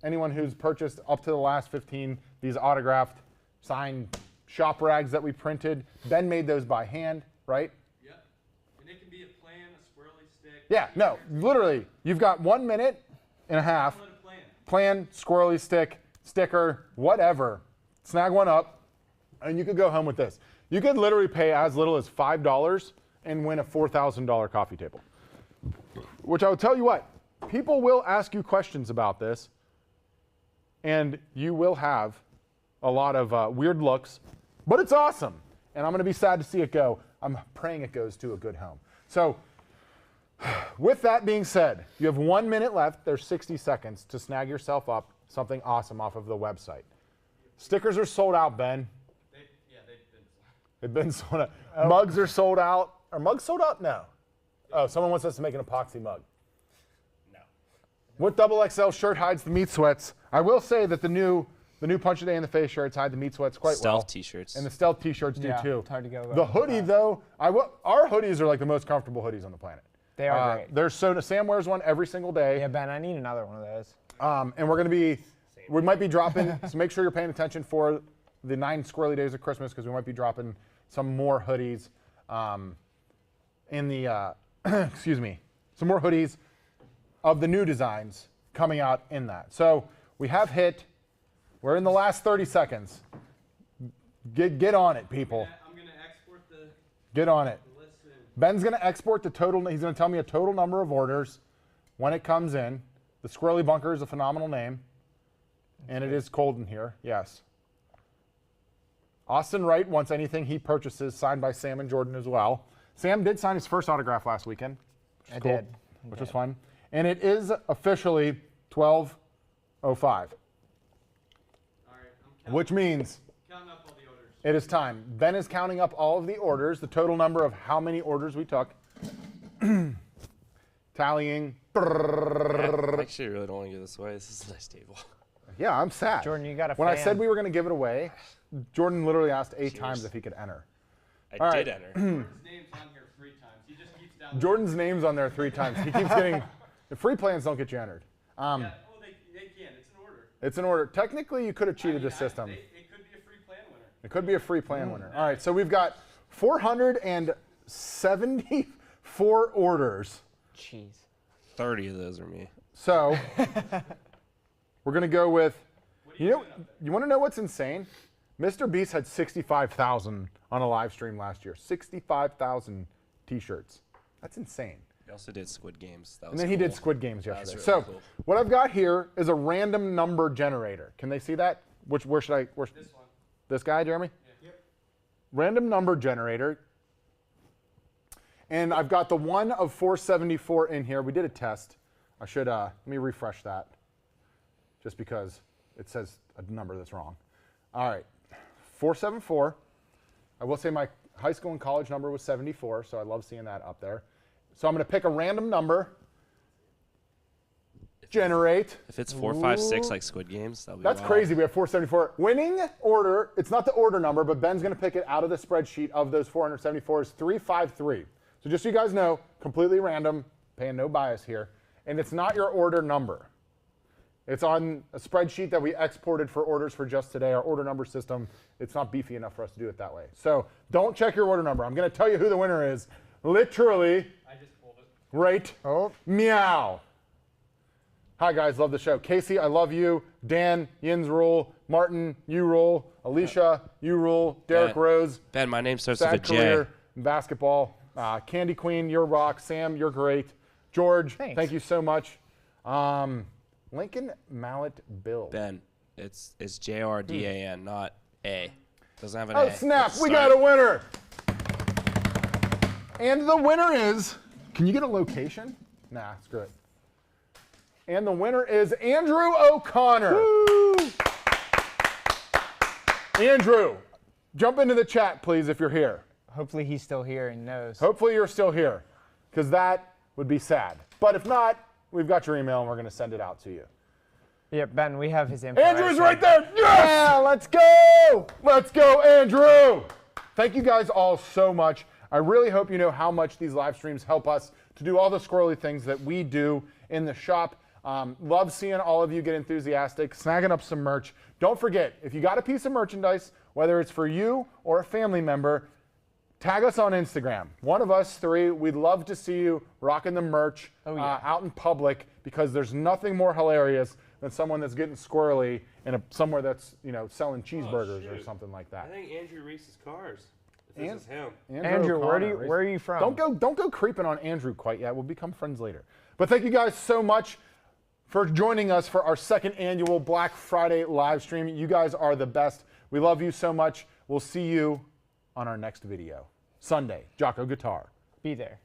anyone who's purchased up to the last 15 these autographed signed shop rags that we printed. Ben made those by hand, right? Yep. And it can be a plan, a squirrely stick. Yeah, no, literally. You've got 1 minute and a half. Call it a plan. Plan, squirrely stick, sticker, whatever. Snag one up, and you could go home with this. You could literally pay as little as $5 and win a $4,000 coffee table. Which I will tell you what, people will ask you questions about this, and you will have a lot of weird looks, but it's awesome. And I'm going to be sad to see it go. I'm praying it goes to a good home. So, with that being said, you have 1 minute left. There's 60 seconds to snag yourself up something awesome off of the website. Stickers are sold out, Ben. They've been. They've been sold out. Mugs are sold out. Are mugs sold out? No. Oh, someone wants us to make an epoxy mug. No. What double XL shirt hides the meat sweats? I will say that the new Punch a Day in the Face shirts hide the meat sweats quite well. Stealth t-shirts. And the stealth t-shirts do Yeah, too. it's hard to go The wrong with hoodie that. though, our hoodies are like the most comfortable hoodies on the planet. They are great. There's Sam wears one every single day. Yeah, Ben, I need another one of those. And we might be dropping, so make sure you're paying attention for the 9 squirrely days of Christmas because we might be dropping some more hoodies in the, excuse me, some more hoodies of the new designs coming out in that. So we have hit, we're in the last 30 seconds. Get on it, people. I'm gonna export the Get on it. list soon. Ben's going to export the total, he's going to tell me a total number of orders when it comes in. The Squirrely Bunker is a phenomenal name. And it is cold in here, yes. Austin Wright wants anything he purchases signed by Sam and Jordan as well. Sam did sign his first autograph last weekend. I did. Which was fun. And it is officially 12:05, All right, I'm which means counting up all the orders. it is time. Ben is counting up all of the orders, the total number of how many orders we took. Tallying. I actually really don't want to give this away. This is a nice table. Yeah, I'm sad. Jordan, you got a When I fan. said we were going to give it away, Jordan literally asked 8 Cheers. times if he could enter. I All did right. enter. Jordan's name's on here 3 times. He just keeps down. Jordan's name's on there 3 times. He keeps getting. The free plans don't get you entered. Yeah, oh, they can. It's an order. It's an order. Technically, you could have cheated the system. It could be a free plan winner. It could be a free plan winner. All right, so we've got 474 orders. Jeez. 30 of those are me. So we're gonna go with. You want to know what's insane? Mr. Beast had 65,000 on a live stream last year. 65,000 T-shirts. That's insane. We also did Squid Games. That was And then he did cool. Squid Games That yesterday. was So really cool. what I've got here is a random number generator. Can they see that? Where should I? This one. This guy, Jeremy? Yep. Random number generator. And I've got the one of 474 in here. We did a test. I should, let me refresh that just because it says a number that's wrong. All right, 474. I will say my high school and college number was 74, so I love seeing that up there. So I'm going to pick a random number, generate. If it's 4, 5, 6 like Squid Games, that would be That's wild. crazy. We have 474. Winning order, it's not the order number, but Ben's going to pick it out of the spreadsheet of those 474 is 353. So just so you guys know, completely random, paying no bias here. And it's not your order number. It's on a spreadsheet that we exported for orders for just today, our order number system. It's not beefy enough for us to do it that way. So don't check your order number. I'm going to tell you who the winner is. Literally, I just pulled it. right meow. Hi guys, love the show. Casey, I love you. Dan, yinz rule. Martin, you rule. Alicia, you rule. Derek Ben. Rose, Ben, my name starts with a sad J. career in basketball. Candy Queen, you're rock. Sam, you're great. George, Thanks. thank you so much. Lincoln Mallet Bill. Ben, it's JRDAN, not A. Doesn't have an Oh A. snap, It's we sorry. got a winner. And the winner is, can you get a location? Nah, screw it. And the winner is Andrew O'Connor. Woo! Andrew, jump into the chat, please, if you're here. Hopefully he's still here and knows. Hopefully you're still here, because that would be sad. But if not, we've got your email and we're going to send it out to you. Yeah, Ben, we have his info. Andrew's actually. right there. Yes! Yeah, let's go! Let's go, Andrew! Thank you guys all so much. I really hope you know how much these live streams help us to do all the squirrely things that we do in the shop. Love seeing all of you get enthusiastic, snagging up some merch. Don't forget, if you got a piece of merchandise, whether it's for you or a family member, tag us on Instagram. One of us 3, we'd love to see you rocking the merch out in public, because there's nothing more hilarious than someone that's getting squirrely in somewhere that's selling cheeseburgers or shoot. something like that. I think Andrew Reese's cars. If this is him. Andrew, O'Connor. where are you from? Don't go creeping on Andrew quite yet. We'll become friends later. But thank you guys so much for joining us for our 2nd annual Black Friday live stream. You guys are the best. We love you so much. We'll see you on our next video. Sunday, Jocko Guitar. Be there.